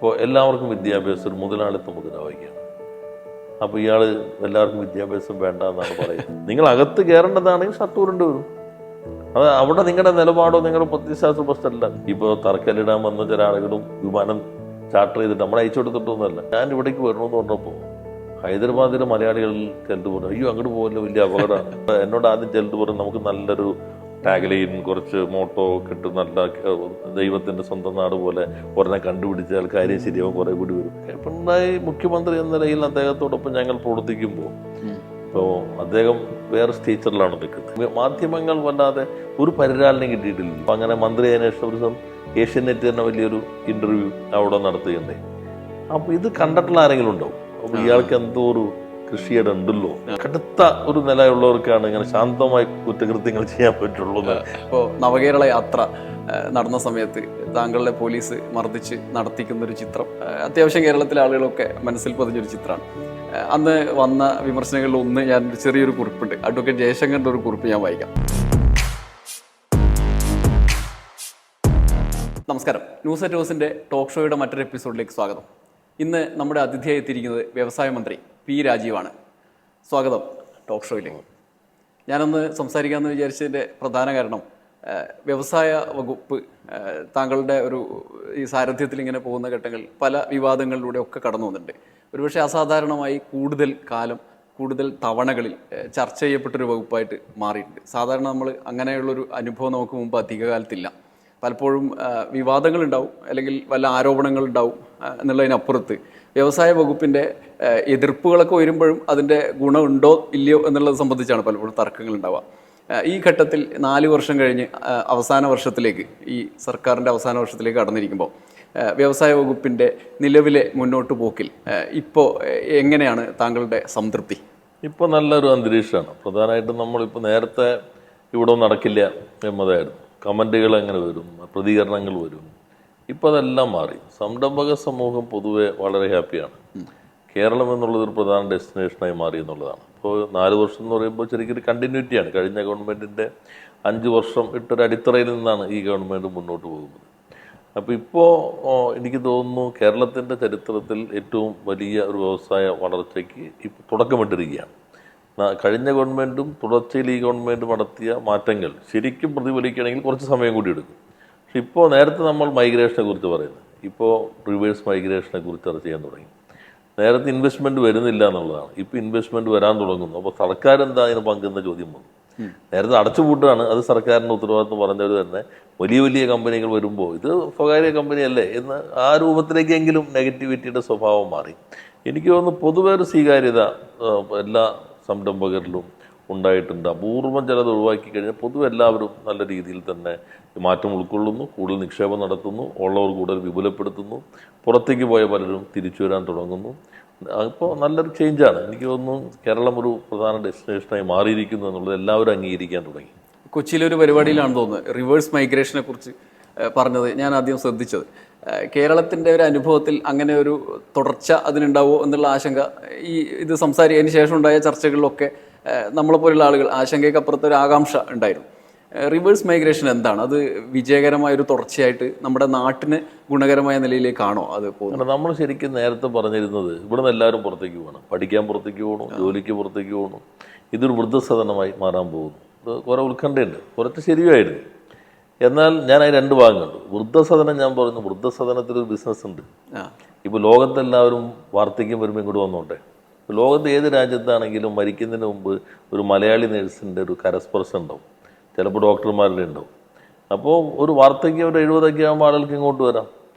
ഇപ്പോൾ എല്ലാവർക്കും വിദ്യാഭ്യാസം ഒരു മുതലാളിത്ത മുതലാവുകയാണ്. അപ്പോൾ ഇയാൾ എല്ലാവർക്കും വിദ്യാഭ്യാസം വേണ്ട എന്നാണ് പറയുന്നത്. നിങ്ങൾ അകത്ത് കയറേണ്ടതാണെങ്കിൽ ഷർട്ട് ഊരേണ്ടി വരും. അത് അവിടെ നിങ്ങളുടെ നിലപാടോ നിങ്ങളുടെ പ്രത്യയശാസ്ത്ര പ്രശ്നമല്ല. ഇപ്പോൾ തറക്കല്ലിടാൻ വന്ന ചില ആളുകളും വിമാനം ചാർട്ടർ ചെയ്തിട്ട് നമ്മൾ അയച്ചു കൊടുത്തിട്ടൊന്നുമല്ല. ഞാൻ ഇവിടേക്ക് വരണമെന്ന് പറഞ്ഞപ്പോൾ ഹൈദരാബാദിലെ മലയാളികൾ ചെല്ലുട്ട് പറഞ്ഞു, അയ്യോ അങ്ങോട്ട് പോകല്ലോ, വലിയ അപകടമാണ്. എന്നോട് ആദ്യം ചെല്ലുട്ട് പറഞ്ഞു, നമുക്ക് നല്ലൊരു ടാഗ്ലൈൻ, കുറച്ച് മോട്ടോ കിട്ടും, നല്ല ദൈവത്തിൻ്റെ സ്വന്തം നാട് പോലെ ഒരെണ്ണം കണ്ടുപിടിച്ചാൽ കാര്യം ശരിയാവും, കുറേ കൂടി വരും. പിണറായി മുഖ്യമന്ത്രി എന്ന നിലയിൽ അദ്ദേഹത്തോടൊപ്പം ഞങ്ങൾ പ്രവർത്തിക്കുമ്പോൾ ഇപ്പോൾ അദ്ദേഹം വേറെ സ്റ്റേച്ചറിലാണ് നിൽക്കുന്നത്. മാധ്യമങ്ങൾ വല്ലാതെ ഒരു പരിരാലനം കിട്ടിയിട്ടില്ല. അപ്പം അങ്ങനെ മന്ത്രി അതിന് ശേഷം ഒരു ദിവസം ഏഷ്യനെറ്റ് തന്നെ വലിയൊരു ഇൻ്റർവ്യൂ അവിടെ നടത്തുകയുണ്ടായി. അപ്പോൾ ഇത് കണ്ടിട്ടുള്ള ആരെങ്കിലും ഉണ്ടാവും. അപ്പോൾ ഇയാൾക്ക് എന്തോ ഒരു കൃഷിയുടെ ഉണ്ടല്ലോ, കടുത്ത ഒരു നിലയുള്ളവർക്കാണ് ഇങ്ങനെ ശാന്തമായി കുറ്റകൃത്യങ്ങൾ ചെയ്യാൻ പറ്റുള്ളൂ. ഇപ്പോൾ നവകേരള യാത്ര നടന്ന സമയത്ത് താങ്കളുടെ പോലീസ് മർദ്ദിച്ച് നടത്തിക്കുന്നൊരു ചിത്രം അത്യാവശ്യം കേരളത്തിലെ ആളുകളൊക്കെ മനസ്സിൽ പതിഞ്ഞൊരു ചിത്രമാണ്. അന്ന് വന്ന വിമർശനങ്ങളിൽ ഒന്ന് ഞാൻ ചെറിയൊരു കുറിപ്പുണ്ട്, അഡ്വക്കേറ്റ് ജയശങ്കറിൻ്റെ ഒരു കുറിപ്പ് ഞാൻ വായിക്കാം. നമസ്കാരം, ന്യൂസ് അറ്റ് ന്യൂസിൻ്റെ ടോക്ക് ഷോയുടെ മറ്റൊരു എപ്പിസോഡിലേക്ക് സ്വാഗതം. ഇന്ന് നമ്മുടെ അതിഥിയായി എത്തിയിരിക്കുന്നത് വ്യവസായ മന്ത്രി പി രാജീവാണ്. സ്വാഗതം ടോക്ക് ഷോയിലേക്ക്. ഞാനൊന്ന് സംസാരിക്കാമെന്ന് വിചാരിച്ചതിൻ്റെ പ്രധാന കാരണം വ്യവസായ വകുപ്പ് താങ്കളുടെ ഈ സാരഥ്യത്തിൽ ഇങ്ങനെ പോകുന്ന ഘട്ടങ്ങളിൽ പല വിവാദങ്ങളിലൂടെ ഒക്കെ കടന്നു വന്നിട്ടുണ്ട്. ഒരുപക്ഷെ അസാധാരണമായി കൂടുതൽ തവണകളിൽ ചർച്ച ചെയ്യപ്പെട്ടൊരു വകുപ്പായിട്ട് മാറിയിട്ടുണ്ട്. സാധാരണ നമ്മൾ അങ്ങനെയുള്ളൊരു അനുഭവം നമുക്ക് മുമ്പ് അധികകാലത്തില്ല. പലപ്പോഴും വിവാദങ്ങളുണ്ടാവും, അല്ലെങ്കിൽ വല്ല ആരോപണങ്ങളുണ്ടാവും എന്നുള്ളതിനപ്പുറത്ത് വ്യവസായ വകുപ്പിൻ്റെ എതിർപ്പുകളൊക്കെ വരുമ്പോഴും അതിൻ്റെ ഗുണമുണ്ടോ ഇല്ലയോ എന്നുള്ളത് സംബന്ധിച്ചാണ് പലപ്പോഴും തർക്കങ്ങൾ ഉണ്ടാവുക. ഈ ഘട്ടത്തിൽ 4 വർഷം കഴിഞ്ഞ് അവസാന വർഷത്തിലേക്ക്, ഈ സർക്കാരിൻ്റെ അവസാന വർഷത്തിലേക്ക് കടന്നിരിക്കുമ്പോൾ വ്യവസായ വകുപ്പിൻ്റെ നിലവിലെ മുന്നോട്ട് പോക്കിൽ ഇപ്പോൾ എങ്ങനെയാണ് താങ്കളുടെ സംതൃപ്തി? ഇപ്പോൾ നല്ലൊരു അന്തരീക്ഷമാണ്. പ്രധാനമായിട്ടും നമ്മളിപ്പോൾ നേരത്തെ ഇവിടെ നടക്കില്ല എന്നതായിരുന്നു. കമൻറ്റുകൾ എങ്ങനെ വരും, പ്രതികരണങ്ങൾ വരും. ഇപ്പോൾ അതെല്ലാം മാറി. സംരംഭക സമൂഹം പൊതുവെ വളരെ ഹാപ്പിയാണ്. കേരളം എന്നുള്ളതൊരു പ്രധാന ഡെസ്റ്റിനേഷനായി മാറി എന്നുള്ളതാണ്. ഇപ്പോൾ 4 വർഷം എന്ന് പറയുമ്പോൾ ശരിക്കും ഒരു കണ്ടിന്യൂറ്റിയാണ്. കഴിഞ്ഞ ഗവൺമെൻറ്റിൻ്റെ 5 വർഷം ഇട്ടൊരു അടിത്തറയിൽ നിന്നാണ് ഈ ഗവൺമെൻറ് മുന്നോട്ട് പോകുന്നത്. അപ്പോൾ ഇപ്പോൾ എനിക്ക് തോന്നുന്നു കേരളത്തിൻ്റെ ചരിത്രത്തിൽ ഏറ്റവും വലിയ ഒരു വ്യവസായ വളർച്ചയ്ക്ക് ഇപ്പോൾ തുടക്കമിട്ടിരിക്കുകയാണ്. കഴിഞ്ഞ ഗവൺമെൻറ്റും തുടർച്ചയിൽ ഈ ഗവൺമെൻറ് നടത്തിയ മാറ്റങ്ങൾ ശരിക്കും പ്രതിഫലിക്കുകയാണെങ്കിൽ കുറച്ച് സമയം കൂടി എടുക്കും. പക്ഷെ ഇപ്പോൾ നേരത്തെ നമ്മൾ മൈഗ്രേഷനെ കുറിച്ച് പറയുന്നത്, ഇപ്പോൾ റിവേഴ്സ് മൈഗ്രേഷനെ കുറിച്ച് ചർച്ച ചെയ്യാൻ തുടങ്ങി. നേരത്തെ ഇൻവെസ്റ്റ്മെൻറ്റ് വരുന്നില്ല എന്നുള്ളതാണ്, ഇപ്പോൾ ഇൻവെസ്റ്റ്മെൻറ്റ് വരാൻ തുടങ്ങുന്നു. അപ്പോൾ സർക്കാർ എന്താ അതിന് പങ്കെന്ന ചോദ്യം വന്നു. നേരത്തെ അടച്ചുപൂട്ടാണ്, അത് സർക്കാരിൻ്റെ ഉത്തരവാദിത്വം പറഞ്ഞവർ തന്നെ വലിയ വലിയ കമ്പനികൾ വരുമ്പോൾ ഇത് സ്വകാര്യ കമ്പനിയല്ലേ എന്ന് ആ രൂപത്തിലേക്കെങ്കിലും നെഗറ്റിവിറ്റിയുടെ സ്വഭാവം മാറി. എനിക്ക് തോന്നുന്നു പൊതുവെ ഒരു സ്വീകാര്യത എല്ലാ സംരംഭകരിലും ഉണ്ടായിട്ടുണ്ട്. അപൂർവം ചിലത് ഒഴിവാക്കി കഴിഞ്ഞാൽ പൊതുവെ എല്ലാവരും നല്ല രീതിയിൽ തന്നെ മാറ്റം ഉൾക്കൊള്ളുന്നു, കൂടുതൽ നിക്ഷേപം നടത്തുന്നു, ഉള്ളവർ കൂടുതൽ വിപുലപ്പെടുത്തുന്നു, പുറത്തേക്ക് പോയ പലരും തിരിച്ചു വരാൻ തുടങ്ങുന്നു. അപ്പോൾ നല്ലൊരു ചേഞ്ചാണ്. എനിക്ക് തോന്നുന്നു കേരളം ഒരു പ്രധാന ഡെസ്റ്റിനേഷനായി മാറിയിരിക്കുന്നു എന്നുള്ളത് എല്ലാവരും അംഗീകരിക്കാൻ തുടങ്ങി. കൊച്ചിയിലൊരു പരിപാടിയിലാണ് തോന്നുന്നത് റിവേഴ്സ് മൈഗ്രേഷനെ കുറിച്ച് പറഞ്ഞത് ഞാൻ ആദ്യം ശ്രദ്ധിച്ചത്. കേരളത്തിൻ്റെ ഒരു അനുഭവത്തിൽ അങ്ങനെ ഒരു തുടർച്ച അതിനുണ്ടാവുമോ എന്നുള്ള ആശങ്ക ഇത് സംസാരിച്ചതിന് ശേഷം ഉണ്ടായ ചർച്ചകളിലൊക്കെ നമ്മളെപ്പോലുള്ള ആളുകൾ ആശങ്കയ്ക്കപ്പുറത്ത് ഒരു ആകാംക്ഷ ഉണ്ടായിരുന്നു. റിവേഴ്സ് മൈഗ്രേഷൻ എന്താണ്? അത് വിജയകരമായൊരു തുടർച്ചയായിട്ട് നമ്മുടെ നാട്ടിന് ഗുണകരമായ നിലയിലേക്കാണോ അത് പോകുന്നത്? നമ്മൾ ശരിക്കും നേരത്തെ പറഞ്ഞിരുന്നത് ഇവിടെ നിന്ന് എല്ലാവരും പുറത്തേക്ക് പോകണം, പഠിക്കാൻ പുറത്തേക്ക് പോകണം, ജോലിക്ക് പുറത്തേക്ക് പോകണം. ഇതൊരു വൃദ്ധസദനമായി മാറാൻ പോകുന്നു. ഇത് കുറേ ഉത്കണ്ഠയുണ്ട്, കുറച്ച് ശരിയായിരുന്നു. എന്നാൽ ഞാൻ അതിന് 2 ഭാഗം കണ്ടു. വൃദ്ധസദനം ഞാൻ പറഞ്ഞു, വൃദ്ധസദനത്തിലൊരു ബിസിനസ് ഉണ്ട്. ഇപ്പോൾ ലോകത്തെല്ലാവരും വാർദ്ധക്യം വരുമ്പോൾ ഇങ്ങോട്ട് വന്നോട്ടെ. ലോകത്ത് ഏത് രാജ്യത്താണെങ്കിലും മരിക്കുന്നതിന് മുമ്പ് ഒരു മലയാളി നേഴ്സിൻ്റെ ഒരു കരസ്പർശം ഉണ്ടാവും, ചിലപ്പോൾ ഡോക്ടർമാരുടെ ഉണ്ടാവും. അപ്പോൾ ഒരു വാർദ്ധക്യം ഒരു 70 ആകുമ്പോൾ ആളുകൾക്ക് ഇങ്ങോട്ട് വരാം.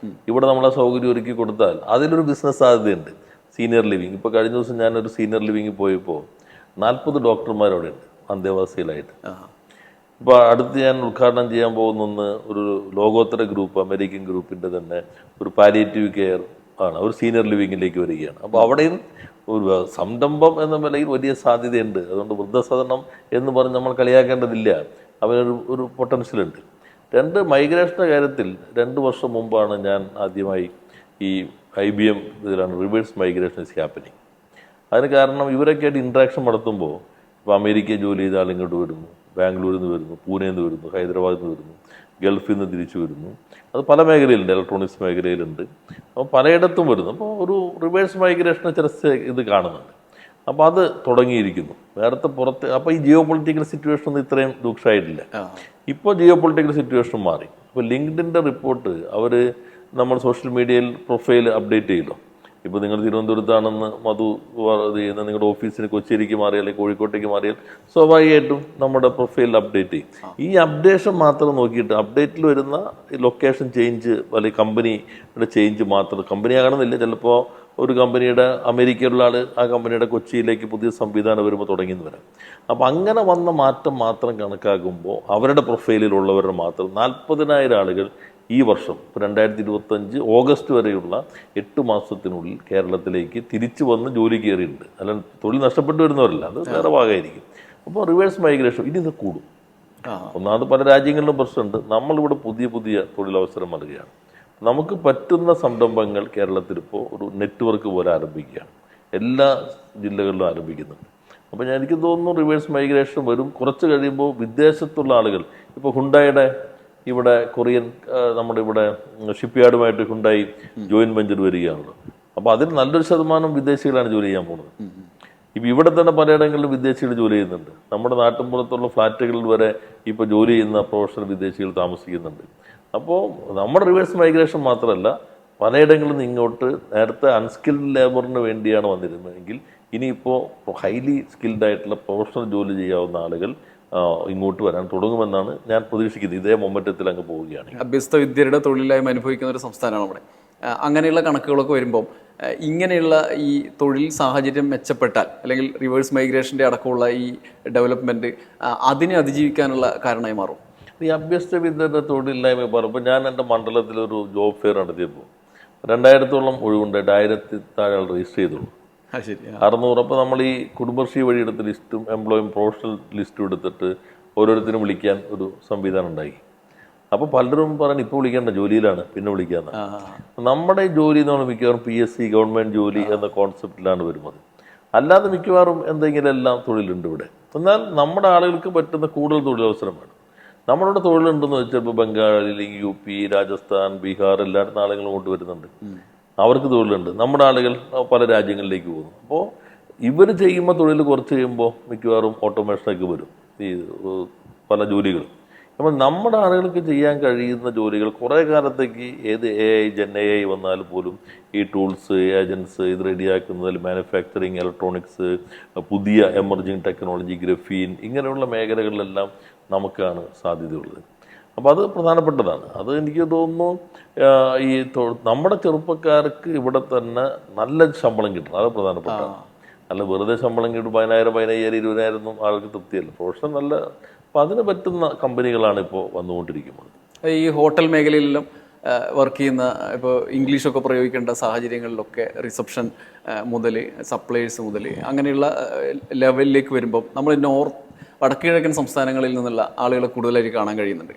ഇവിടെ നമ്മളെ സൗകര്യം ഒരുക്കി കൊടുത്താൽ അതിലൊരു ബിസിനസ് സാധ്യതയുണ്ട്. സീനിയർ ലിവിങ്, ഇപ്പോൾ കഴിഞ്ഞ ദിവസം ഞാനൊരു സീനിയർ ലിവിങ്ങിൽ പോയപ്പോൾ 40 ഡോക്ടർമാരവിടെ ഉണ്ട് അന്തേവാസികളായിട്ട്. ഇപ്പോൾ അടുത്ത് ഞാൻ ഉദ്ഘാടനം ചെയ്യാൻ പോകുന്ന ഒരു ലോകോത്തര ഗ്രൂപ്പ്, അമേരിക്കൻ ഗ്രൂപ്പിൻ്റെ തന്നെ ഒരു പാലിയേറ്റീവ് കെയർ ആണ്, ഒരു സീനിയർ ലിവിങ്ങിലേക്ക് വരികയാണ്. അപ്പോൾ അവിടെയും ഒരു സംരംഭം എന്ന നിലയിൽ വലിയ സാധ്യതയുണ്ട്. അതുകൊണ്ട് വൃദ്ധസദനം എന്ന് പറഞ്ഞ് നമ്മൾ കളിയാക്കേണ്ടതില്ല, അവനൊരു പൊട്ടൻഷ്യലുണ്ട്. 2 മൈഗ്രേഷൻ്റെ കാര്യത്തിൽ 2 വർഷം മുമ്പാണ് ഞാൻ ആദ്യമായി ഈ IBM ഇതിലാണ് റിവേഴ്സ് മൈഗ്രേഷൻ ഇസ് ഹാപ്പനിങ്. അതിന് കാരണം ഇവരൊക്കെ ആയിട്ട് ഇൻട്രാക്ഷൻ നടത്തുമ്പോൾ ഇപ്പോൾ അമേരിക്കയിൽ ജോലി ചെയ്ത ആൾ ഇങ്ങോട്ട് വരുന്നു, ബാംഗ്ലൂരിൽ നിന്ന് വരുന്നു, പൂനെയിൽ നിന്ന് വരുന്നു, ഹൈദരാബാദിൽ നിന്ന് വരുന്നു. ഗൾഫിൽ നിന്ന് തിരിച്ചു വരുന്നു. അത് പല മേഖലയിലുണ്ട്, ഇലക്ട്രോണിക്സ് മേഖലയിലുണ്ട്. അപ്പോൾ പലയിടത്തും വരുന്നു. അപ്പോൾ ഒരു റിവേഴ്സ് മൈഗ്രേഷന് ചില ഇത് കാണുന്നുണ്ട്. അപ്പോൾ അത് തുടങ്ങിയിരിക്കുന്നു നേരത്തെ പുറത്ത്. അപ്പോൾ ഈ ജിയോ പൊളിറ്റിക്കൽ സിറ്റുവേഷൻ ഒന്നും ഇത്രയും രൂക്ഷമായിട്ടില്ല. ഇപ്പോൾ ജിയോ പൊളിറ്റിക്കൽ സിറ്റുവേഷൻ മാറി. ഇപ്പോൾ ലിങ്ക്ഡിൻ്റെ റിപ്പോർട്ട് നമ്മൾ സോഷ്യൽ മീഡിയയിൽ പ്രൊഫൈൽ അപ്ഡേറ്റ് ചെയ്യല്ലോ. ഇപ്പോൾ നിങ്ങൾ തിരുവനന്തപുരത്താണെന്ന് മധു ചെയ്യുന്ന നിങ്ങളുടെ ഓഫീസിന് കൊച്ചിയിലേക്ക് മാറിയാൽ അല്ലെങ്കിൽ കോഴിക്കോട്ടേക്ക് മാറിയാൽ സ്വാഭാവികമായിട്ടും നമ്മുടെ പ്രൊഫൈൽ അപ്ഡേറ്റ് ചെയ്യും. ഈ അപ്ഡേഷൻ മാത്രം നോക്കിയിട്ട് അപ്ഡേറ്റിൽ വരുന്ന ലൊക്കേഷൻ ചേഞ്ച് അല്ലെങ്കിൽ കമ്പനിയുടെ ചേഞ്ച് മാത്രം, കമ്പനി ആകണമെന്നില്ല, ചിലപ്പോൾ ഒരു കമ്പനിയുടെ അമേരിക്കയിലുള്ള ആൾ ആ കമ്പനിയുടെ കൊച്ചിയിലേക്ക് പുതിയ സംവിധാനം വരുമ്പോൾ തുടങ്ങിയെന്ന് വരാം. അപ്പോൾ അങ്ങനെ വന്ന മാറ്റം മാത്രം കണക്കാക്കുമ്പോൾ അവരുടെ പ്രൊഫൈലിലുള്ളവരുടെ മാത്രം 40,000 ആളുകൾ ഈ വർഷം 2025 ഓഗസ്റ്റ് വരെയുള്ള 8 മാസത്തിനുള്ളിൽ കേരളത്തിലേക്ക് തിരിച്ചു വന്ന് ജോലി കയറിയിട്ടുണ്ട്. അല്ല തൊഴിൽ നഷ്ടപ്പെട്ടു വരുന്നവരല്ല, അത് വേറെ ഭാഗമായിരിക്കും. അപ്പോൾ റിവേഴ്സ് മൈഗ്രേഷൻ ഇത് കൂടും. ഒന്നാമത് പല രാജ്യങ്ങളിലും പ്രശ്നമുണ്ട്. നമ്മളിവിടെ പുതിയ പുതിയ തൊഴിലവസരം നൽകുകയാണ്. നമുക്ക് പറ്റുന്ന സംരംഭങ്ങൾ കേരളത്തിൽ ഇപ്പോൾ ഒരു നെറ്റ്വർക്ക് പോലെ ആരംഭിക്കുകയാണ്. എല്ലാ ജില്ലകളിലും ആരംഭിക്കുന്നുണ്ട്. അപ്പോൾ എനിക്ക് തോന്നുന്നു റിവേഴ്സ് മൈഗ്രേഷൻ വരും. കുറച്ച് കഴിയുമ്പോൾ വിദേശത്തുള്ള ആളുകൾ, ഇപ്പോൾ ഹുണ്ടായുടെ ഇവിടെ കൊറിയൻ നമ്മുടെ ഇവിടെ ഷിപ്പ്യാർഡുമായിട്ട് ഹുണ്ടായി ജോയിന്റ് വെഞ്ചർ വരികയാണല്ലോ. അപ്പോൾ അതിൽ നല്ലൊരു ശതമാനം വിദേശികളാണ് ജോലി ചെയ്യാൻ പോകുന്നത്. ഇപ്പം ഇവിടെ തന്നെ പലയിടങ്ങളിലും വിദേശികൾ ജോലി ചെയ്യുന്നുണ്ട്. നമ്മുടെ നാട്ടിൻപുറത്തുള്ള ഫ്ലാറ്റുകളിൽ വരെ ഇപ്പോൾ ജോലി ചെയ്യുന്ന പ്രൊഫഷണൽ വിദേശികൾ താമസിക്കുന്നുണ്ട്. അപ്പോൾ നമ്മുടെ റിവേഴ്സ് മൈഗ്രേഷൻ മാത്രമല്ല, പലയിടങ്ങളിൽ നിന്ന് ഇങ്ങോട്ട് നേരത്തെ അൺസ്കിൽഡ് ലേബറിന് വേണ്ടിയാണ് വന്നിരുന്നതെങ്കിൽ ഇനിയിപ്പോൾ ഹൈലി സ്കിൽഡ് ആയിട്ടുള്ള പ്രൊഫഷണൽ ജോലി ചെയ്യാവുന്ന ആളുകൾ ഇങ്ങോട്ട് വരാൻ തുടങ്ങുമെന്നാണ് ഞാൻ പ്രതീക്ഷിക്കുന്നത്. ഇതേ മൊമെന്റത്തിൽ അങ്ങ് പോവുകയാണ്. അഭ്യസ്ത വിദ്യരുടെ തൊഴിലില്ലായ്മ അനുഭവിക്കുന്ന ഒരു സംസ്ഥാനമാണ് നമ്മുടെ. അങ്ങനെയുള്ള കണക്കുകളൊക്കെ വരുമ്പം ഇങ്ങനെയുള്ള ഈ തൊഴിൽ സാഹചര്യം മെച്ചപ്പെട്ടാൽ അല്ലെങ്കിൽ റിവേഴ്സ് മൈഗ്രേഷൻ്റെ അടക്കമുള്ള ഈ ഡെവലപ്മെൻറ്റ് അതിനെ അതിജീവിക്കാനുള്ള കാരണമായി മാറും. ഈ അഭ്യസ്ത വിദ്യരുടെ തൊഴിലില്ലായ്മ പറയുമ്പോൾ ഞാൻ എൻ്റെ മണ്ഡലത്തിലൊരു ജോബ് ഫെയർ നടത്തിയപ്പോൾ 2000-ഓളം ഒഴിവുണ്ടായിട്ട് 1000 താഴെ രജിസ്റ്റർ ചെയ്തുള്ളൂ. 600. അപ്പോൾ നമ്മൾ ഈ കുടുംബശ്രീ വഴി എടുത്ത ലിസ്റ്റും എംപ്ലോയിം പ്രൊഫഷണൽ ലിസ്റ്റും എടുത്തിട്ട് ഓരോരുത്തരും വിളിക്കാൻ ഒരു സംവിധാനം ഉണ്ടായി. അപ്പോൾ പലരും പറഞ്ഞ് ഇപ്പോൾ വിളിക്കേണ്ട, ജോലിയിലാണ്, പിന്നെ വിളിക്കാന്ന്. നമ്മുടെ ഈ ജോലി എന്ന് പറഞ്ഞാൽ മിക്കവാറും PSC ഗവൺമെൻറ് ജോലി എന്ന കോൺസെപ്റ്റിലാണ് വരുന്നത്. അല്ലാതെ മിക്കവാറും എന്തെങ്കിലും എല്ലാം തൊഴിലുണ്ട് ഇവിടെ. എന്നാൽ നമ്മുടെ ആളുകൾക്ക് പറ്റുന്ന കൂടുതൽ തൊഴിലവസരം വേണം. നമ്മളുടെ തൊഴിലുണ്ടെന്ന് വെച്ചാൽ ഇപ്പോൾ ബംഗാളിൽ, UP, രാജസ്ഥാൻ, ബീഹാർ എല്ലായിടത്തും ആളുകൾ കൊണ്ടുവരുന്നുണ്ട്. അവർക്ക് തൊഴിലുണ്ട്. നമ്മുടെ ആളുകൾ പല രാജ്യങ്ങളിലേക്ക് പോകുന്നു. അപ്പോൾ ഇവർ ചെയ്യുമ്പോൾ തൊഴിൽ കുറച്ച് കഴിയുമ്പോൾ മിക്കവാറും ഓട്ടോമേഷനൊക്കെ വരും ഈ പല ജോലികളും. അപ്പോൾ നമ്മുടെ ആളുകൾക്ക് ചെയ്യാൻ കഴിയുന്ന ജോലികൾ കുറേ കാലത്തേക്ക് ഏത് AI ജെൻ AI വന്നാൽ പോലും ഈ ടൂൾസ്, ഏജൻസ് ഇത് റെഡിയാക്കുന്നതിൽ മാനുഫാക്ചറിങ്, ഇലക്ട്രോണിക്സ്, പുതിയ എമർജിങ് ടെക്നോളജി, ഗ്രഫീൻ ഇങ്ങനെയുള്ള മേഖലകളിലെല്ലാം നമുക്കാണ് സാധ്യതയുള്ളത്. അപ്പോൾ അത് പ്രധാനപ്പെട്ടതാണ്. അത് എനിക്ക് തോന്നുന്നു ഈ നമ്മുടെ ചെറുപ്പക്കാർക്ക് ഇവിടെ തന്നെ നല്ല ശമ്പളം കിട്ടണം, അത് പ്രധാനപ്പെട്ടതാണ്. അല്ല വെറുതെ ശമ്പളം കിട്ടും 10,000, 15,000, 20,000 ഒന്നും ആൾക്ക് തൃപ്തിയല്ല. പ്രൊഫഷൻ നല്ല, അപ്പോൾ അതിന് പറ്റുന്ന കമ്പനികളാണ് ഇപ്പോൾ വന്നുകൊണ്ടിരിക്കുന്നത്. ഈ ഹോട്ടൽ മേഖലയിലെല്ലാം വർക്ക് ചെയ്യുന്ന, ഇപ്പോൾ ഇംഗ്ലീഷൊക്കെ പ്രയോഗിക്കേണ്ട സാഹചര്യങ്ങളിലൊക്കെ റിസപ്ഷൻ മുതൽ സപ്ലൈസ് മുതൽ അങ്ങനെയുള്ള ലെവലിലേക്ക് വരുമ്പം നമ്മൾ വടക്ക് കിഴക്കൻ സംസ്ഥാനങ്ങളിൽ നിന്നുള്ള ആളുകളെ കൂടുതലായിട്ട് കാണാൻ കഴിയുന്നുണ്ട്.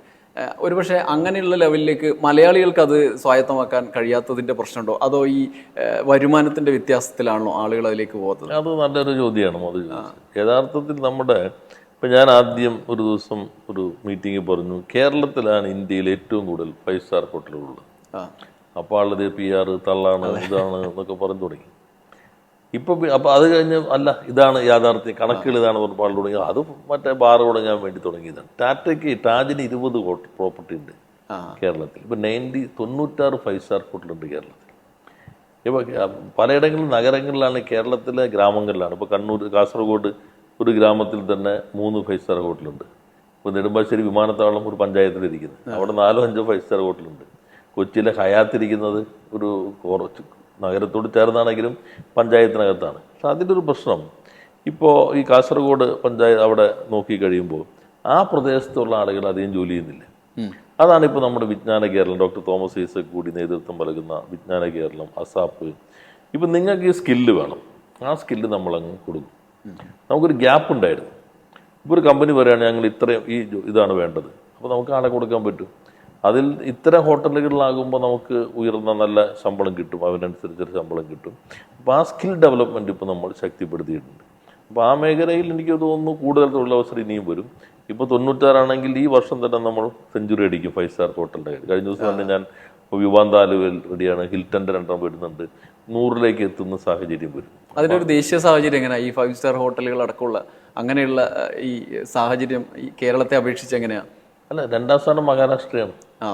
ഒരുപക്ഷെ അങ്ങനെയുള്ള ലെവലിലേക്ക് മലയാളികൾക്ക് അത് സ്വായത്തമാക്കാൻ കഴിയാത്തതിൻ്റെ പ്രശ്നമുണ്ടോ, അതോ ഈ വരുമാനത്തിൻ്റെ വ്യത്യാസത്തിലാണോ ആളുകൾ അതിലേക്ക് പോകുന്നത്? അത് നല്ലൊരു ചോദ്യമാണ് അത്. യഥാർത്ഥത്തിൽ ഇപ്പം ഞാൻ ആദ്യം ഒരു ദിവസം ഒരു മീറ്റിംഗ് പറഞ്ഞു, കേരളത്തിലാണ് ഇന്ത്യയിൽ ഏറ്റവും കൂടുതൽ 5 സ്റ്റാർ ഹോട്ടലുകളുള്ളത്. അപ്പോൾ ആളത് PR തള്ളാണ്, ഇതാണ് എന്നൊക്കെ പറഞ്ഞു തുടങ്ങി. അപ്പോൾ അത് കഴിഞ്ഞ് അല്ല ഇതാണ് യാഥാർത്ഥ്യം, കണക്കുകൾ ഇതാണ് പറഞ്ഞു തുടങ്ങി. അത് മറ്റേ ബാർ തുടങ്ങാൻ വേണ്ടി തുടങ്ങിയതാണ്. ടാജിന് 20 പ്രോപ്പർട്ടി ഉണ്ട് കേരളത്തിൽ. ഇപ്പോൾ 96 5 സ്റ്റാർ ഹോട്ടലുണ്ട് കേരളത്തിൽ. ഇപ്പോൾ പലയിടങ്ങളിലും നഗരങ്ങളിലാണ്, കേരളത്തിലെ ഗ്രാമങ്ങളിലാണ്. ഇപ്പോൾ കണ്ണൂർ, കാസർഗോഡ് ഒരു ഗ്രാമത്തിൽ തന്നെ 3 5 സ്റ്റാർ ഹോട്ടലുണ്ട്. ഇപ്പോൾ നെടുമ്പാശ്ശേരി വിമാനത്താവളം ഒരു പഞ്ചായത്തിലിരിക്കുന്നത്, അവിടെ 4-5 5 സ്റ്റാർ ഹോട്ടലുണ്ട്. കൊച്ചിയിലെ ഹയാത്തിരിക്കുന്നത് ഒരു കുറച്ച് നഗരത്തോട് ചേർന്നാണെങ്കിലും പഞ്ചായത്തിനകത്താണ്. പക്ഷെ അതിൻ്റെ ഒരു പ്രശ്നം, ഇപ്പോൾ ഈ കാസർഗോഡ് പഞ്ചായത്ത് അവിടെ നോക്കിക്കഴിയുമ്പോൾ ആ പ്രദേശത്തുള്ള ആളുകൾ അധികം ജോലി ചെയ്യുന്നില്ല. അതാണ് ഇപ്പോൾ നമ്മുടെ വിജ്ഞാന കേരളം, ഡോക്ടർ തോമസ് ഐസക് കൂടി നേതൃത്വം നൽകുന്ന വിജ്ഞാന കേരളം, അസാപ്പ്. ഇപ്പം നിങ്ങൾക്ക് ഈ സ്കില്ല് വേണം, ആ സ്കില്ല് നമ്മളങ്ങ് കൊടുക്കും. നമുക്കൊരു ഗ്യാപ്പ് ഉണ്ടായിരുന്നു. ഇപ്പോൾ ഒരു കമ്പനി പറയുകയാണ് ഞങ്ങൾ ഇത്രയും ഇതാണ് വേണ്ടത്, അപ്പോൾ നമുക്ക് ആളെ കൊടുക്കാൻ പറ്റും. അതിൽ ഇത്തരം ഹോട്ടലുകളിലാകുമ്പോൾ നമുക്ക് ഉയർന്ന നല്ല ശമ്പളം കിട്ടും, അതിനനുസരിച്ചൊരു ശമ്പളം കിട്ടും. അപ്പോൾ ആ സ്കിൽ ഡെവലപ്മെൻറ്റ് ഇപ്പോൾ നമ്മൾ ശക്തിപ്പെടുത്തിയിട്ടുണ്ട്. അപ്പോൾ ആ മേഖലയിൽ എനിക്ക് തോന്നുന്നു കൂടുതൽ തൊഴിലവസരം ഇനിയും വരും. ഇപ്പോൾ 96 ഈ വർഷം തന്നെ നമ്മൾ സെഞ്ചുറി അടിക്കും 5 സ്റ്റാർ ഹോട്ടലിൻ്റെ കാര്യം. കഴിഞ്ഞ ദിവസം തന്നെ ഞാൻ വിവാന്താലുവിൽ റെഡിയാണ്, ഹിൽട്ടൻ്റെ 2 വരുന്നുണ്ട്, 100 എത്തുന്ന സാഹചര്യം വരും. അതിനൊരു ദേശീയ സാഹചര്യം എങ്ങനെയാണ്? ഈ 5 സ്റ്റാർ ഹോട്ടലുകൾ അടക്കമുള്ള അങ്ങനെയുള്ള ഈ സാഹചര്യം ഈ കേരളത്തെ അപേക്ഷിച്ച് എങ്ങനെയാണ്? അല്ല, 2ാം സ്ഥാനം മഹാരാഷ്ട്രയാണ്. ആ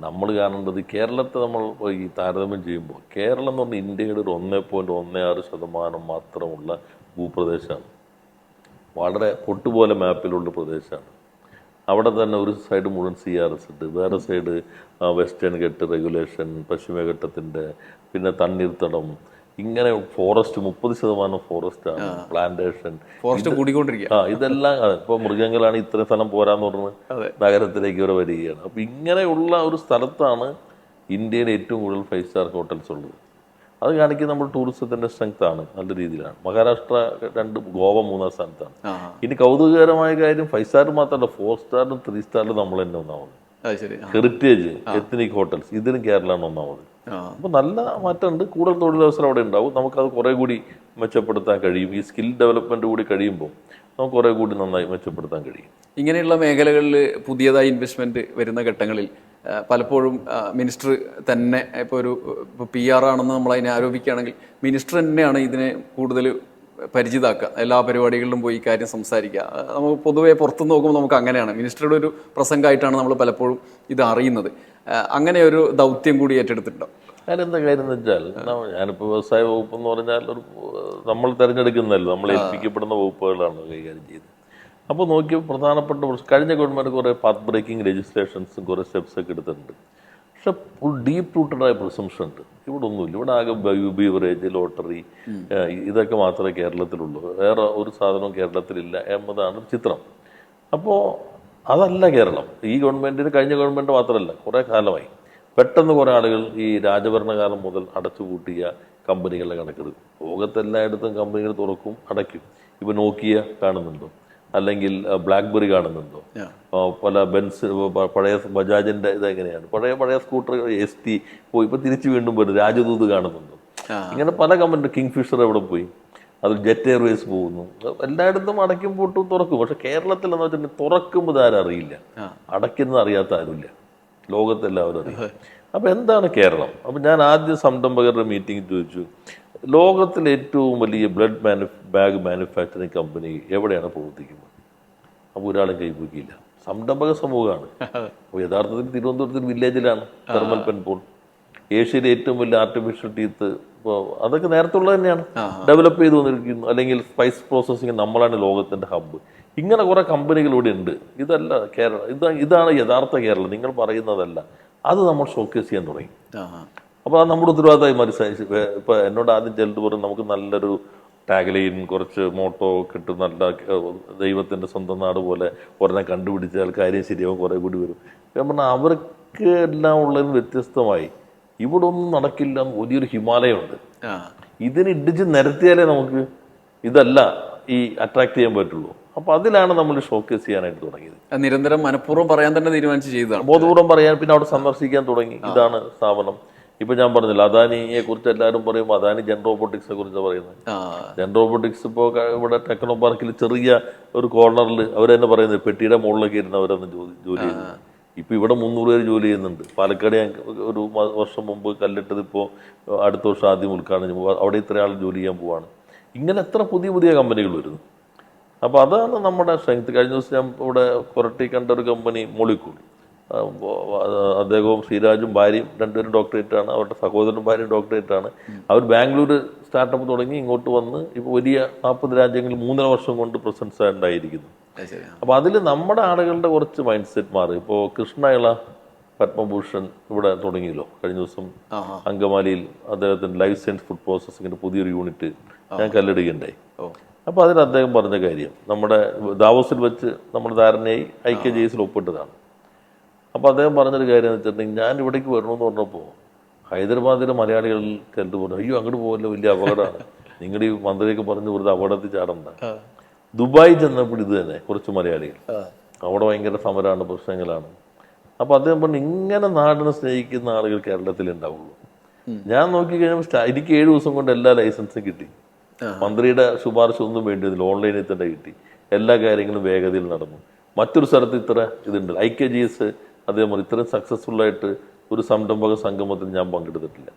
നമ്മൾ കാണേണ്ടത് കേരളത്തെ നമ്മൾ ഈ താരതമ്യം ചെയ്യുമ്പോൾ കേരളം എന്ന് പറഞ്ഞാൽ ഇന്ത്യയുടെ ഒരു 1.16% മാത്രമുള്ള ഭൂപ്രദേശമാണ്. വളരെ പൊട്ടുപോലെ മാപ്പിലുള്ള പ്രദേശമാണ്. അവിടെ തന്നെ ഒരു സൈഡ് മുഴുവൻ CRS ഉണ്ട്, വേറെ സൈഡ് വെസ്റ്റേൺ ഘട്ട് റെഗുലേഷൻ, പശ്ചിമഘട്ടത്തിൻ്റെ, പിന്നെ തണ്ണീർത്തടം, ഇങ്ങനെ ഫോറസ്റ്റ് 30% ഫോറസ്റ്റാണ്, പ്ലാന്റേഷൻ, ഫോറസ്റ്റ് കൂടിക്കൊണ്ടിരിക്കുക. ഇതെല്ലാം ഇപ്പോൾ മൃഗങ്ങളാണ് ഇത്രയും സ്ഥലം പോരാന്ന് പറഞ്ഞ് നഗരത്തിലേക്ക് വരെ വരികയാണ്. അപ്പോൾ ഇങ്ങനെയുള്ള ഒരു സ്ഥലത്താണ് ഇന്ത്യയിൽ ഏറ്റവും കൂടുതൽ 5 സ്റ്റാർ ഹോട്ടൽസ് ഉള്ളത്. അത് കാണിക്കുന്നത് നമ്മൾ ടൂറിസത്തിൻ്റെ സ്ട്രെങ്ത് ആണ്, നല്ല രീതിയിലാണ്. മഹാരാഷ്ട്ര 2, ഗോവ 3ാം സ്ഥാനത്താണ്. ഇനി കൗതുകകരമായ കാര്യം 5 സ്റ്റാർ മാത്രമല്ല, 4 സ്റ്റാറിലും 3 സ്റ്റാറിലും നമ്മൾ തന്നെ ഒന്നാമത്. ഹെറിറ്റേജ് എത്നിക് ഹോട്ടൽസ് ഇതിലും കേരളമാണ് ഒന്നാമത്. അപ്പോൾ നല്ല മാറ്റമുണ്ട്. കൂടുതൽ തൊഴിലവസരം അവിടെ ഉണ്ടാവും. നമുക്കത് കുറേ കൂടി മെച്ചപ്പെടുത്താൻ കഴിയും. ഈ സ്കിൽ ഡെവലപ്മെന്റ് കൂടി കഴിയുമ്പോൾ നമുക്ക് കുറേ കൂടി നന്നായി മെച്ചപ്പെടുത്താൻ കഴിയും. ഇങ്ങനെയുള്ള മേഖലകളിൽ പുതിയതായി ഇൻവെസ്റ്റ്മെന്റ് വരുന്ന ഘട്ടങ്ങളിൽ പലപ്പോഴും മിനിസ്റ്റർ തന്നെ ഇപ്പോൾ PR ആണെന്ന് നമ്മൾ അതിനെ ആരോപിക്കുകയാണെങ്കിൽ മിനിസ്റ്റർ തന്നെയാണ് ഇതിനെ കൂടുതൽ പരിചിതാക്കുക, എല്ലാ പരിപാടികളിലും പോയി ഈ കാര്യം സംസാരിക്കുക. നമുക്ക് പൊതുവെ പുറത്തുനിന്ന് നോക്കുമ്പോൾ നമുക്ക് അങ്ങനെയാണ്, മിനിസ്റ്ററുടെ ഒരു പ്രസംഗമായിട്ടാണ് നമ്മൾ പലപ്പോഴും ഇത് അറിയുന്നത്. അങ്ങനെ ഒരു ദൗത്യം കൂടി ഏറ്റെടുത്തിട്ടുണ്ടോ? അതിലെന്താ കാര്യം എന്ന് വെച്ചാൽ, ഞാനിപ്പോൾ വ്യവസായ വകുപ്പ് എന്ന് പറഞ്ഞാൽ നമ്മൾ തിരഞ്ഞെടുക്കുന്നതല്ലോ, നമ്മൾ ഏൽപ്പിക്കപ്പെടുന്ന വകുപ്പുകളാണ് കൈകാര്യം ചെയ്തത്. അപ്പോൾ നോക്കിയപ്പോൾ പ്രധാനപ്പെട്ട കഴിഞ്ഞ ഗവൺമെൻറ് കുറേ പാത്ത് ബ്രേക്കിംഗ് ലെജിസ്ലേഷൻസും കുറേ സ്റ്റെപ്സൊക്കെ എടുത്തിട്ടുണ്ട്. പക്ഷെ ഡീപ്പ് റൂട്ടഡായ പ്രിസംഷൻ ഉണ്ട്. ഇവിടെ ഒന്നുമില്ല. ഇവിടെ ആകെ ബീവറേജ്, ലോട്ടറി, ഇതൊക്കെ മാത്രമേ കേരളത്തിലുള്ളൂ. വേറെ ഒരു സാധനവും കേരളത്തിലില്ല എന്നതാണ് ചിത്രം. അപ്പോൾ അതല്ല കേരളം. ഈ ഗവൺമെൻറ്റിന്, കഴിഞ്ഞ ഗവൺമെൻറ് മാത്രമല്ല, കുറേ കാലമായി പെട്ടെന്ന് കുറേ ആളുകൾ ഈ രാജഭരണകാലം മുതൽ അടച്ചുപൂട്ടിയ കമ്പനികളുടെ കണക്കെടുക്കും. ലോകത്തെല്ലായിടത്തും കമ്പനികൾ തുറക്കും, അടയ്ക്കും. ഇപ്പോൾ നോക്കിയ കാണുന്നുണ്ടോ, അല്ലെങ്കിൽ ബ്ലാക്ക്ബെറി കാണുന്നുണ്ടോ, പല ബെൻസ്, പഴയ ബജാജിൻ്റെ ഇതെങ്ങനെയാണ്, പഴയ സ്കൂട്ടർ ST പോയി ഇപ്പോൾ തിരിച്ചു വീണ്ടും വരും, രാജദൂത് കാണുന്നുണ്ടോ, ഇങ്ങനെ പല കമ്പനി, കിങ് ഫിഷർ എവിടെ പോയി, അതിൽ ജെറ്റ് എയർവേസ് പോകുന്നു. എല്ലായിടത്തും അടയ്ക്കും പൂട്ടും തുറക്കും. പക്ഷെ കേരളത്തിൽ എന്ന് വെച്ചിട്ടുണ്ടെങ്കിൽ തുറക്കുമ്പോൾ ആരും അറിയില്ല, അടയ്ക്കുന്നത് അറിയാത്ത ആരുമില്ല, ലോകത്തെല്ലാവരും അറിയാം. അപ്പോൾ എന്താണ് കേരളം? അപ്പോൾ ഞാൻ ആദ്യം സംരംഭകരുടെ മീറ്റിംഗ് ചോദിച്ചു, ലോകത്തിലെ ഏറ്റവും വലിയ ബാഗ് മാനുഫാക്ചറിങ് കമ്പനി എവിടെയാണ് പ്രവർത്തിക്കുന്നത്? അപ്പോൾ ഒരാളും കൈപ്പൊക്കിയില്ല. സംരംഭക സമൂഹമാണ്. അപ്പോൾ യഥാർത്ഥത്തിൽ തിരുവനന്തപുരത്ത് വില്ലേജിലാണ് തെർമൽ പെൻപോൾ. ഏഷ്യയിലെ ഏറ്റവും വലിയ ആർട്ടിഫിഷ്യൽ ടീത്ത്, ഇപ്പോൾ അതൊക്കെ നേരത്തെ ഉള്ളത് തന്നെയാണ്, ഡെവലപ്പ് ചെയ്ത് വന്നിരിക്കുന്നു. അല്ലെങ്കിൽ സ്പൈസ് പ്രോസസ്സിങ്, നമ്മളാണ് ലോകത്തിൻ്റെ ഹബ്ബ്. ഇങ്ങനെ കുറേ കമ്പനികൾ ഇവിടെ ഉണ്ട്. ഇതല്ല കേരളം, ഇതാണ് യഥാർത്ഥ കേരളം, നിങ്ങൾ പറയുന്നതല്ല. അത് നമ്മൾ ഷോക്കേസ് ചെയ്യാൻ തുടങ്ങി. അപ്പോൾ അത് നമ്മുടെ ഉത്തരവാദിത്തമായി മനസ്സിലായി. ഇപ്പോൾ എന്നോട് ആദ്യം ചെല്ലിട്ട് പറയും, നമുക്ക് നല്ലൊരു ടാഗ്ലൈൻ, കുറച്ച് മോട്ടോ കിട്ടും, നല്ല ദൈവത്തിൻ്റെ സ്വന്തം നാട് പോലെ ഒരെണ്ണം കണ്ടുപിടിച്ചാൽ കാര്യം ശരിയാവും, കുറേ കൂടി വരും. ഞാൻ പറഞ്ഞാൽ അവർക്ക് എല്ലാം ഉള്ളതിന് വ്യത്യസ്തമായി ഇവിടെ ഒന്നും നടക്കില്ല. വലിയൊരു ഹിമാലയമുണ്ട്, ഇതിന് ഇടിച്ച് നിരത്തിയാലേ നമുക്ക് ഇതല്ല ഈ അട്രാക്ട് ചെയ്യാൻ പറ്റുള്ളൂ. അപ്പോൾ അതിലാണ് നമ്മൾ ഷോക്കേസ് ചെയ്യാനായിട്ട് തുടങ്ങിയത്. നിരന്തരം മനഃപൂർവ്വം പറയാൻ തന്നെ തീരുമാനിച്ച് ചെയ്തതാണ്, ബോധപൂർവ്വം പറയാൻ. പിന്നെ അവിടെ സന്ദർശിക്കാൻ തുടങ്ങി. ഇതാണ് സ്ഥാപനം. ഇപ്പൊ ഞാൻ പറഞ്ഞില്ല, അദാനിയെ കുറിച്ച് എല്ലാവരും പറയുമ്പോൾ അദാനി ജെൻ റോബോട്ടിക്സിനെ കുറിച്ചാണ് പറയുന്നത്. ജെൻ റോബോട്ടിക്സ് ഇപ്പോൾ ഇവിടെ ടെക്നോ പാർക്കിൽ ചെറിയ ഒരു കോർണറിൽ അവർ തന്നെ പറയുന്നത് പെട്ടിയുടെ മുകളിലൊക്കെ ഇരുന്ന് അവരന്ന് ജോലി ചെയ്യുന്നത്. ഇപ്പൊ ഇവിടെ 300 പേര് ജോലി ചെയ്യുന്നുണ്ട്. പാലക്കാട് ഞാൻ ഒരു വർഷം മുമ്പ് കല്ലിട്ടത് ഇപ്പോൾ അടുത്ത വർഷം ആദ്യം ഉദ്ഘാടനം, അവിടെ ഇത്ര ആൾ ജോലി ചെയ്യാൻ പോവാണ്. ഇങ്ങനെ എത്ര പുതിയ കമ്പനികൾ വരുന്നു. അപ്പോൾ അതാണ് നമ്മുടെ സ്ട്രെങ്ത്. കഴിഞ്ഞ ദിവസം ഞാൻ ഇവിടെ കൊരട്ടി കണ്ട ഒരു കമ്പനി മോളിക്കൂൾ, അദ്ദേഹവും ശ്രീരാജും ഭാര്യയും 2 പേരും ഡോക്ടറേറ്റാണ്, അവരുടെ സഹോദരനും ഭാര്യയും ഡോക്ടറേറ്റാണ്. അവർ ബാംഗ്ലൂർ സ്റ്റാർട്ടപ്പ് തുടങ്ങി ഇങ്ങോട്ട് വന്ന് ഇപ്പോൾ വലിയ 40 രാജ്യങ്ങളിൽ 3.5 വർഷം കൊണ്ട് പ്രസൻസ് ഉണ്ടായിരിക്കുന്നു. അപ്പോൾ അതിൽ നമ്മുടെ ആളുകളുടെ കുറച്ച് മൈൻഡ് സെറ്റ് മാറി. ഇപ്പോൾ കൃഷ്ണയിള പത്മഭൂഷൺ ഇവിടെ തുടങ്ങിയല്ലോ കഴിഞ്ഞ ദിവസം അങ്കമാലിയിൽ. അദ്ദേഹത്തിൻ്റെ ലൈഫ് സയൻസ് ഫുഡ് പ്രോസസ്സിങ്ങിൻ്റെ പുതിയൊരു യൂണിറ്റ് ഞാൻ കല്ലെടുകയുണ്ടായി. അപ്പോൾ അതിൽ അദ്ദേഹം പറഞ്ഞ കാര്യം, നമ്മുടെ ദാവോസിൽ വെച്ച് നമ്മുടെ ധാരണയായി IKJS ഒപ്പിട്ടതാണ്. അപ്പോൾ അദ്ദേഹം പറഞ്ഞൊരു കാര്യം എന്ന് വെച്ചിട്ടുണ്ടെങ്കിൽ, ഞാൻ ഇവിടേക്ക് വരണമെന്ന് പറഞ്ഞപ്പോൾ ഹൈദരാബാദിലെ മലയാളികൾ കണ്ടു പറഞ്ഞു, അയ്യോ അങ്ങോട്ട് പോകല്ലോ, വലിയ അപകടമാണ്, നിങ്ങളുടെ ഈ മന്ത്രിയൊക്കെ പറഞ്ഞ് വെറുതെ അപകടത്തിൽ ചാടണ്ട. ദുബായ് ചെന്നപ്പോൾ ഇത് തന്നെ കുറച്ച് മലയാളികൾ, അവിടെ ഭയങ്കര സമരമാണ്, പ്രശ്നങ്ങളാണ്. അപ്പോൾ അദ്ദേഹം പറഞ്ഞു, ഇങ്ങനെ നാടിനെ സ്നേഹിക്കുന്ന ആളുകൾ കേരളത്തിൽ ഉണ്ടാവുള്ളൂ. ഞാൻ നോക്കിക്കഴിഞ്ഞപ്പോൾ എനിക്ക് 7 ദിവസം കൊണ്ട് എല്ലാ ലൈസൻസും കിട്ടി. മന്ത്രിയുടെ ശുപാർശ ഒന്നും വേണ്ടിയതില്ല, ഓൺലൈനിൽ തന്നെ കിട്ടി. എല്ലാ കാര്യങ്ങളും വേഗതയിൽ നടന്നു. മറ്റൊരു സ്ഥലത്ത് ഇത്ര ഇതുണ്ട്. IKGS അതേപോലെ ഇത്രയും സക്സസ്ഫുള്ളായിട്ട് ഒരു സംരംഭക സംഗമത്തിൽ ഞാൻ പങ്കെടുത്തിട്ടില്ല.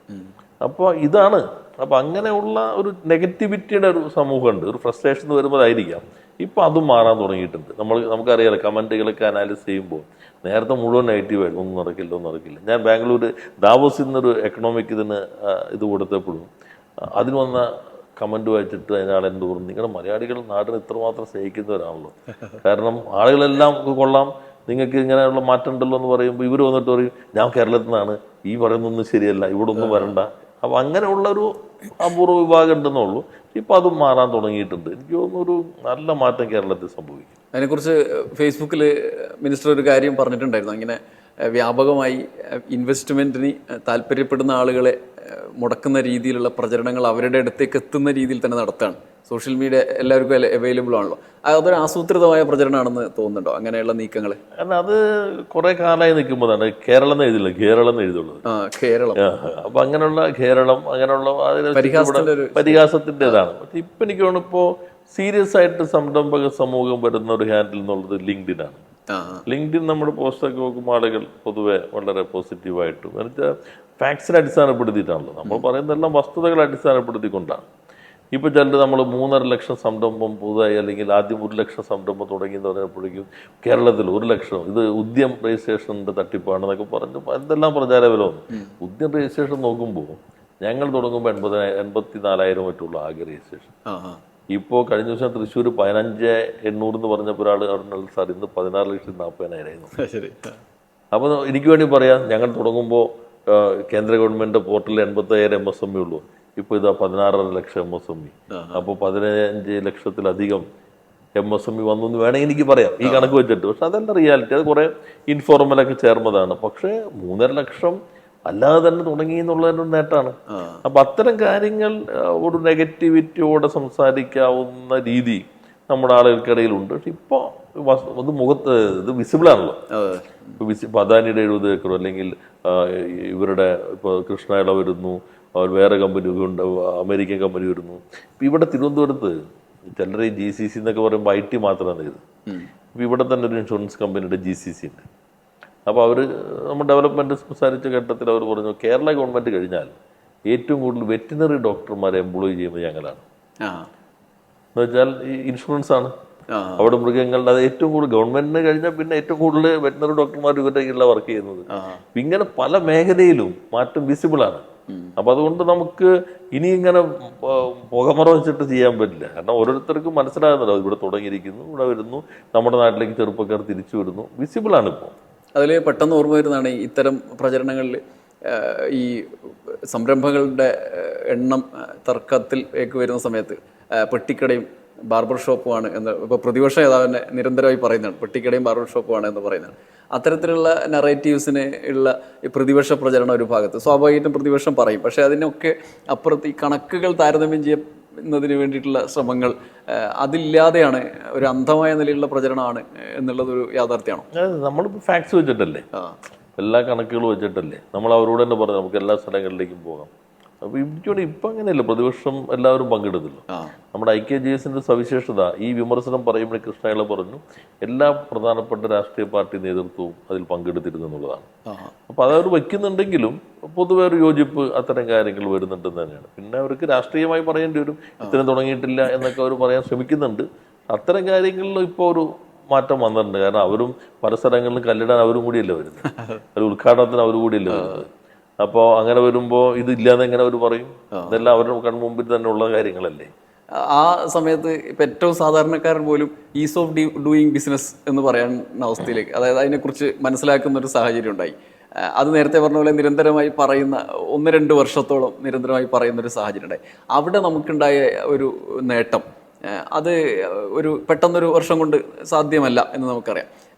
അപ്പോൾ ഇതാണ്. അപ്പം അങ്ങനെയുള്ള ഒരു നെഗറ്റിവിറ്റിയുടെ ഒരു സമൂഹമുണ്ട്. ഒരു ഫ്രസ്ട്രേഷൻ വരുമ്പോഴായിരിക്കാം ഇപ്പം അതും മാറാൻ തുടങ്ങിയിട്ടുണ്ട്. നമുക്കറിയാലോ, കമൻറ്റുകളൊക്കെ അനാലിസിസ് ചെയ്യുമ്പോൾ നേരത്തെ മുഴുവൻ നെഗറ്റീവായിരുന്നു, ഒന്നും നടക്കില്ല. ഞാൻ ബാംഗ്ലൂർ ദാവോസിൽ നിന്നൊരു എക്കണോമിക് ഇത് കൊടുത്തപ്പോഴും അതിന് വന്ന കമൻറ്റ് വായിച്ചിട്ട് അതിനാൾ എന്ത് പറഞ്ഞു, നിങ്ങളുടെ മലയാളികൾ നാടിന് ഇത്രമാത്രം സ്നേഹിക്കുന്നവരാണല്ലോ, കാരണം ആളുകളെല്ലാം കൊള്ളാം, നിങ്ങൾക്ക് ഇങ്ങനെയുള്ള മാറ്റം ഉണ്ടല്ലോ എന്ന് പറയുമ്പോൾ ഇവർ വന്നിട്ട് പറയും ഞാൻ കേരളത്തിൽ നിന്നാണ്, ഈ പറയുന്നൊന്നും ശരിയല്ല, ഇവിടെ ഒന്നും വരണ്ട. അപ്പം അങ്ങനെയുള്ളൊരു അപൂർവ വിഭാഗം ഉണ്ടെന്നുള്ളൂ. ഇപ്പം അതും മാറാൻ തുടങ്ങിയിട്ടുണ്ട്. എനിക്ക് തോന്നുന്നു ഒരു നല്ല മാറ്റം കേരളത്തിൽ സംഭവിക്കും. അതിനെക്കുറിച്ച് ഫേസ്ബുക്കിൽ മിനിസ്റ്റർ ഒരു കാര്യം പറഞ്ഞിട്ടുണ്ടായിരുന്നു. അങ്ങനെ വ്യാപകമായി ഇൻവെസ്റ്റ്മെൻറ്റിന് താല്പര്യപ്പെടുന്ന ആളുകളെ മുടക്കുന്ന രീതിയിലുള്ള പ്രചരണങ്ങൾ അവരുടെ അടുത്തേക്ക് എത്തുന്ന രീതിയിൽ തന്നെ നടത്തുകയാണ്. സോഷ്യൽ മീഡിയ എല്ലാവർക്കും അവൈലബിൾ ആണല്ലോ. അതൊരു ആസൂത്രിതമായ പ്രചരണമാണെന്ന് തോന്നുന്നുണ്ടോ അങ്ങനെയുള്ള നീക്കങ്ങൾ? കാരണം അത് കുറെ കാലമായി നിൽക്കുമ്പോഴാണ് കേരളം എന്ന് എഴുതില്ല, കേരളം എന്ന് എഴുതുള്ളത്. കേരളം. അപ്പൊ അങ്ങനെയുള്ള കേരളം, അങ്ങനെയുള്ള പരിഹാസത്തിൻ്റെതാണ്. പക്ഷെ ഇപ്പൊ എനിക്ക് തോന്നുന്നു ഇപ്പോൾ സീരിയസ് ആയിട്ട് സംരംഭക സമൂഹം വരുന്ന ഒരു ഹാൻഡിൽ എന്നുള്ളത് ലിങ്ക്ഡിനാണ്. ലിങ്ക്ഡിൻ നമ്മുടെ പോസ്റ്റൊക്കെ നോക്കുമ്പോൾ ആളുകൾ പൊതുവെ വളരെ പോസിറ്റീവായിട്ടും എന്നുവെച്ചാൽ ഫാക്ട്സിനെ അടിസ്ഥാനപ്പെടുത്തിയിട്ടാണല്ലോ. നമ്മൾ പറയുന്നതെല്ലാം വസ്തുതകളെ അടിസ്ഥാനപ്പെടുത്തിക്കൊണ്ടാണ്. ഇപ്പോൾ ചിലർ നമ്മൾ 3.5 ലക്ഷം സംരംഭം പുതുതായി, അല്ലെങ്കിൽ ആദ്യം 1 ലക്ഷം സംരംഭം തുടങ്ങി എന്ന് പറഞ്ഞപ്പോഴേക്കും കേരളത്തിൽ 1 ലക്ഷം ഇത് ഉദ്യം രജിസ്ട്രേഷൻ്റെ തട്ടിപ്പാണെന്നൊക്കെ പറഞ്ഞ് എന്തെല്ലാം പ്രചാരബലം വന്നു. ഉദ്യം രജിസ്ട്രേഷൻ നോക്കുമ്പോൾ ഞങ്ങൾ തുടങ്ങുമ്പോൾ 84,000 മറ്റുള്ള ആകെ രജിസ്ട്രേഷൻ. ഇപ്പോൾ കഴിഞ്ഞ ദിവസം തൃശ്ശൂർ 15,800 എന്ന് പറഞ്ഞപ്പോൾ ഒരാൾ പറഞ്ഞാൽ സാർ ഇന്ന് 16,40,000 അപ്പോൾ എനിക്ക് വേണ്ടി പറയാം, ഞങ്ങൾ തുടങ്ങുമ്പോൾ കേന്ദ്ര ഗവൺമെൻറ് പോർട്ടലിൽ 85,000 MSME ഉള്ളൂ. ഇപ്പോൾ ഇതാ 16.5 ലക്ഷം MSME. അപ്പോൾ 15 ലക്ഷത്തിലധികം MSME വന്നു എന്ന് വേണമെങ്കിൽ എനിക്ക് പറയാം ഈ കണക്ക് വെച്ചിട്ട്. പക്ഷെ അതല്ല റിയാലിറ്റി. അത് കുറേ ഇൻഫോർമലൊക്കെ ചേർന്നതാണ്. പക്ഷേ 3.5 ലക്ഷം അല്ലാതെ തന്നെ തുടങ്ങി എന്നുള്ളതിൻ്റെ നേട്ടമാണ്. അപ്പം അത്തരം കാര്യങ്ങൾ ഒരു നെഗറ്റിവിറ്റിയോടെ സംസാരിക്കാവുന്ന രീതി നമ്മുടെ ആളുകൾക്കിടയിലുണ്ട്. പക്ഷെ ഇപ്പോൾ ഇത് മുഖത്ത് ഇത് വിസിബിളാണല്ലോ. ഇപ്പോൾ അദാനിയുടെ 70 ഏക്കർ, അല്ലെങ്കിൽ ഇവരുടെ ഇപ്പോൾ കൃഷ്ണയിട വരുന്നു, അവർ വേറെ കമ്പനി ഉണ്ട്, അമേരിക്കൻ കമ്പനി വരുന്നു. ഇപ്പം ഇവിടെ തിരുവനന്തപുരത്ത് ചിലർ GCC എന്നൊക്കെ പറയുമ്പോൾ IT മാത്രമാണ് ഇത്. ഇപ്പം ഇവിടെ തന്നെ ഒരു ഇൻഷുറൻസ് കമ്പനിയുടെ GCC ഉണ്ട്. അപ്പോൾ അവർ നമ്മൾ ഡെവലപ്മെൻറ്റ് സംസാരിച്ച ഘട്ടത്തിൽ അവർ പറഞ്ഞു കേരള ഗവൺമെൻറ് കഴിഞ്ഞാൽ ഏറ്റവും കൂടുതൽ വെറ്റിനറി ഡോക്ടർമാരെ എംപ്ലോയ് ചെയ്യുന്നത് ഞങ്ങളാണ്. എന്ന് വെച്ചാൽ ഈ ഇൻഷുറൻസ് ആണ് അവിടെ മൃഗങ്ങളുടെ, അത് ഏറ്റവും കൂടുതൽ ഗവൺമെന്റിന് കഴിഞ്ഞാൽ പിന്നെ ഏറ്റവും കൂടുതൽ വെറ്റിനറി ഡോക്ടർമാർ ഇവരുടെ കീഴിലാണ് വർക്ക് ചെയ്യുന്നത്. ഇങ്ങനെ പല മേഖലയിലും മാറ്റം വിസിബിളാണ്. അപ്പൊ അതുകൊണ്ട് നമുക്ക് ഇനി ഇങ്ങനെ പുകമറ വെച്ചിട്ട് ചെയ്യാൻ പറ്റില്ല. കാരണം ഓരോരുത്തർക്കും മനസ്സിലാകുന്നുണ്ടോ ഇവിടെ തുടങ്ങിയിരിക്കുന്നു, ഇവിടെ വരുന്നു, നമ്മുടെ നാട്ടിലേക്ക് ചെറുപ്പക്കാർ തിരിച്ചു വരുന്നു, വിസിബിളാണ് ഇപ്പോൾ. അതിൽ പെട്ടെന്ന് ഓർമ്മ വരുന്നതാണ് ഇത്തരം പ്രചരണങ്ങളിൽ ഈ സംരംഭങ്ങളുടെ എണ്ണം തർക്കത്തിലേക്ക് വരുന്ന സമയത്ത് പെട്ടിക്കടയും ബാർബർ ഷോപ്പുമാണ് എന്ന് ഇപ്പോൾ പ്രതിപക്ഷ നേതാവിനെ നിരന്തരമായി പറയുന്നതാണ്. പെട്ടിക്കടയും ബാർബർ ഷോപ്പുമാണ് എന്ന് പറയുന്നതാണ്. അത്തരത്തിലുള്ള നറേറ്റീവ്സിന് ഉള്ള ഈ പ്രതിപക്ഷ പ്രചരണം ഒരു ഭാഗത്ത് സ്വാഭാവികമായിട്ടും പ്രതിപക്ഷം പറയും. പക്ഷേ അതിനൊക്കെ അപ്പുറത്ത് ഈ കണക്കുകൾ താരതമ്യം ചെയ്യുന്നതിന് വേണ്ടിയിട്ടുള്ള ശ്രമങ്ങൾ അതില്ലാതെയാണ്, ഒരു അന്ധമായ നിലയിലുള്ള പ്രചരണമാണ് എന്നുള്ളതൊരു യാഥാർത്ഥ്യമാണോ? നമ്മളിപ്പോൾ ഫാക്ട്സ് വെച്ചിട്ടല്ലേ, എല്ലാ കണക്കുകളും വെച്ചിട്ടല്ലേ നമ്മൾ അവരോട് തന്നെ പറഞ്ഞു നമുക്ക് എല്ലാ സ്ഥലങ്ങളിലേക്കും പോകാം. അപ്പോൾ ഇവിടെ ഇപ്പം അങ്ങനെയല്ല, പ്രതിപക്ഷം എല്ലാവരും പങ്കെടുത്തില്ല. നമ്മുടെ IKGSന്റെ സവിശേഷത ഈ വിമർശനം പറയുമ്പോൾ കൃഷ്ണയില പറഞ്ഞു എല്ലാ പ്രധാനപ്പെട്ട രാഷ്ട്രീയ പാർട്ടി നേതൃത്വവും അതിൽ പങ്കെടുത്തിരുന്നു എന്നുള്ളതാണ്. അപ്പോൾ അതവർ വയ്ക്കുന്നുണ്ടെങ്കിലും പൊതുവെ ഒരു യോജിപ്പ് അത്തരം കാര്യങ്ങൾ വരുന്നുണ്ടെന്ന് തന്നെയാണ്. പിന്നെ അവർക്ക് രാഷ്ട്രീയമായി പറയേണ്ടി വരും, ഇത്തരം തുടങ്ങിയിട്ടില്ല എന്നൊക്കെ അവർ പറയാൻ ശ്രമിക്കുന്നുണ്ട്. അത്തരം കാര്യങ്ങളിൽ ഇപ്പോൾ ഒരു മാറ്റം വന്നിട്ടുണ്ട്. കാരണം അവരും പല സ്ഥലങ്ങളിലും കല്ലിടാൻ അവരും കൂടിയല്ലേ വരുന്നത്, ഒരു ഉദ്ഘാടനത്തിന് അവരും കൂടിയല്ലേ വരുന്നത്. അപ്പോൾ അങ്ങനെ വരുമ്പോൾ ഇതില്ലാതെ എങ്ങനെ അവർ പറയും? ഇതെല്ലാം അവരുടെ കൺമുമ്പിൽ തന്നെ ഉള്ള കാര്യങ്ങളല്ലേ. ആ സമയത്ത് ഇപ്പം ഏറ്റവും സാധാരണക്കാരൻ പോലും ഈസ് ഓഫ് ഡൂയിങ് ബിസിനസ് എന്ന് പറയുന്ന അവസ്ഥയിലേക്ക്, അതായത് അതിനെക്കുറിച്ച് മനസ്സിലാക്കുന്ന ഒരു സാഹചര്യം ഉണ്ടായി. അത് നേരത്തെ പറഞ്ഞ പോലെ നിരന്തരമായി പറയുന്ന 1-2 വർഷത്തോളം നിരന്തരമായി പറയുന്ന ഒരു സാഹചര്യം ഉണ്ടായി. അവിടെ നമുക്കുണ്ടായ ഒരു നേട്ടം അത് ഒരു പെട്ടെന്നൊരു വർഷം കൊണ്ട് സാധ്യമല്ല എന്ന് നമുക്കറിയാം.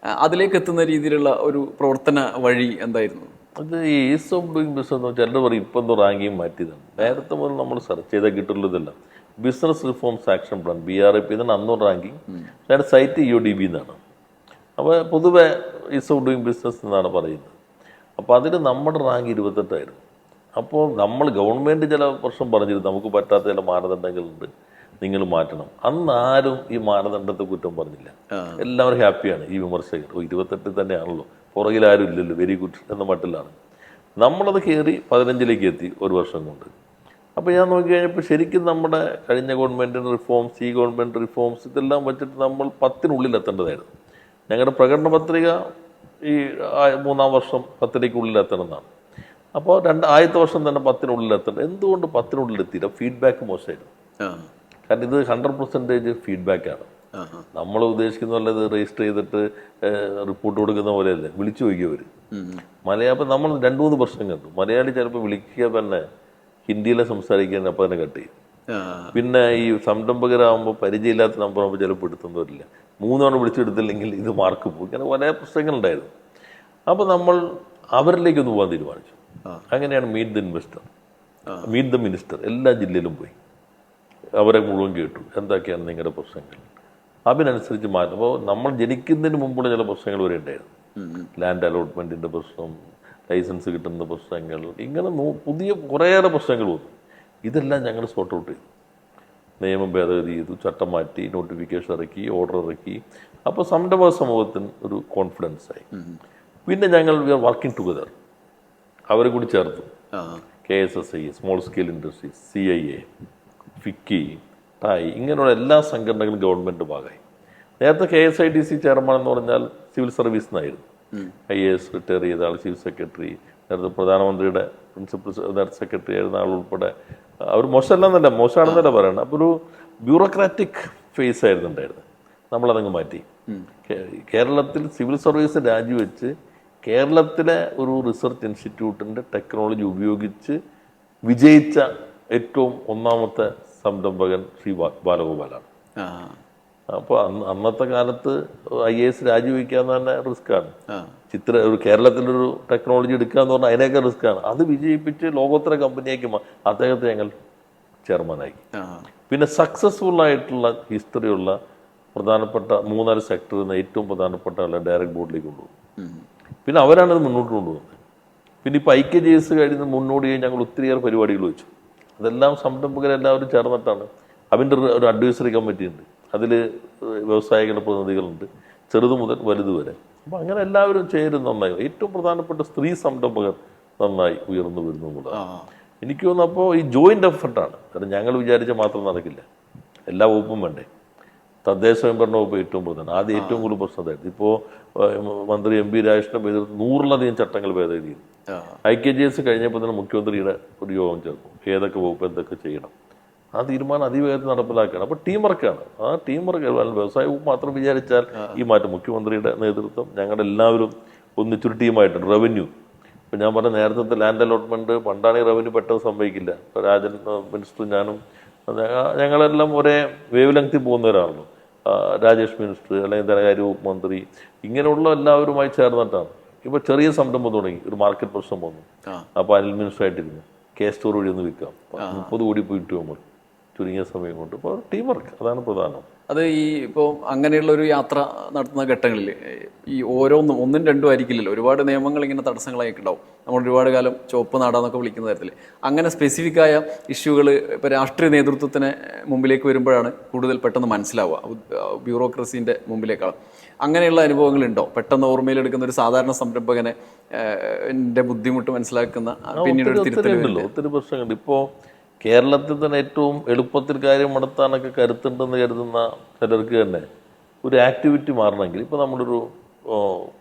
അതിലേക്ക് എത്തുന്ന രീതിയിലുള്ള ഒരു പ്രവർത്തന വഴി എന്തായിരുന്നു? അത് ഈസ് ഓഫ് ഡൂയിങ് ബിസിനസ് ചിലർ പറയും ഇപ്പം എന്തോ റാങ്കിങ് മാറ്റിയതാണ്. നേരത്തെ മുതൽ നമ്മൾ സെർച്ച് ചെയ്താൽ കിട്ടുള്ളതല്ല. Business reforms action plan BRIP എന്നാണ് അന്നും റാങ്കിങ്. ഞാൻ സൈറ്റ് EODB എന്നാണ്. അപ്പോൾ പൊതുവെ ഈസ് ഓഫ് ഡൂയിങ് ബിസിനസ് എന്നാണ് പറയുന്നത്. അപ്പോൾ അതിൽ നമ്മുടെ റാങ്ക് 28ആയിരുന്നു. അപ്പോൾ നമ്മൾ ഗവൺമെൻറ് ചില പ്രശ്നം പറഞ്ഞിരുന്നു, നമുക്ക് പറ്റാത്ത ചില മാനദണ്ഡങ്ങളുണ്ട്, നിങ്ങൾ മാറ്റണം. അന്ന് ആരും ഈ മാനദണ്ഡത്തെ കുറ്റം പറഞ്ഞില്ല. എല്ലാവരും ഹാപ്പിയാണ്. ഈ വിമർശകർ 28 തന്നെയാണല്ലോ, പുറകിൽ ആരും ഇല്ലല്ലോ, വെരി ഗുഡ് എന്ന മട്ടിലാണ്. നമ്മളത് കയറി 15ലേക്ക് എത്തി ഒരു വർഷം കൊണ്ട്. അപ്പോൾ ഞാൻ നോക്കി കഴിഞ്ഞപ്പോൾ ശരിക്കും നമ്മുടെ കഴിഞ്ഞ ഗവൺമെൻറ്റിൻ്റെ റിഫോംസ്, ഈ ഗവൺമെൻറ് റിഫോംസ് ഇതെല്ലാം വെച്ചിട്ട് നമ്മൾ 10-നുള്ളിൽ എത്തേണ്ടതായിരുന്നു. ഞങ്ങളുടെ പ്രകടന പത്രിക ഈ 3-ാം വർഷം 10-ലേക്കുള്ളിൽ എത്തണം എന്നാണ്. അപ്പോൾ ആദ്യത്തെ വർഷം തന്നെ 10-നുള്ളിൽ എത്തണം. എന്തുകൊണ്ട് 10-നുള്ളിൽ എത്തിയില്ല? ഫീഡ്ബാക്ക് മോശമായിരുന്നു. കാരണം ഇത് 100% ഫീഡ്ബാക്കാണ്. നമ്മൾ ഉദ്ദേശിക്കുന്ന പോലെ ഇത് രജിസ്റ്റർ ചെയ്തിട്ട് റിപ്പോർട്ട് കൊടുക്കുന്ന പോലെയല്ലേ, വിളിച്ചു ചോദിക്കുക അവർ അപ്പം നമ്മൾ 2-3 പ്രശ്നം കണ്ടു. മലയാളി ചിലപ്പോൾ വിളിക്കുക തന്നെ ഹിന്ദിയിലെ സംസാരിക്കാൻ അപ്പം തന്നെ കട്ട് ചെയ്യും. പിന്നെ ഈ സംരംഭകരാകുമ്പോൾ പരിചയമില്ലാത്ത നമ്പറാകുമ്പോൾ ചിലപ്പോൾ എടുത്തുന്നവരില്ല. 3 തവണ വിളിച്ചെടുത്തില്ലെങ്കിൽ ഇത് മാർക്ക് പോകും. ഇങ്ങനെ പല പ്രശ്നങ്ങളുണ്ടായിരുന്നു. അപ്പോൾ നമ്മൾ അവരിലേക്കൊന്ന് പോകാൻ തീരുമാനിച്ചു. അങ്ങനെയാണ് meet the investor, meet the minister. എല്ലാ ജില്ലയിലും പോയി അവരെ മുഴുവൻ കേട്ടു. എന്തൊക്കെയാണ് നിങ്ങളുടെ പ്രശ്നങ്ങൾ, അതിനനുസരിച്ച് മാറ്റും. അപ്പോൾ നമ്മൾ ജനിക്കുന്നതിന് മുമ്പുള്ള ചില പ്രശ്നങ്ങൾ വരെ ഉണ്ടായിരുന്നു. ലാൻഡ് അലോട്ട്മെൻറ്റിൻ്റെ പ്രശ്നം, ലൈസൻസ് കിട്ടുന്ന പ്രശ്നങ്ങൾ, ഇങ്ങനെ പുതിയ കുറേയേറെ പ്രശ്നങ്ങൾ വന്നു. ഇതെല്ലാം ഞങ്ങൾ സോർട്ട് ഔട്ട് ചെയ്തു. നിയമം ഭേദഗതി ചെയ്തു, ചട്ടം മാറ്റി, നോട്ടിഫിക്കേഷൻ ഇറക്കി, ഓർഡർ ഇറക്കി. അപ്പോൾ സംരംഭക സമൂഹത്തിന് ഒരു കോൺഫിഡൻസ് ആയി. പിന്നെ ഞങ്ങൾ വി ആർ വർക്കിംഗ് ടുഗദർ. അവരെ കൂടി ചേർത്തു. KSSI, small scale industries, CIA, FICCI, ടായ്, ഇങ്ങനെയുള്ള എല്ലാ സംഘടനകളും ഗവൺമെൻറ് ഭാഗമായി. നേരത്തെ KSIDC ചെയർമാൻ എന്ന് പറഞ്ഞാൽ സിവിൽ സർവീസ് എന്നായിരുന്നു. IAS റിട്ടയർ ചെയ്ത ആൾ ചീഫ് സെക്രട്ടറി, നേരത്തെ പ്രധാനമന്ത്രിയുടെ പ്രിൻസിപ്പൽ സെക്രട്ടറി ആയിരുന്ന ആൾ ഉൾപ്പെടെ. അവർ മോശമാണെന്നല്ല പറയണം. അപ്പോൾ ഒരു ബ്യൂറോക്രാറ്റിക് ഫേസ് ആയിരുന്നു ഉണ്ടായിരുന്നത്. നമ്മളതങ്ങ് മാറ്റി. കേരളത്തിൽ സിവിൽ സർവീസ് രാജിവെച്ച് കേരളത്തിലെ ഒരു റിസർച്ച് ഇൻസ്റ്റിറ്റ്യൂട്ടിൻ്റെ ടെക്നോളജി ഉപയോഗിച്ച് വിജയിച്ച ഏറ്റവും ഒന്നാമത്തെ സംരംഭകൻ ശ്രീ ബാലഗോപാലാണ്. അപ്പോൾ അന്നത്തെ കാലത്ത് IAS രാജിവെക്കാന്ന് തന്നെ റിസ്ക്കാണ്. ഒരു കേരളത്തിലൊരു ടെക്നോളജി എടുക്കുക എന്ന് പറഞ്ഞാൽ അതിനേക്കാൾ റിസ്ക്കാണ്. അത് വിജയിപ്പിച്ച് ലോകോത്തര കമ്പനിയാക്കി അദ്ദേഹത്തെ ഞങ്ങൾ ചെയർമാനാക്കി. പിന്നെ സക്സസ്ഫുൾ ആയിട്ടുള്ള ഹിസ്റ്ററിയുള്ള പ്രധാനപ്പെട്ട 3-4 സെക്ടറിൽ നിന്ന് ഏറ്റവും പ്രധാനപ്പെട്ട ആളെ ഡയറക്ട് ബോർഡിലേക്ക് കൊണ്ടുപോകും. പിന്നെ അവരാണത് മുന്നോട്ട് കൊണ്ടുപോകുന്നത്. പിന്നെ ഇപ്പോൾ IKGS കഴിഞ്ഞ് മുന്നോടിയായി ഞങ്ങൾ ഒത്തിരിയേറെ പരിപാടികൾ വെച്ചു. അതെല്ലാം സംരംഭകരെല്ലാവരും ചേർന്നിട്ടാണ്. അതിൻ്റെ ഒരു അഡ്വൈസറി കമ്മിറ്റി ഉണ്ട്. അതിൽ വ്യവസായികളുടെ പ്രതിനിധികളുണ്ട്, ചെറുത് മുതൽ വലുത് വരെ. അപ്പോൾ അങ്ങനെ എല്ലാവരും ചേരും നന്നായി. ഏറ്റവും പ്രധാനപ്പെട്ട സ്ത്രീ സംരംഭകർ നന്നായി ഉയർന്നു വരുന്നു എന്നുള്ളതാണ് എനിക്ക് തോന്നുന്നു. അപ്പോൾ ഈ ജോയിൻ്റ് എഫർട്ടാണ്. കാരണം ഞങ്ങൾ വിചാരിച്ച മാത്രം നടക്കില്ല, എല്ലാ വകുപ്പും വേണ്ടേ. തദ്ദേശ സ്വയംഭരണ വകുപ്പ് ഏറ്റവും പ്രധാനം. ആദ്യം ഏറ്റവും കൂടുതൽ പ്രശ്നം അതായിരുന്നു. ഇപ്പോൾ മന്ത്രി MP രാജേഷിൻ്റെ നേതൃത്വത്തിൽ 100-ലധികം ചട്ടങ്ങൾ ഭേദഗതി ചെയ്തു. IKGS കഴിഞ്ഞപ്പോൾ തന്നെ മുഖ്യമന്ത്രിയുടെ ഒരു യോഗം ചേർന്നു. ഏതൊക്കെ വകുപ്പ് എന്തൊക്കെ ചെയ്യണം, ആ തീരുമാനം അതിവേഗത്തിൽ നടപ്പിലാക്കുകയാണ്. അപ്പോൾ ടീം വർക്കാണ്. ആ ടീം വർക്ക് വ്യവസായ വകുപ്പ് മാത്രം വിചാരിച്ചാൽ ഈ മാറ്റം മുഖ്യമന്ത്രിയുടെ നേതൃത്വം, ഞങ്ങളെല്ലാവരും ഒന്നിച്ചൊരു ടീമായിട്ടുണ്ട്. റവന്യൂ, ഇപ്പം ഞാൻ പറഞ്ഞ നേരത്തെ ലാൻഡ് അലോട്ട്മെൻറ്റ് പണ്ടാണ് ഈ റവന്യൂ പെട്ടെന്ന് സംഭവിക്കില്ല. ഇപ്പോൾ രാജൻ മിനിസ്റ്ററും ഞാനും ഞങ്ങളെല്ലാം ഒരേ വേവ് ലെങ്ത്തിൽ പോകുന്നവരാണല്ലോ. രാജേഷ് മിനിസ്റ്റർ, അല്ലെങ്കിൽ ധനകാര്യ വകുപ്പ് മന്ത്രി, ഇങ്ങനെയുള്ള എല്ലാവരുമായി ചേർന്നിട്ടാണ്. ഇപ്പോൾ ചെറിയ സംരംഭം തുടങ്ങി, ഒരു മാർക്കറ്റ് പ്രശ്നം വന്നു. അപ്പോൾ അനിൽ മിനിസ്റ്റർ ആയിട്ടിരുന്നു, K-സ്റ്റോർ വഴി ഒന്ന് വിൽക്കാം, 30 കോടി പോയിട്ട് നമ്മൾ ചുരുങ്ങിയ സമയം കൊണ്ട്. ഇപ്പോൾ ടീം വർക്ക് അതാണ് പ്രധാനം. അത് ഈ ഇപ്പോൾ അങ്ങനെയുള്ള ഒരു യാത്ര നടത്തുന്ന ഘട്ടങ്ങളിൽ ഈ ഒന്നും രണ്ടും ആയിരിക്കില്ലല്ലോ, ഒരുപാട് നിയമങ്ങൾ ഇങ്ങനെ തടസ്സങ്ങളായിട്ട് ഉണ്ടാവും. നമ്മൾ ഒരുപാട് കാലം ചുവപ്പ് നാടാന്നൊക്കെ വിളിക്കുന്ന തരത്തിൽ അങ്ങനെ സ്പെസിഫിക് ആയ ഇഷ്യൂകൾ ഇപ്പോൾ രാഷ്ട്രീയ നേതൃത്വത്തിന് മുമ്പിലേക്ക് വരുമ്പോഴാണ് കൂടുതൽ പെട്ടെന്ന് മനസ്സിലാവുക, ബ്യൂറോക്രസീൻ്റെ മുമ്പിലേക്കാണ്. അങ്ങനെയുള്ള അനുഭവങ്ങളുണ്ടോ? പെട്ടെന്ന് ഓർമ്മയിലെടുക്കുന്ന ഒരു സാധാരണ സംരംഭകനെ ബുദ്ധിമുട്ട് മനസ്സിലാക്കുന്ന പിന്നീട് ഒത്തിരി പ്രശ്നങ്ങളുണ്ട്. ഇപ്പോൾ കേരളത്തിൽ തന്നെ ഏറ്റവും എളുപ്പത്തിൽ കാര്യം നടത്താനൊക്കെ കരുത്തുണ്ടെന്ന് കരുതുന്ന ചിലർക്ക് തന്നെ ഒരു ആക്ടിവിറ്റി മാറണമെങ്കിൽ, ഇപ്പോൾ നമ്മളൊരു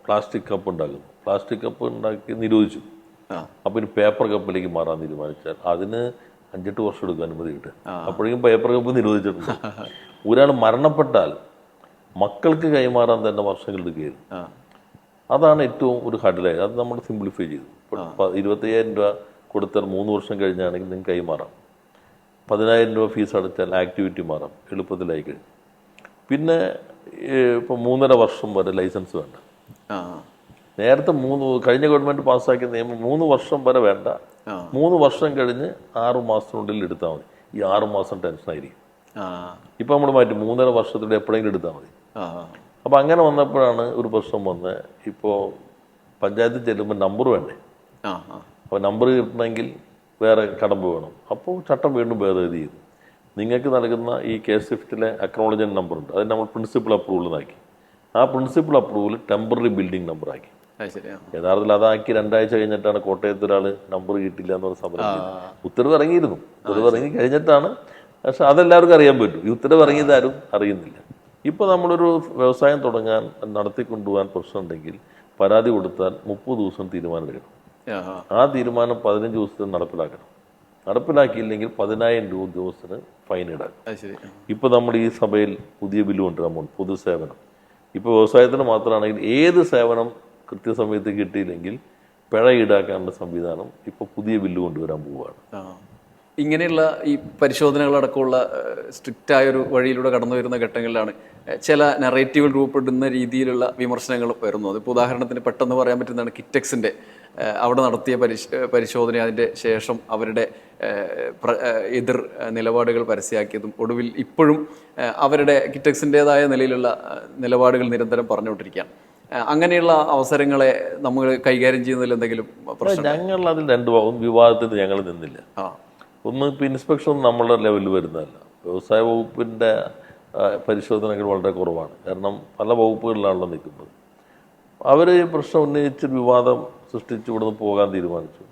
പ്ലാസ്റ്റിക് കപ്പ് ഉണ്ടാക്കുന്നു, പ്ലാസ്റ്റിക് കപ്പ് ഉണ്ടാക്കി നിരോധിച്ചു. അപ്പോൾ ഇനി പേപ്പർ കപ്പിലേക്ക് മാറാൻ തീരുമാനിച്ചാൽ അതിന് 5-8 വർഷം എടുക്കും അനുമതി കിട്ടുക. അപ്പോഴേക്കും പേപ്പർ കപ്പ് നിരോധിച്ചിട്ടുണ്ട്. ഒരാൾ മരണപ്പെട്ടാൽ മക്കൾക്ക് കൈമാറാൻ തന്നെ വർഷങ്ങൾ എടുക്കുകയായിരുന്നു. അതാണ് ഏറ്റവും ഒരു ഹഡിലായത്. അത് നമ്മൾ സിംപ്ലിഫൈ ചെയ്തു. ഇപ്പോൾ 25,000 രൂപ കൊടുത്താൽ 3 വർഷം കഴിഞ്ഞാണെങ്കിൽ നിങ്ങൾക്ക് കൈമാറാം. 10,000 രൂപ ഫീസ് അടച്ചാൽ ആക്ടിവിറ്റി മാറാം, എളുപ്പത്തിലായി കഴിഞ്ഞു. പിന്നെ ഇപ്പോൾ 3.5 വർഷം വരെ ലൈസൻസ് വേണ്ട. നേരത്തെ കഴിഞ്ഞ ഗവൺമെൻറ് പാസ്സാക്കിയ നിയമം 3 വർഷം വരെ വേണ്ട, 3 വർഷം കഴിഞ്ഞ് 6 മാസത്തിനുള്ളിൽ എടുത്താൽ മതി. ഈ 6 മാസം ടെൻഷനായിരിക്കും. ഇപ്പം നമ്മൾ മാറ്റി 3.5 വർഷത്തിലൂടെ എപ്പോഴെങ്കിലും എടുത്താൽ മതി. അപ്പോൾ അങ്ങനെ വന്നപ്പോഴാണ് ഒരു പ്രശ്നം വന്നത്. ഇപ്പോൾ പഞ്ചായത്തിൽ ചെല്ലുമ്പോൾ നമ്പർ വേണ്ടേ, അപ്പോൾ നമ്പർ കിട്ടണമെങ്കിൽ വേറെ കടമ്പ വേണം. അപ്പോൾ ചട്ടം വീണ്ടും ഭേദഗതി ചെയ്തു. നിങ്ങൾക്ക് നൽകുന്ന ഈ K-SWIFTലെ അക്നോളജ്മെന്റ് നമ്പർ ഉണ്ട്, അത് നമ്മൾ പ്രിൻസിപ്പൽ അപ്രൂവലിനാക്കി. ആ principal approval temporary building number ആക്കി. യഥാർത്ഥത്തിൽ അതാക്കി 2 ആഴ്ച കഴിഞ്ഞിട്ടാണ് കോട്ടയത്ത് ഒരാൾ നമ്പർ കിട്ടില്ല എന്ന് പറഞ്ഞ സമരം ഉത്തരവ് ഇറങ്ങിയിരുന്നു. ഉത്തരവ് ഇറങ്ങി കഴിഞ്ഞിട്ടാണ്, പക്ഷെ അതെല്ലാവർക്കും അറിയാൻ പറ്റും. ഈ ഉത്തരവ് ഇറങ്ങിയത് ആരും അറിയുന്നില്ല. ഇപ്പോൾ നമ്മളൊരു വ്യവസായം തുടങ്ങാൻ നടത്തിക്കൊണ്ടുപോകാൻ പ്രശ്നമുണ്ടെങ്കിൽ പരാതി കൊടുത്താൽ 30 ദിവസം തീരുമാനം എടുക്കണം. ആ തീരുമാനം 15 ദിവസത്തിൽ നടപ്പിലാക്കണം. നടപ്പിലാക്കിയില്ലെങ്കിൽ 10,000 രൂപ ഉദ്യോഗസ്ഥന് ഫൈൻ ഈടാക്കും. ഇപ്പോൾ നമ്മൾ ഈ സഭയിൽ പുതിയ ബില്ല് കൊണ്ടുവരാൻ പൊതുസേവനം. ഇപ്പോൾ വ്യവസായത്തിന് മാത്രമാണെങ്കിൽ ഏത് സേവനം കൃത്യസമയത്ത് കിട്ടിയില്ലെങ്കിൽ പിഴ ഈടാക്കാനുള്ള സംവിധാനം ഇപ്പോൾ പുതിയ ബില്ല് കൊണ്ടുവരാൻ പോവുകയാണ്. ഇങ്ങനെയുള്ള ഈ പരിശോധനകളടക്കമുള്ള സ്ട്രിക്റ്റായൊരു വഴിയിലൂടെ കടന്നു വരുന്ന ഘട്ടങ്ങളിലാണ് ചില നെറേറ്റീവുകൾ രൂപപ്പെടുന്ന രീതിയിലുള്ള വിമർശനങ്ങൾ വരുന്നത്. ഇപ്പോൾ ഉദാഹരണത്തിന് പെട്ടെന്ന് പറയാൻ പറ്റുന്നതാണ് കിറ്റെക്സിൻ്റെ അവിടെ നടത്തിയ പരിശോധന, അതിൻ്റെ ശേഷം അവരുടെ എതിർ നിലപാടുകൾ പരസ്യമാക്കിയതും ഒടുവിൽ ഇപ്പോഴും അവരുടെ കിറ്റെക്സിൻ്റെതായ നിലയിലുള്ള നിലപാടുകൾ നിരന്തരം പറഞ്ഞുകൊണ്ടിരിക്കുകയാണ്. അങ്ങനെയുള്ള അവസരങ്ങളെ നമ്മൾ കൈകാര്യം ചെയ്യുന്നതിൽ എന്തെങ്കിലും പ്രശ്നം? ഞങ്ങൾ അതിൽ 2 ഭാഗവും വിവാദത്തിന് ഞങ്ങൾ നിന്നില്ല. ഒന്ന്, ഇപ്പോൾ ഇൻസ്പെക്ഷൻ നമ്മളുടെ ലെവലിൽ വരുന്നതല്ല. വ്യവസായ വകുപ്പിൻ്റെ പരിശോധനകൾ വളരെ കുറവാണ്. കാരണം പല വകുപ്പുകളിലാണല്ലോ നിൽക്കുന്നത്. അവർ പ്രശ്നം ഉന്നയിച്ച് വിവാദം സൃഷ്ടിച്ച് ഇവിടുന്ന് പോകാൻ തീരുമാനിച്ചു.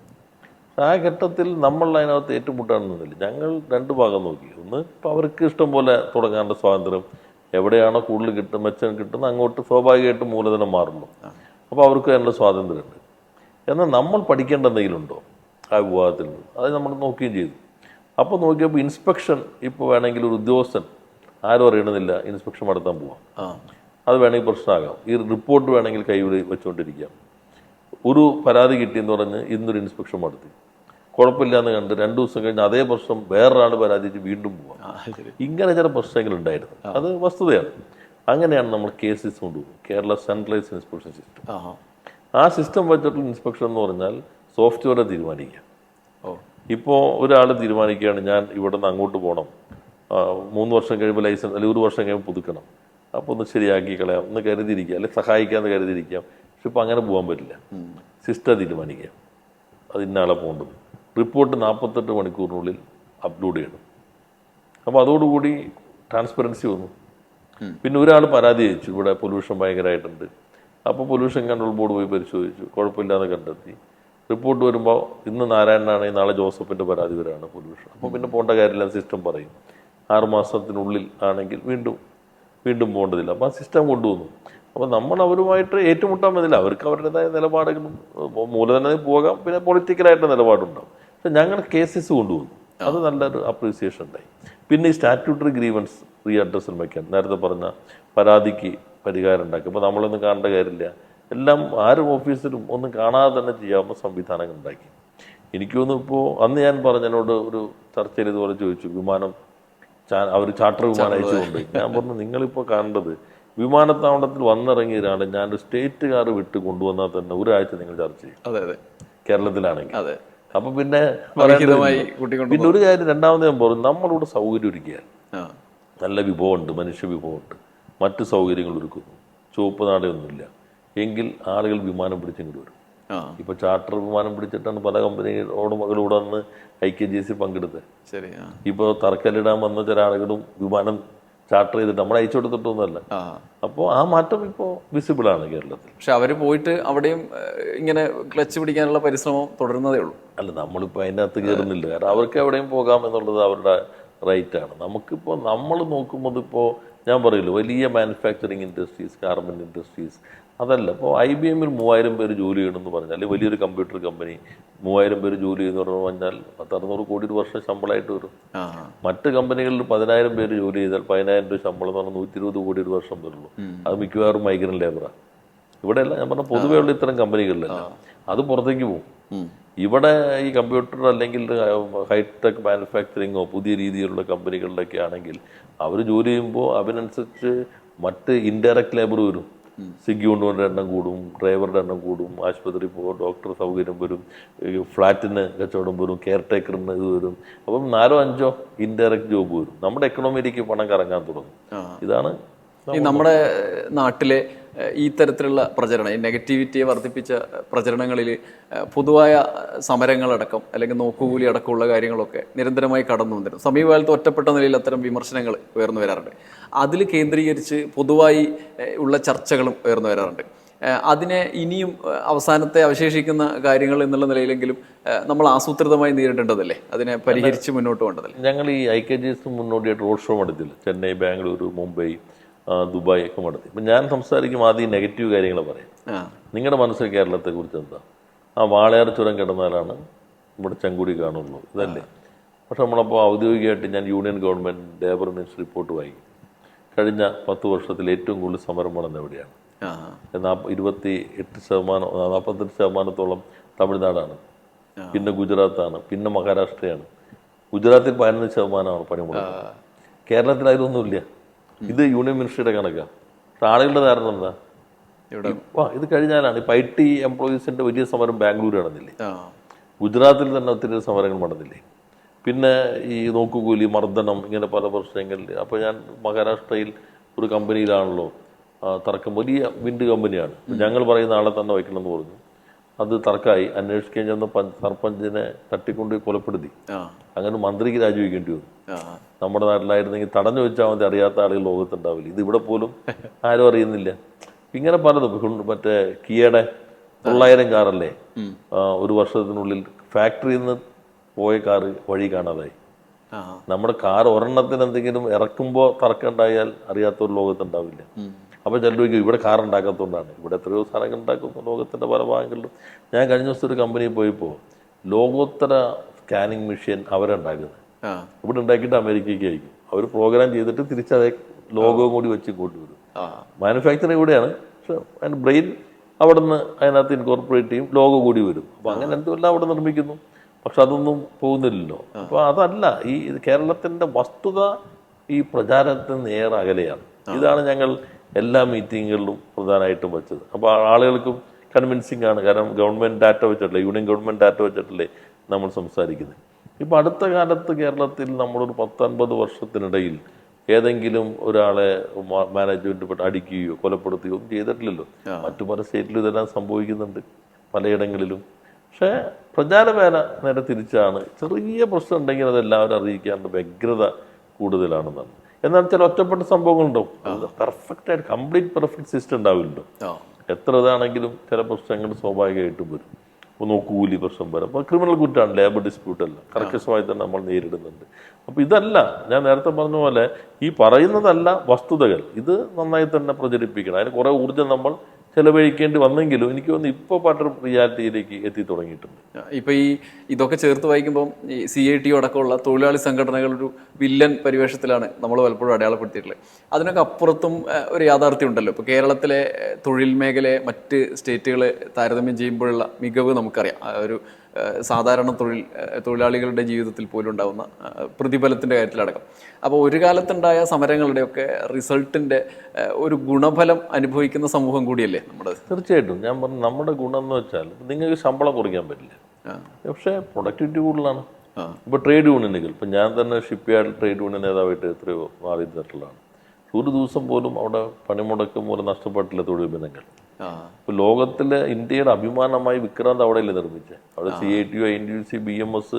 ആ ഘട്ടത്തിൽ നമ്മൾ അതിനകത്ത് ഏറ്റുമുട്ടാൻ നിന്നില്ല. ഞങ്ങൾ 2 ഭാഗം നോക്കി. ഒന്ന്, ഇപ്പോൾ അവർക്ക് ഇഷ്ടം പോലെ തുടങ്ങാനുള്ള സ്വാതന്ത്ര്യം, എവിടെയാണോ കൂടുതൽ മെച്ചം കിട്ടുന്നത് അങ്ങോട്ട് സ്വാഭാവികമായിട്ടും മൂലധനം മാറുന്നു. അപ്പോൾ അവർക്ക് അതിനുള്ള സ്വാതന്ത്ര്യമുണ്ട്. എന്നാൽ നമ്മൾ പഠിക്കേണ്ട എന്തെങ്കിലും ഉണ്ടോ ആ വിവാദത്തിൽ നിന്ന്? അത് നമ്മൾ നോക്കുകയും ചെയ്തു. അപ്പോൾ നോക്കിയപ്പോൾ ഇൻസ്പെക്ഷൻ ഇപ്പോൾ വേണമെങ്കിൽ ഒരു ഉദ്യോഗസ്ഥൻ ആരും അറിയണമെന്നില്ല ഇൻസ്പെക്ഷൻ നടത്താൻ പോവാം. അത് വേണമെങ്കിൽ പ്രശ്നമാകാം. ഈ റിപ്പോർട്ട് വേണമെങ്കിൽ കൈവിടി വെച്ചുകൊണ്ടിരിക്കാം. ഒരു പരാതി കിട്ടിയെന്ന് പറഞ്ഞ് ഇന്നൊരു ഇൻസ്പെക്ഷൻ നടത്തി, കുഴപ്പമില്ലാന്ന് കണ്ട് 2 ദിവസം കഴിഞ്ഞ് അതേ പ്രശ്നം വേറൊരാൾ പരാതിച്ച് വീണ്ടും പോവാം. ഇങ്ങനെ ചില പ്രശ്നങ്ങൾ ഉണ്ടായിരുന്നു. അത് വസ്തുതയാണ്. അങ്ങനെയാണ് നമ്മൾ കേസസ് കൊണ്ടുപോകും. Kerala centralised inspection system. ആ സിസ്റ്റം വെച്ചിട്ടുള്ള ഇൻസ്പെക്ഷൻ എന്ന് പറഞ്ഞാൽ സോഫ്റ്റ്വെയറെ തീരുമാനിക്കുക. ഇപ്പോൾ ഒരാൾ തീരുമാനിക്കുകയാണ് ഞാൻ ഇവിടെ നിന്ന് അങ്ങോട്ട് പോകണം, 3 വർഷം കഴിയുമ്പോൾ ലൈസൻസ്, അല്ലെങ്കിൽ 1 വർഷം കഴിയുമ്പോൾ പുതുക്കണം, അപ്പോൾ ഒന്ന് ശരിയാക്കി കളയാം, ഒന്ന് കരുതിയിരിക്കുക, അല്ലെങ്കിൽ സഹായിക്കാമെന്ന് കരുതിയിരിക്കാം. പക്ഷെ ഇപ്പോൾ അങ്ങനെ പോകാൻ പറ്റില്ല. സിസ്റ്റം തീരുമാനിക്കുക അത് ഇന്നാളെ പോകേണ്ടത്. റിപ്പോർട്ട് 48 മണിക്കൂറിനുള്ളിൽ അപ്ലോഡ് ചെയ്യണം. അപ്പോൾ അതോടുകൂടി ട്രാൻസ്പെറൻസി വന്നു. പിന്നെ ഒരാൾ പരാതി അയച്ചു, ഇവിടെ പൊല്യൂഷൻ ഭയങ്കരമായിട്ടുണ്ട്. അപ്പോൾ പൊല്യൂഷൻ കൺട്രോൾ ബോർഡ് പോയി പരിശോധിച്ചു, കുഴപ്പമില്ലാന്ന് കണ്ടെത്തി. റിപ്പോർട്ട് വരുമ്പോൾ ഇന്ന് നാരായണനാണെങ്കിൽ നാളെ ജോസഫിൻ്റെ പരാതി വരാണ് പൊല്യൂഷൻ. അപ്പോൾ പിന്നെ പോകേണ്ട കാര്യമില്ല, സിസ്റ്റം പറയും. 6 മാസത്തിനുള്ളിൽ ആണെങ്കിൽ വീണ്ടും പോകേണ്ടതില്ല. അപ്പോൾ ആ സിസ്റ്റം കൊണ്ടുവന്നു. അപ്പോൾ നമ്മൾ അവരുമായിട്ട് ഏറ്റുമുട്ടാൻ പറ്റില്ല. അവർക്ക് അവരുടേതായ നിലപാടുകളും മൂലധനത്തിൽ പോകാം, പിന്നെ പൊളിറ്റിക്കലായിട്ട് നിലപാടുണ്ടാവും. പക്ഷെ ഞങ്ങൾ കേസസ് കൊണ്ടുവന്നു. അത് നല്ലൊരു അപ്രീസിയേഷൻ ഉണ്ടായി. പിന്നെ ഈ സ്റ്റാറ്റ്യൂട്ടറി ഗ്രീവൻസ് റീ അഡ്രസ്സിൽ വയ്ക്കാൻ നേരത്തെ പറഞ്ഞ പരാതിക്ക് പരിഹാരം ഉണ്ടാക്കി. അപ്പോൾ നമ്മളൊന്നും കാണേണ്ട കാര്യമില്ല, എല്ലാം ആരും ഓഫീസിലും ഒന്നും കാണാതെ തന്നെ ചെയ്യാവുന്ന സംവിധാനങ്ങൾ ഉണ്ടാക്കി. എനിക്ക് തോന്നുന്നു ഇപ്പോൾ അന്ന് ഞാൻ പറഞ്ഞതിനോട് ഒരു ചർച്ചയിൽ ഇതുപോലെ ചോദിച്ചു, വിമാനം അവർ ചാർട്ടർ വിമാനം അയച്ചുകൊണ്ട്. ഞാൻ പറഞ്ഞു നിങ്ങളിപ്പോൾ കാണേണ്ടത് വിമാനത്താവളത്തിൽ വന്നിറങ്ങിയ ഒരാൾ ഞാനൊരു സ്റ്റേറ്റ് കാർ വിട്ട് കൊണ്ടുവന്നാൽ തന്നെ 1 ആഴ്ച നിങ്ങൾ ചർച്ച ചെയ്യും കേരളത്തിലാണെങ്കിൽ. അപ്പൊ പിന്നെ ഒരു കാര്യം, രണ്ടാമത് ഞാൻ പറഞ്ഞു, നമ്മളിവിടെ സൗകര്യം ഒരുക്കിയാൽ നല്ല വിഭവമുണ്ട്, മനുഷ്യ വിഭവമുണ്ട്, മറ്റ് സൗകര്യങ്ങൾ ഒരുക്കുന്നു, ചുവപ്പ് നാടയൊന്നുമില്ല എങ്കിൽ ആളുകൾ വിമാനം പിടിച്ചിങ്ങോട്ട് വരും. ഇപ്പൊ ചാർട്ടർ വിമാനം പിടിച്ചിട്ടാണ് പല കമ്പനികളോടും മകളിലൂടെ വന്ന് IKGC പങ്കെടുത്തത്. ഇപ്പൊ തറക്കല്ലിടാൻ വന്ന ചില ആളുകളും വിമാനം ചാർട്ടർ ചെയ്തിട്ട് നമ്മൾ അയച്ചു കൊടുത്തിട്ടൊന്നുമല്ല. അപ്പോൾ ആ മാറ്റം ഇപ്പോൾ വിസിബിൾ ആണ് കേരളത്തിൽ. പക്ഷെ അവർ പോയിട്ട് അവിടെയും ഇങ്ങനെ ക്ലച്ച് പിടിക്കാനുള്ള പരിശ്രമം തുടരുന്നതേ ഉള്ളൂ. അല്ല, നമ്മളിപ്പോൾ അതിൻ്റെ അകത്ത് കയറുന്നില്ല. കാരണം അവർക്ക് എവിടെയും പോകാം എന്നുള്ളത് അവരുടെ റൈറ്റാണ്. നമുക്കിപ്പോൾ നമ്മൾ നോക്കുമ്പോൾ ഇപ്പോൾ ഞാൻ പറയില്ല, വലിയ മാനുഫാക്ചറിങ് ഇൻഡസ്ട്രീസ്, ഗാർമെൻറ്റ് ഇൻഡസ്ട്രീസ് അതല്ല. ഇപ്പോൾ IBM-ൽ 3000 പേര് ജോലി ചെയ്യണമെന്ന് പറഞ്ഞാൽ, വലിയൊരു കമ്പ്യൂട്ടർ കമ്പനി 3000 പേര് ജോലി ചെയ്യുന്നു പറഞ്ഞാൽ 600 കോടി ഒരു വർഷം ശമ്പളമായിട്ട് വരും. മറ്റ് കമ്പനികളിൽ 10,000 പേര് ജോലി ചെയ്താൽ 10,000 രൂപ ശമ്പളം എന്ന് പറഞ്ഞാൽ 120 കോടി ഒരു വർഷം വരുള്ളൂ. അത് മിക്കവാറും മൈഗ്രൻ്റ് ലേബറാണ്. ഇവിടെയല്ല, ഞാൻ പറഞ്ഞ പൊതുവേ ഉള്ള ഇത്തരം കമ്പനികളിലല്ല, അത് പുറത്തേക്ക് പോകും. ഇവിടെ ഈ കമ്പ്യൂട്ടർ അല്ലെങ്കിൽ ഹൈടെക് മാനുഫാക്ചറിങ്ങോ പുതിയ രീതിയിലുള്ള കമ്പനികളിലൊക്കെ ആണെങ്കിൽ അവർ ജോലി ചെയ്യുമ്പോൾ അതിനനുസരിച്ച് മറ്റ് ഇൻഡയറക്റ്റ് ലേബർ വരും. സ്വിഗ്ഗി കൊണ്ടുവരുടെ എണ്ണം കൂടും, ഡ്രൈവറുടെ എണ്ണം കൂടും, ആശുപത്രി പോകും, ഡോക്ടർ സൗകര്യം വരും, ഫ്ലാറ്റിന് കച്ചവടം വരും, കെയർ ടേക്കറിന് ഇത് വരും. അപ്പം 4-5 ഇൻഡയറക്റ്റ് ജോബ് വരും. നമ്മുടെ എക്കണോമിയിലേക്ക് പണം കറങ്ങാൻ തുടങ്ങും. ഇതാണ് ഈ നമ്മുടെ നാട്ടിലെ ഈ തരത്തിലുള്ള പ്രചരണം, ഈ നെഗറ്റിവിറ്റിയെ വർദ്ധിപ്പിച്ച പ്രചരണങ്ങളിൽ പൊതുവായ സമരങ്ങളടക്കം അല്ലെങ്കിൽ നോക്കുകൂലി അടക്കമുള്ള കാര്യങ്ങളൊക്കെ നിരന്തരമായി കടന്നു വന്നിരുന്നു. സമീപകാലത്ത് ഒറ്റപ്പെട്ട നിലയിൽ അത്തരം വിമർശനങ്ങൾ ഉയർന്നു വരാറുണ്ട്. അതിൽ കേന്ദ്രീകരിച്ച് പൊതുവായി ഉള്ള ചർച്ചകളും ഉയർന്നു വരാറുണ്ട്. അതിനെ ഇനിയും അവസാനത്തെ അവശേഷിക്കുന്ന കാര്യങ്ങൾ എന്നുള്ള നിലയിലെങ്കിലും നമ്മൾ ആസൂത്രിതമായി നേരിടേണ്ടതല്ലേ, അതിനെ പരിഹരിച്ച് മുന്നോട്ട് പോകേണ്ടതല്ലേ? ഞങ്ങൾ ഈ IKGS മുന്നോടിയായിട്ട് റോഡ് ഷോ നടത്തില്ല, ചെന്നൈ, ബാംഗ്ലൂരു, മുംബൈ, ദുബായ് ഒക്കെ നടത്തി. ഇപ്പം ഞാൻ സംസാരിക്കും ആദ്യം നെഗറ്റീവ് കാര്യങ്ങൾ പറയാം. നിങ്ങളുടെ മനസ്സിൽ കേരളത്തെ കുറിച്ച് എന്താ? വാളയാർ ചുരം കിടന്നാലാണ് ഇവിടെ ചെങ്കുടി കാണുള്ളൂ, ഇതല്ലേ? പക്ഷെ നമ്മളപ്പോൾ ഔദ്യോഗികമായിട്ട് ഞാൻ union government labour minister report വായിക്കും. കഴിഞ്ഞ 10 വർഷത്തിൽ ഏറ്റവും കൂടുതൽ സമരം നടന്നത് എവിടെയാണ്? 48% തമിഴ്നാടാണ്, പിന്നെ ഗുജറാത്താണ്, പിന്നെ മഹാരാഷ്ട്രയാണ്. ഗുജറാത്തിൽ 15% പണിമുടക്കുന്നത്. കേരളത്തിൽ അതിലൊന്നുമില്ല. ഇത് യൂണിയൻ മിനിസ്ട്രിയുടെ കണക്കാണ്. പക്ഷെ ആളുകളുടെ ധാരണ എന്താ? ഇത് കഴിഞ്ഞാലാണ് ഇപ്പം IT എംപ്ലോയീസിന്റെ വലിയ സമരം ബാംഗ്ലൂർ നടന്നില്ലേ? ഗുജറാത്തിൽ തന്നെ ഒത്തിരി സമരങ്ങൾ നടന്നില്ലേ? പിന്നെ ഈ നോക്കുകൂലി, മർദ്ദനം, ഇങ്ങനെ പല പ്രശ്നങ്ങളിൽ. അപ്പോൾ ഞാൻ മഹാരാഷ്ട്രയിൽ ഒരു കമ്പനിയിലാണല്ലോ തർക്കം, വലിയ വിൻഡ് കമ്പനിയാണ്. ഞങ്ങൾ പറയുന്ന ആളെ തന്നെ വയ്ക്കണമെന്ന് പറഞ്ഞു. അത് തർക്കമായി. അന്വേഷിക്കാൻ ചെന്ന് സർപഞ്ചിനെ തട്ടിക്കൊണ്ട് കൊലപ്പെടുത്തി. അങ്ങനെ മന്ത്രിക്ക് രാജിവെക്കേണ്ടി വന്നു. നമ്മുടെ നാട്ടിലായിരുന്നെങ്കിൽ തടഞ്ഞു വെച്ചാൽ മതി, അറിയാത്ത ആളുകൾ ലോകത്തുണ്ടാവില്ല. ഇത് ഇവിടെ പോലും ആരും അറിയുന്നില്ല. ഇങ്ങനെ പലതും. മറ്റേ കിയയുടെ 900 കാറല്ലേ ഒരു വർഷത്തിനുള്ളിൽ ഫാക്ടറിയിൽ നിന്ന് പോയ കാറ് വഴി കാണാതായി. നമ്മുടെ കാർ ഒരെണ്ണത്തിന് എന്തെങ്കിലും ഇറക്കുമ്പോൾ തർക്കം ഉണ്ടായാൽ അറിയാത്തൊരു ലോകത്തുണ്ടാവില്ല. അപ്പോൾ ചിലർക്ക് ഇവിടെ കാർ ഉണ്ടാക്കാത്തതുകൊണ്ടാണ്. ഇവിടെ എത്രയോ സാധനങ്ങൾ ഉണ്ടാക്കുന്നു ലോകത്തിൻ്റെ പല ഭാഗങ്ങളിലും. ഞാൻ കഴിഞ്ഞ ദിവസം ഒരു കമ്പനിയിൽ പോയപ്പോൾ ലോകോത്തര സ്കാനിങ് മെഷീൻ അവരുണ്ടാക്കുന്നത്. ഇവിടെ ഉണ്ടാക്കിയിട്ട് അമേരിക്കയ്ക്ക് അയക്കും. അവർ പ്രോഗ്രാം ചെയ്തിട്ട് തിരിച്ചതേ ലോഗോ കൂടി വെച്ച് ഇങ്ങോട്ട് വരും. മാനുഫാക്ചറിങ് ഇവിടെയാണ്, പക്ഷെ അതിൻ്റെ ബ്രെയിൻ അവിടെ നിന്ന് അതിനകത്ത് ഇൻകോർപ്പറേറ്റ് ചെയ്യും, ലോഗോ കൂടി വരും. അപ്പോൾ അങ്ങനെ എന്തുമെല്ലാം അവിടെ നിർമ്മിക്കുന്നു. പക്ഷെ അതൊന്നും പോകുന്നില്ലല്ലോ. അപ്പോൾ അതല്ല ഈ കേരളത്തിൻ്റെ വസ്തുത ഈ പ്രചാരണത്തിന് നേരെ അകലെയാണ്. ഇതാണ് ഞങ്ങൾ എല്ലാ മീറ്റിങ്ങുകളിലും പ്രധാനമായിട്ടും വെച്ചത്. അപ്പോൾ ആളുകൾക്കും കൺവിൻസിങ് ആണ്. കാരണം ഗവൺമെൻറ് ഡാറ്റ വെച്ചിട്ടല്ലേ, യൂണിയൻ ഗവൺമെൻറ് ഡാറ്റ വെച്ചിട്ടല്ലേ നമ്മൾ സംസാരിക്കുന്നത്. ഇപ്പോൾ അടുത്ത കാലത്ത് കേരളത്തിൽ നമ്മളൊരു 10-50 വർഷത്തിനിടയിൽ ഏതെങ്കിലും ഒരാളെ മാനേജ്മെന്റ് പെട്ട് അടിക്കുകയോ കൊലപ്പെടുത്തുകയോ ഒന്നും ചെയ്തിട്ടില്ലല്ലോ. മറ്റു പല സ്റ്റേറ്റിലും ഇതെല്ലാം സംഭവിക്കുന്നുണ്ട്, പലയിടങ്ങളിലും. പക്ഷേ പ്രചാരവേല നേരെ തിരിച്ചാണ്. ചെറിയ പ്രശ്നം ഉണ്ടെങ്കിൽ അതെല്ലാവരും അറിയിക്കാണ്ട് വ്യഗ്രത കൂടുതലാണെന്നാണ്. എന്നാൽ ചില ഒറ്റപ്പെട്ട സംഭവങ്ങളുണ്ടാവും. പെർഫെക്റ്റായിട്ട് കംപ്ലീറ്റ് പെർഫെക്റ്റ് സിസ്റ്റം ഉണ്ടാവില്ലല്ലോ. എത്ര ഇതാണെങ്കിലും ചില പ്രശ്നങ്ങൾ സ്വാഭാവികമായിട്ടും വരും. ഇപ്പോൾ നോക്കുകൂലി പ്രശ്നം വരും. അപ്പോൾ ക്രിമിനൽ കുറ്റമാണ്, ലേബർ ഡിസ്പ്യൂട്ട് അല്ല, കർക്കശമായി തന്നെ നമ്മൾ നേരിടുന്നുണ്ട്. അപ്പോൾ ഇതല്ല, ഞാൻ നേരത്തെ പറഞ്ഞ പോലെ ഈ പറയുന്നതല്ല വസ്തുതകൾ. ഇത് നന്നായി തന്നെ പ്രചരിപ്പിക്കണം. അതിന് കുറേ ഊർജ്ജം നമ്മൾ ചെലവഴിക്കേണ്ടി വന്നെങ്കിലും എനിക്ക് തോന്നുന്നു ഇപ്പോൾ പാട്ടർ റിയാലിറ്റിയിലേക്ക് എത്തി തുടങ്ങിയിട്ടുണ്ട്. ഇപ്പോൾ ഇതൊക്കെ ചേർത്ത് വായിക്കുമ്പോൾ ഈ CITU അടക്കമുള്ള തൊഴിലാളി സംഘടനകൾ ഒരു വില്ലൻ പരിവേഷത്തിലാണ് നമ്മൾ പലപ്പോഴും അടയാളപ്പെടുത്തിയിട്ടുള്ളത്. അതിനൊക്കെ അപ്പുറത്തും ഒരു യാഥാർത്ഥ്യം ഉണ്ടല്ലോ. ഇപ്പോൾ കേരളത്തിലെ തൊഴിൽ മേഖലയെ മറ്റ് സ്റ്റേറ്റുകളെ താരതമ്യം ചെയ്യുമ്പോഴുള്ള മികവ് നമുക്കറിയാം. ഒരു സാധാരണ തൊഴിലാളികളുടെ ജീവിതത്തിൽ പോലും ഉണ്ടാകുന്ന പ്രതിഫലത്തിൻ്റെ കാര്യത്തിലടക്കം. അപ്പോൾ ഒരു കാലത്തുണ്ടായ സമരങ്ങളുടെയൊക്കെ റിസൾട്ടിൻ്റെ ഒരു ഗുണഫലം അനുഭവിക്കുന്ന സമൂഹം കൂടിയല്ലേ നമ്മുടെ? തീർച്ചയായിട്ടും. ഞാൻ പറഞ്ഞു നമ്മുടെ ഗുണം എന്ന് വെച്ചാൽ നിങ്ങൾക്ക് ശമ്പളം കുറയ്ക്കാൻ പറ്റില്ല, പക്ഷേ പ്രൊഡക്ടിവിറ്റി കൂടുതലാണ്. ഇപ്പോൾ ട്രേഡ് യൂണിയനുകൾ, ഇപ്പം ഞാൻ തന്നെ ഷിപ്പ് യാർഡ് ട്രേഡ് യൂണിയൻ നേതാവായിട്ട് എത്രയോ മാറി നിന്നിട്ടുള്ളതാണ്. ഒരു ദിവസം പോലും അവിടെ പണിമുടക്ക് മൂലം നഷ്ടപ്പെട്ടില്ല തൊഴിൽ ബന്ധങ്ങൾ. ഇപ്പൊ ലോകത്തിലെ ഇന്ത്യയുടെ അഭിമാനമായി വിക്രാന്ത് അവിടെയല്ലേ നിർമ്മിച്ചത്. അവിടെ CITU, INTUC, BMS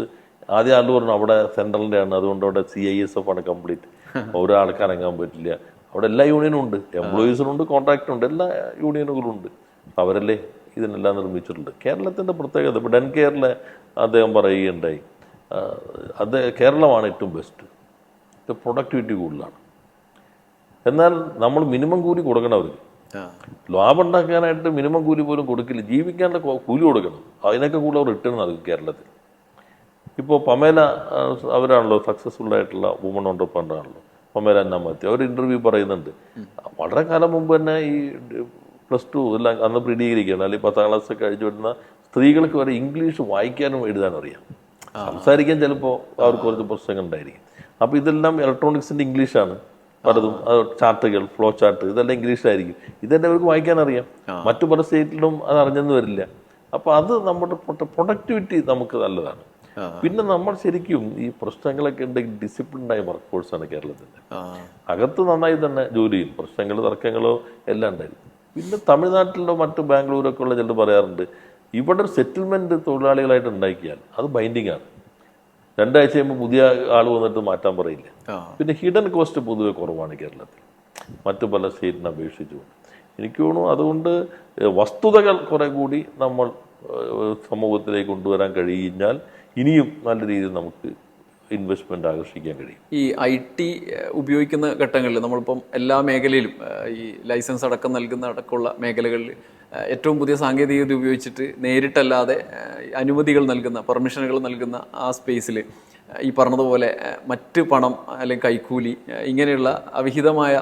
ആദ്യം ആൾ പറഞ്ഞു അവിടെ സെൻട്രലിൻ്റെ ആണ്, അതുകൊണ്ട് അവിടെ CISF ആണ് കംപ്ലീറ്റ്. ഒരാൾക്ക് അനങ്ങാൻ പറ്റില്ല. അവിടെ എല്ലാ യൂണിയനും ഉണ്ട്, എംപ്ലോയീസിനുണ്ട്, കോൺട്രാക്റ്റുണ്ട്, എല്ലാ യൂണിയനുകളും ഉണ്ട്. അവരല്ലേ ഇതിനെല്ലാം നിർമ്മിച്ചിട്ടുണ്ട്. കേരളത്തിൻ്റെ പ്രത്യേകത ഇപ്പോൾ ഡെൻകെയറിലെ അദ്ദേഹം പറയുകയുണ്ടായി, അത് കേരളമാണ് ഏറ്റവും ബെസ്റ്റ്, പ്രൊഡക്ടിവിറ്റി കൂടുതലാണ്. എന്നാൽ നമ്മൾ മിനിമം കൂലി കൊടുക്കണം. അവർക്ക് ലാഭം ഉണ്ടാക്കാനായിട്ട് മിനിമം കൂലി പോലും കൊടുക്കില്ല, ജീവിക്കാനുള്ള കൂലി കൊടുക്കണം. അതിനൊക്കെ കൂടെ റിട്ടേൺ നൽകും കേരളത്തിൽ. ഇപ്പോൾ പമേല അവരാണല്ലോ സക്സസ്ഫുൾ ആയിട്ടുള്ള വുമൺ ഓണ്ടർപ്രനറാണല്ലോ, പമേല അന്നാമത്തി. അവർ ഇൻ്റർവ്യൂ പറയുന്നുണ്ട്, വളരെ കാലം മുമ്പ് തന്നെ ഈ +2 എല്ലാം അന്ന് പ്രീഡിഗ്രിക്കാണ് അല്ലെങ്കിൽ 10ാം ക്ലാസ് കഴിച്ചു വരുന്ന സ്ത്രീകൾക്ക് വരെ ഇംഗ്ലീഷ് വായിക്കാനും എഴുതാനും അറിയാം. സംസാരിക്കാൻ ചിലപ്പോൾ അവർക്ക് കുറച്ച് പ്രശ്നങ്ങൾ ഉണ്ടായിരിക്കും. അപ്പോൾ ഇതെല്ലാം ഇലക്ട്രോണിക്സിൻ്റെ ഇംഗ്ലീഷാണ് പലതും. ചാർട്ടുകൾ, ഫ്ലോ ചാർട്ട്, ഇതെല്ലാം ഇംഗ്ലീഷിലായിരിക്കും. ഇതെല്ലാം അവർക്ക് വായിക്കാനറിയാം. മറ്റു പല സ്റ്റേറ്റിലും അത് അറിഞ്ഞെന്ന് വരില്ല. അപ്പോൾ അത് നമ്മുടെ പ്രൊഡക്ടിവിറ്റി നമുക്ക് നല്ലതാണ്. പിന്നെ നമ്മൾ ശരിക്കും ഈ പ്രശ്നങ്ങളൊക്കെ ഉണ്ടെങ്കിൽ ഡിസിപ്ലിൻഡായ വർക്ക് ഫോഴ്സാണ് കേരളത്തിൻ്റെ. അകത്ത് നന്നായി തന്നെ ജോലി ചെയ്യും, പ്രശ്നങ്ങളോ തർക്കങ്ങളോ എല്ലാം ഉണ്ടായിരിക്കും. പിന്നെ തമിഴ്നാട്ടിലോ മറ്റ് ബാംഗ്ലൂരൊക്കെ ഉള്ള ചിലർ പറയാറുണ്ട്, ഇവിടെ ഒരു സെറ്റിൽമെൻറ്റ് തൊഴിലാളികളായിട്ട് ഉണ്ടാക്കിയാൽ അത് ബൈൻഡിങ് ആണ്. 2 ആഴ്ച കഴിയുമ്പോൾ പുതിയ ആൾ വന്നിട്ട് മാറ്റാൻ പറയില്ല. പിന്നെ ഹിഡൻ കോസ്റ്റ് പൊതുവെ കുറവാണ് കേരളത്തിൽ മറ്റു പല സ്റ്റേറ്റിനെ അപേക്ഷിച്ചുകൊണ്ട്. എനിക്ക് തോന്നുന്നു അതുകൊണ്ട് വസ്തുതകൾ കുറെ കൂടി നമ്മൾ സമൂഹത്തിലേക്ക് കൊണ്ടുവരാൻ കഴിഞ്ഞാൽ ഇനിയും നല്ല രീതിയിൽ നമുക്ക് ഇൻവെസ്റ്റ്മെന്റ് ആകർഷിക്കാൻ കഴിയും. ഈ IT ഉപയോഗിക്കുന്ന ഘട്ടങ്ങളിൽ നമ്മളിപ്പം എല്ലാ മേഖലയിലും ഈ ലൈസൻസ് അടക്കം നൽകുന്ന അടക്കമുള്ള മേഖലകളിൽ ഏറ്റവും പുതിയ സാങ്കേതികവിദ്യ ഉപയോഗിച്ചിട്ട് നേരിട്ടല്ലാതെ അനുമതികൾ നൽകുന്ന, പെർമിഷനുകൾ നൽകുന്ന ആ സ്പേസിൽ ഈ പറഞ്ഞതുപോലെ മറ്റ് പണം അല്ലെങ്കിൽ കൈക്കൂലി ഇങ്ങനെയുള്ള അവിഹിതമായ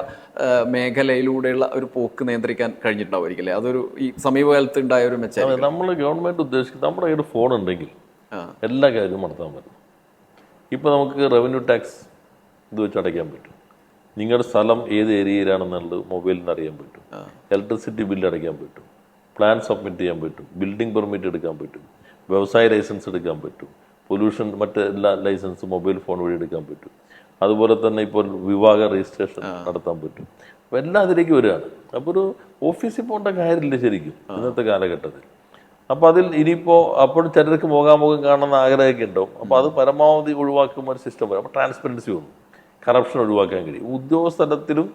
മേഖലയിലൂടെയുള്ള ഒരു പോക്ക് നിയന്ത്രിക്കാൻ കഴിഞ്ഞിട്ടുണ്ടാവുമായിരിക്കും അല്ലേ? അതൊരു ഈ സമീപകാലത്ത് ഉണ്ടായ ഒരു മെച്ചം. നമ്മൾ ഗവൺമെന്റ് ഉദ്ദേശിക്കുന്നത് നമ്മുടെ കയ്യിൽ ഫോൺ ഉണ്ടെങ്കിൽ എല്ലാ കാര്യവും നടത്താൻ പറ്റും. ഇപ്പോൾ നമുക്ക് റവന്യൂ ടാക്സ് ഇത് വെച്ച് അടയ്ക്കാൻ പറ്റും. നിങ്ങളുടെ സ്ഥലം ഏത് ഏരിയയിലാണെന്നുള്ളത് മൊബൈലിൽ നിന്ന് അറിയാൻ പറ്റും. ഇലക്ട്രിസിറ്റി ബില്ല് അടയ്ക്കാൻ പറ്റും. പ്ലാൻ സബ്മിറ്റ് ചെയ്യാൻ പറ്റും. ബിൽഡിംഗ് പെർമിറ്റ് എടുക്കാൻ പറ്റും. വ്യവസായ ലൈസൻസ് എടുക്കാൻ പറ്റും. പൊല്യൂഷൻ മറ്റ് എല്ലാ ലൈസൻസ് മൊബൈൽ ഫോൺ വഴി എടുക്കാൻ പറ്റും. അതുപോലെ തന്നെ ഇപ്പോൾ വിവാഹ രജിസ്ട്രേഷൻ നടത്താൻ പറ്റും. അപ്പോൾ എല്ലാം അതിലേക്ക് വരികയാണ്. അപ്പോൾ ഒരു ഓഫീസിൽ പോകേണ്ട കാര്യമില്ല ശരിക്കും ഇന്നത്തെ കാലഘട്ടത്തിൽ. അപ്പോൾ അതിൽ ഇനിയിപ്പോൾ അപ്പോൾ ചിലർക്ക് മുഖാമുഖം കാണുന്ന ആഗ്രഹമൊക്കെ ഉണ്ടാവും. അപ്പോൾ അത് പരമാവധി ഒഴിവാക്കുമ്പോൾ ഒരു സിസ്റ്റം വരും. അപ്പോൾ ട്രാൻസ്പെറൻസി വന്നു, കറപ്ഷൻ ഒഴിവാക്കാൻ കഴിയും. ഉദ്യോഗസ്ഥലത്തിലും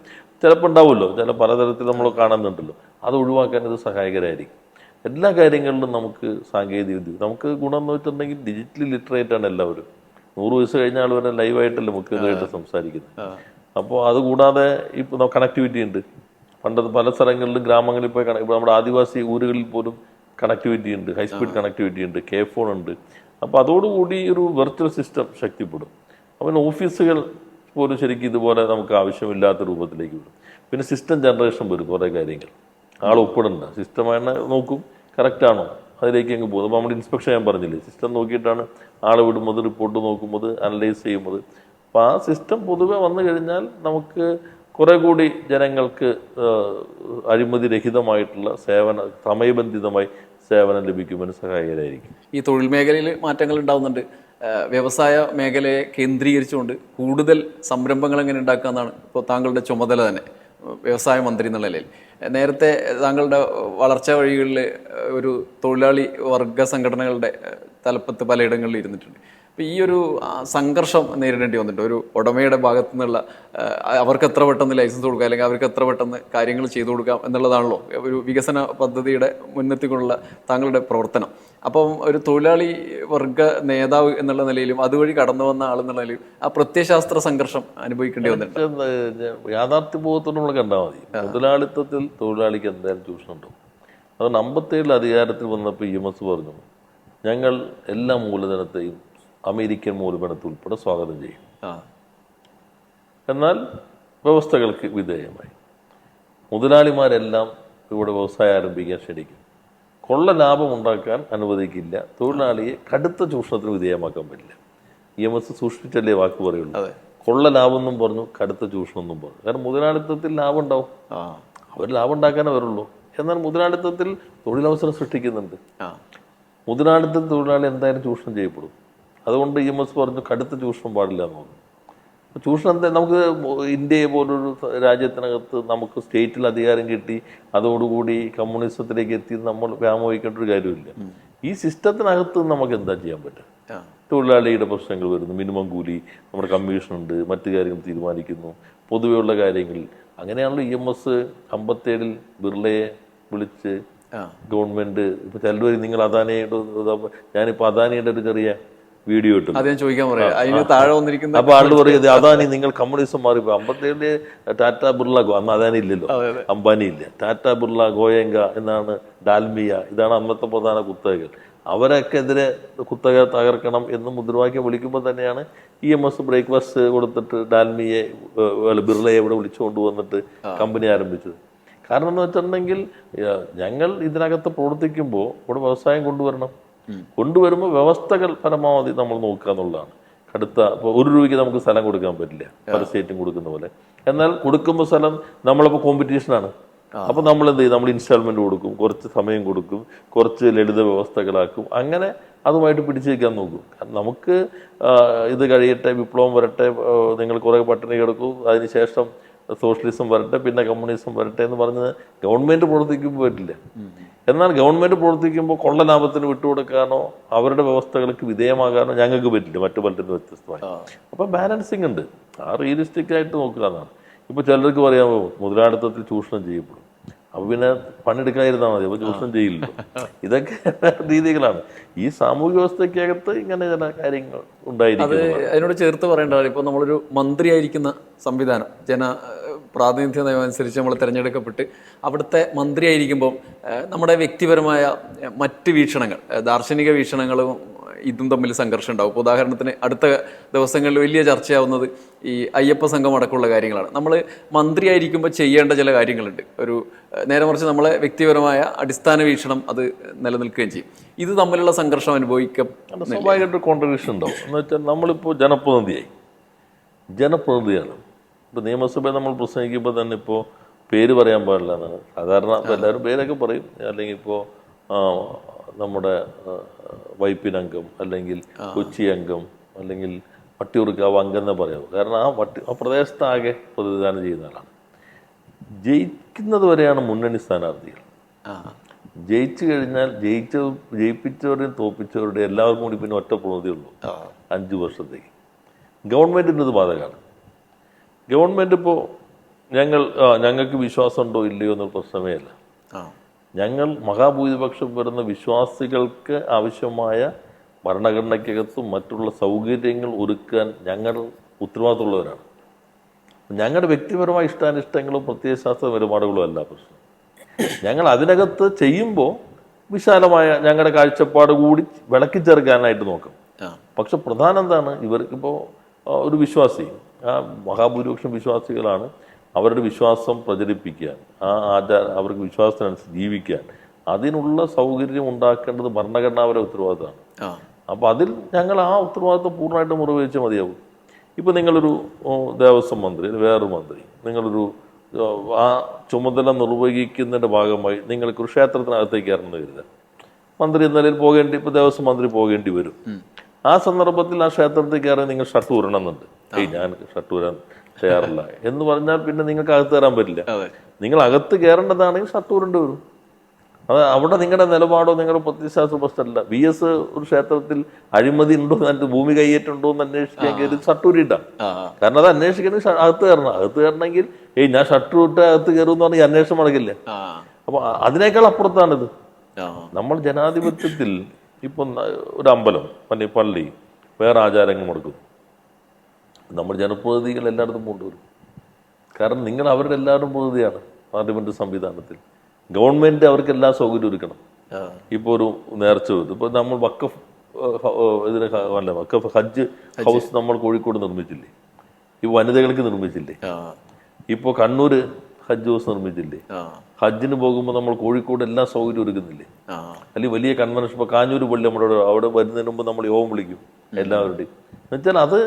ചിലപ്പോൾ ഉണ്ടാവുമല്ലോ, ചില പലതരത്തിൽ നമ്മൾ കാണുന്നുണ്ടല്ലോ, അത് ഒഴിവാക്കാൻ ഇത് സഹായകരമായിരിക്കും. എല്ലാ കാര്യങ്ങളിലും നമുക്ക് സാങ്കേതിക വിദ്യ നമുക്ക് ഗുണം എന്ന് വെച്ചിട്ടുണ്ടെങ്കിൽ ഡിജിറ്റലി ലിറ്ററേറ്റ് ആണ് എല്ലാവരും. 100 വയസ്സ് കഴിഞ്ഞ ആൾ വരെ ലൈവായിട്ടല്ലേ മുഖ്യമായിട്ട് സംസാരിക്കുന്നത്. അപ്പോൾ അതുകൂടാതെ ഇപ്പോൾ കണക്ടിവിറ്റി ഉണ്ട്. പണ്ടത് പല സ്ഥലങ്ങളിലും ഗ്രാമങ്ങളിൽ പോയി ഇപ്പോൾ നമ്മുടെ ആദിവാസി ഊരുകളിൽ പോലും കണക്ടിവിറ്റി ഉണ്ട്, ഹൈസ്പീഡ് കണക്ടിവിറ്റി ഉണ്ട്, ഫോൺ ഉണ്ട്. അപ്പോൾ അതോടുകൂടി ഒരു വെർച്വൽ സിസ്റ്റം ശക്തിപ്പെടും. അപ്പം ഓഫീസുകൾ പോലും ശരിക്കും ഇതുപോലെ നമുക്ക് ആവശ്യമില്ലാത്ത രൂപത്തിലേക്ക് വിടും. പിന്നെ സിസ്റ്റം ജനറേഷൻ വരും. കുറേ കാര്യങ്ങൾ ആൾ ഒപ്പിടണ്ട, സിസ്റ്റമാണ് നോക്കും കറക്റ്റാണോ അതിലേക്ക് അങ്ങ് പോകും. അപ്പോൾ നമ്മൾ ഇൻസ്പെക്ഷൻ ഞാൻ പറഞ്ഞില്ലേ, സിസ്റ്റം നോക്കിയിട്ടാണ് ആളെ വിടുന്നത്, റിപ്പോർട്ട് നോക്കുന്നത്, അനലൈസ് ചെയ്യുന്നത്. അപ്പോൾ ആ സിസ്റ്റം പൊതുവെ വന്നു കഴിഞ്ഞാൽ നമുക്ക് കുറെ കൂടി ജനങ്ങൾക്ക് അഴിമതിരഹിതമായിട്ടുള്ള സേവന സമയബന്ധിതമായി സേവനം ലഭിക്കുമെന്ന് സഹായകരമായിരിക്കും. ഈ തൊഴിൽ മേഖലയിൽ മാറ്റങ്ങൾ ഉണ്ടാകുന്നുണ്ട്. വ്യവസായ മേഖലയെ കേന്ദ്രീകരിച്ചുകൊണ്ട് കൂടുതൽ സംരംഭങ്ങൾ എങ്ങനെ ഉണ്ടാക്കുക എന്നാണ് ഇപ്പോൾ താങ്കളുടെ ചുമതല തന്നെ, വ്യവസായ മന്ത്രി എന്നുള്ള നിലയിൽ. നേരത്തെ താങ്കളുടെ വളർച്ചാ വഴികളിൽ ഒരു തൊഴിലാളി വർഗ സംഘടനകളുടെ തലപ്പത്ത് പലയിടങ്ങളിൽ ഇരുന്നിട്ടുണ്ട്. അപ്പോൾ ഈ ഒരു സംഘർഷം നേരിടേണ്ടി വന്നിട്ടുണ്ട്. ഒരു ഉടമയുടെ ഭാഗത്തു നിന്നുള്ള അവർക്ക് എത്ര പെട്ടെന്ന് ലൈസൻസ് കൊടുക്കുക അല്ലെങ്കിൽ അവർക്ക് എത്ര പെട്ടെന്ന് കാര്യങ്ങൾ ചെയ്തു കൊടുക്കാം എന്നുള്ളതാണല്ലോ ഒരു വികസന പദ്ധതിയുടെ മുൻനിർത്തിക്കൊണ്ടുള്ള താങ്കളുടെ പ്രവർത്തനം. അപ്പം ഒരു തൊഴിലാളി വർഗ നേതാവ് എന്നുള്ള നിലയിലും അതുവഴി കടന്നു വന്ന ആളെന്നുള്ള നിലയിലും ആ പ്രത്യയശാസ്ത്ര സംഘർഷം അനുഭവിക്കേണ്ടി വന്നിട്ടുണ്ട്. യാഥാർത്ഥ്യബോധത്തോട് നമ്മൾ കണ്ടാൽ മതി. മുതലാളിത്തത്തിൽ തൊഴിലാളിക്ക് എന്തായാലും ചൂഷണം ഉണ്ടാവും. അതുകൊണ്ട് 57 അധികാരത്തിൽ വന്നപ്പോൾ EMS പറഞ്ഞു, ഞങ്ങൾ എല്ലാ മൂലധനത്തെയും അമേരിക്കൻ മൂലധനത്തെ ഉൾപ്പെടെ സ്വാഗതം ചെയ്യും, എന്നാൽ വ്യവസ്ഥകൾക്ക് വിധേയമായി. മുതലാളിമാരെല്ലാം ഇവിടെ വ്യവസായം ആരംഭിക്കാൻ ക്ഷണിക്കും. കൊള്ള ലാഭം ഉണ്ടാക്കാൻ അനുവദിക്കില്ല. തൊഴിലാളിയെ കടുത്ത ചൂഷണത്തിന് വിധേയമാക്കാൻ പറ്റില്ല. EMS സൂക്ഷിച്ചല്ലേ വാക്ക് പറയുള്ളൂ. കൊള്ള ലാഭം എന്നും പറഞ്ഞു, കടുത്ത ചൂഷണം എന്നും പറഞ്ഞു. കാരണം മുതലാളിത്തത്തിൽ ലാഭം ഉണ്ടാവും, അവർ ലാഭം ഉണ്ടാക്കാനേ വരുള്ളൂ. എന്നാൽ മുതലാളിത്തത്തിൽ തൊഴിലവസരം സൃഷ്ടിക്കുന്നുണ്ട്. മുതലാളിത്തത്തിൽ തൊഴിലാളി എന്തായാലും ചൂഷണം ചെയ്യപ്പെടും. അതുകൊണ്ട് EMS പറഞ്ഞു കടുത്ത ചൂഷണം പാടില്ല എന്ന് പറഞ്ഞു. ചൂഷണം എന്താ, നമുക്ക് ഇന്ത്യയെ പോലൊരു രാജ്യത്തിനകത്ത് നമുക്ക് സ്റ്റേറ്റിൽ അധികാരം കിട്ടി അതോടുകൂടി കമ്മ്യൂണിസത്തിലേക്ക് എത്തി നമ്മൾ വ്യാമോഹിക്കേണ്ട ഒരു കാര്യമില്ല. ഈ സിസ്റ്റത്തിനകത്ത് നമുക്ക് എന്താ ചെയ്യാൻ പറ്റും? തൊഴിലാളിയുടെ പ്രശ്നങ്ങൾ വരുന്നു, മിനിമം കൂലി, നമ്മുടെ കമ്മീഷനുണ്ട്, മറ്റു കാര്യങ്ങൾ തീരുമാനിക്കുന്നു, പൊതുവെയുള്ള കാര്യങ്ങളിൽ. അങ്ങനെയാണല്ലോ EMS 57 ബിർളയെ വിളിച്ച് ഗവൺമെന്റ് ഇപ്പൊ ചിലവർ നിങ്ങൾ അദാനിയുടെ, ഞാനിപ്പോ അദാനിയുടെ ഒരു ചെറിയ വീഡിയോ ഇട്ടു, അപ്പൊ ആള് പറയുന്നത് അദാനി നിങ്ങൾ കമ്മ്യൂണിസം മാറിപ്പോ. 57 ടാറ്റ ബിർള, അന്ന് അദാനി ഇല്ലല്ലോ, അംബാനി ഇല്ല, ടാറ്റ ബിർള, ഗോയങ്ക എന്നാണ്, ഡാൽമിയ, ഇതാണ് അന്നത്തെ പ്രധാന കുത്തകകൾ. അവരൊക്കെ എതിരെ കുത്തക തകർക്കണം എന്ന് മുദ്രാവാക്യം വിളിക്കുമ്പോൾ തന്നെയാണ് EMS ബ്രേക്ക്ഫാസ്റ്റ് കൊടുത്തിട്ട് ഡാൽമിയെ ബിർളയെ ഇവിടെ വിളിച്ചു കൊണ്ടുവന്നിട്ട് കമ്പനി ആരംഭിച്ചത്. കാരണം എന്ന് വെച്ചിട്ടുണ്ടെങ്കിൽ ഞങ്ങൾ ഇതിനകത്ത് പ്രവർത്തിക്കുമ്പോൾ ഇവിടെ വ്യവസായം കൊണ്ടുവരുമ്പോൾ വ്യവസ്ഥകൾ പരമാവധി നമ്മൾ നോക്കുക എന്നുള്ളതാണ്. കടുത്ത ഇപ്പോൾ 1 രൂപയ്ക്ക് നമുക്ക് സ്ഥലം കൊടുക്കാൻ പറ്റില്ല, പല സ്റ്റേറ്റും കൊടുക്കുന്ന പോലെ. എന്നാൽ കൊടുക്കുമ്പോൾ സ്ഥലം നമ്മളിപ്പോൾ കോമ്പറ്റീഷനാണ്. അപ്പോൾ നമ്മൾ എന്ത് ചെയ്യും? നമ്മൾ ഇൻസ്റ്റാൾമെന്റ് കൊടുക്കും, കുറച്ച് സമയം കൊടുക്കും, കുറച്ച് ലളിത വ്യവസ്ഥകളാക്കും, അങ്ങനെ അതുമായിട്ട് പിടിച്ചു വയ്ക്കാൻ നോക്കും. കാരണം നമുക്ക് ഇത് കഴിയട്ടെ, വിപ്ലവം വരട്ടെ, നിങ്ങൾ കുറേ പട്ടിണി കിടക്കും, അതിനുശേഷം സോഷ്യലിസം വരട്ടെ, പിന്നെ കമ്മ്യൂണിസം വരട്ടെ എന്ന് പറഞ്ഞ് ഗവൺമെൻറ് പ്രവർത്തിക്കുമ്പോൾ പറ്റില്ല. എന്നാൽ ഗവൺമെൻറ് പ്രവർത്തിക്കുമ്പോൾ കൊള്ള ലാഭത്തിന് വിട്ടുകൊടുക്കാനോ അവരുടെ വ്യവസ്ഥകൾക്ക് വിധേയമാകാനോ ഞങ്ങൾക്ക് പറ്റില്ല, മറ്റു പലരും വ്യത്യസ്തമായി. അപ്പം ബാലൻസിങ് ഉണ്ട്. ആ റിയലിസ്റ്റിക് ആയിട്ട് നോക്കുക എന്നാണ്. ഇപ്പോൾ ചിലർക്ക് പറയാമോ മുതലാളിത്തത്തിൽ ചൂഷണം ചെയ്യപ്പെടും, അപ്പോൾ പിന്നെ പണിയെടുക്കാതിരുന്നാൽ മതി, അപ്പോൾ ചൂഷണം ചെയ്യില്ലല്ലോ. ഇതൊക്കെ രീതികളാണ്. ഈ സാമൂഹ്യ വ്യവസ്ഥയ്ക്കകത്ത് ഇങ്ങനെ ചില കാര്യങ്ങൾ ഉണ്ടായിരിക്കും. അതിനോട് ചേർത്ത് പറയേണ്ടതാണ്, ഇപ്പോൾ നമ്മളൊരു മന്ത്രിയായിരിക്കുന്ന സംവിധാനം, പ്രാതിനിധ്യ നയം അനുസരിച്ച് നമ്മൾ തിരഞ്ഞെടുക്കപ്പെട്ട് അവിടുത്തെ മന്ത്രിയായിരിക്കുമ്പോൾ നമ്മുടെ വ്യക്തിപരമായ മറ്റ് വീക്ഷണങ്ങൾ, ദാർശനിക വീക്ഷണങ്ങളും ഇതും തമ്മിൽ സംഘർഷം ഉണ്ടാവും. ഇപ്പോൾ ഉദാഹരണത്തിന് അടുത്ത ദിവസങ്ങളിൽ വലിയ ചർച്ചയാവുന്നത് ഈ അയ്യപ്പ സംഘം അടക്കമുള്ള കാര്യങ്ങളാണ്. നമ്മൾ മന്ത്രിയായിരിക്കുമ്പോൾ ചെയ്യേണ്ട ചില കാര്യങ്ങളുണ്ട്. നേരെ മറിച്ച് നമ്മളെ വ്യക്തിപരമായ അടിസ്ഥാന വീക്ഷണം അത് നിലനിൽക്കുകയും ചെയ്യും. ഇത് തമ്മിലുള്ള സംഘർഷം സ്വാഭാവികമായിട്ട് കോൺട്രഡിക്ഷൻ ഉണ്ടാവും. എന്ന് വെച്ചാൽ നമ്മളിപ്പോൾ ജനപ്രതിനിധിയാണ്. ഇപ്പോൾ നിയമസഭയിൽ നമ്മൾ പ്രസംഗിക്കുമ്പോൾ തന്നെ ഇപ്പോൾ പേര് പറയാൻ പാടില്ല എന്നാണ് സാധാരണ. ഇപ്പോൾ എല്ലാവരും പേരൊക്കെ പറയും. അല്ലെങ്കിൽ ഇപ്പോൾ നമ്മുടെ വൈപ്പിനംഗം, അല്ലെങ്കിൽ കൊച്ചി അംഗം, അല്ലെങ്കിൽ വട്ടിയൂർക്കാവ് അംഗം എന്നേ പറയാവൂ. കാരണം ആ പ്രദേശത്താകെ പ്രതിനിധാനം ചെയ്യുന്ന ആളാണ്. ജയിക്കുന്നത് വരെയാണ് മുന്നണി സ്ഥാനാർത്ഥികൾ. ജയിച്ചു കഴിഞ്ഞാൽ ജയിപ്പിച്ചവരുടെയും തോപ്പിച്ചവരുടെയും എല്ലാവർക്കും കൂടി പിന്നെ ഒറ്റ പ്രതിനിധിയുള്ളൂ 5 വർഷത്തേക്ക്. ഗവൺമെൻറ്റിൻ്റെ ഇത് ബാധകമാണ്. ഗവൺമെൻറ് ഇപ്പോൾ ഞങ്ങൾക്ക് വിശ്വാസമുണ്ടോ ഇല്ലയോ എന്നൊരു പ്രശ്നമേ അല്ല. ഞങ്ങൾ മഹാഭൂരിപക്ഷം വരുന്ന വിശ്വാസികൾക്ക് ആവശ്യമായ ഭരണഘടനയ്ക്കകത്തും മറ്റുള്ള സൗകര്യങ്ങൾ ഒരുക്കാൻ ഞങ്ങൾ ഉത്തരവാദിത്തമുള്ളവരാണ്. ഞങ്ങളുടെ വ്യക്തിപരമായ ഇഷ്ടാനിഷ്ടങ്ങളും പ്രത്യയശാസ്ത്ര നിലപാടുകളും അല്ല പ്രശ്നം. ഞങ്ങൾ അതിനകത്ത് ചെയ്യുമ്പോൾ വിശാലമായ ഞങ്ങളുടെ കാഴ്ചപ്പാട് കൂടി വിളക്കി ചേർക്കാനായിട്ട് നോക്കും. പക്ഷെ പ്രധാനം എന്താണ്, ഇവർക്കിപ്പോൾ ഒരു വിശ്വാസി, ആ മഹാഭൂരിപക്ഷം വിശ്വാസികളാണ്, അവരുടെ വിശ്വാസം പ്രചരിപ്പിക്കാൻ, അവർക്ക് വിശ്വാസത്തിനനുസരിച്ച് ജീവിക്കാൻ അതിനുള്ള സൗകര്യം ഉണ്ടാക്കേണ്ടത് ഭരണഘടനാപര ഉത്തരവാദിത്തമാണ്. അപ്പോൾ അതിൽ ഞങ്ങൾ ആ ഉത്തരവാദിത്തം പൂർണ്ണമായിട്ട് മുറിവേച്ചാൽ മതിയാവും. ഇപ്പോൾ നിങ്ങളൊരു ദേവസ്വം മന്ത്രി, വേറൊരു മന്ത്രി, നിങ്ങളൊരു ആ ചുമതല നിർവഹിക്കുന്നതിൻ്റെ ഭാഗമായി നിങ്ങൾക്കൊരു ക്ഷേത്രത്തിനകത്തേക്ക് കയറണമെന്ന് കരുതാൻ മന്ത്രി എന്ന നിലയിൽ ഇപ്പോൾ ദേവസ്വം മന്ത്രി പോകേണ്ടി വരും. ആ സന്ദർഭത്തിൽ ആ ക്ഷേത്രത്തിൽ കയറി നിങ്ങൾ ഷർട്ട് ഊരണമെന്നുണ്ട്. ഞാൻ ഷർട്ട് ഊരാൻ തയ്യാറില്ല എന്ന് പറഞ്ഞാൽ പിന്നെ നിങ്ങൾക്ക് അകത്ത് കയറാൻ പറ്റില്ല. നിങ്ങൾ അകത്ത് കയറേണ്ടതാണെങ്കിൽ ഷർട്ട് ഊരേണ്ടി വരും. അത് അവിടെ നിങ്ങളുടെ നിലപാടോ നിങ്ങളുടെ പ്രത്യയശാസ്ത്ര പ്രശ്നമല്ല. VS ഒരു ക്ഷേത്രത്തിൽ അഴിമതി ഉണ്ടോ എന്ന്, ഭൂമി കൈയേറ്റുണ്ടോ എന്ന് അന്വേഷിക്കാൻ കയറി ഷർട്ട് ഊരിയിട്ടാണ്. കാരണം അത് അന്വേഷിക്കണമെങ്കിൽ അകത്ത് കയറണം. അകത്ത് കയറണമെങ്കിൽ ഞാൻ ഷർട്ട് ഊരിട്ട് അകത്ത് കയറും എന്ന് പറഞ്ഞാൽ അന്വേഷണം നടക്കില്ല. അപ്പൊ അതിനേക്കാൾ അപ്പുറത്താണിത്. നമ്മൾ ജനാധിപത്യത്തിൽ ഇപ്പൊ ഒരു അമ്പലം, പള്ളി, വേറെ ആചാരങ്ങൾ കൊടുക്കുന്നു. നമ്മൾ ജനപ്രതിനിധികൾ എല്ലായിടത്തും കൊണ്ടുവരും. കാരണം നിങ്ങൾ അവരുടെ എല്ലാവരും പ്രതിനിധിയാണ് പാർലമെന്റ് സംവിധാനത്തിൽ. ഗവൺമെന്റ് അവർക്ക് എല്ലാ സൗകര്യം ഒരുക്കണം. ഇപ്പോൾ ഒരു നേർച്ച വരും. ഇപ്പോൾ നമ്മൾ വഖഫ് ഹജ്ജ് ഹൗസ് നമ്മൾ കോഴിക്കോട് നിർമ്മിച്ചില്ലേ? ഈ വനിതകൾക്ക് നിർമ്മിച്ചില്ലേ? ഇപ്പോൾ കണ്ണൂർ ഹജ്ജ് ഹൗസ് നിർമ്മിച്ചില്ലേ? ഹജ്ജിന് പോകുമ്പോൾ നമ്മൾ കോഴിക്കോട് എല്ലാ സൗകര്യം ഒരുക്കുന്നില്ലേ? അല്ലെങ്കിൽ വലിയ കൺവെൻഷൻ, ഇപ്പോൾ കാഞ്ഞൂർ പള്ളി നമ്മുടെ അവിടെ വരുന്നതിന് മുമ്പ് നമ്മൾ യോഗം വിളിക്കും എല്ലാവരുടെയും. എന്നുവെച്ചാൽ അത്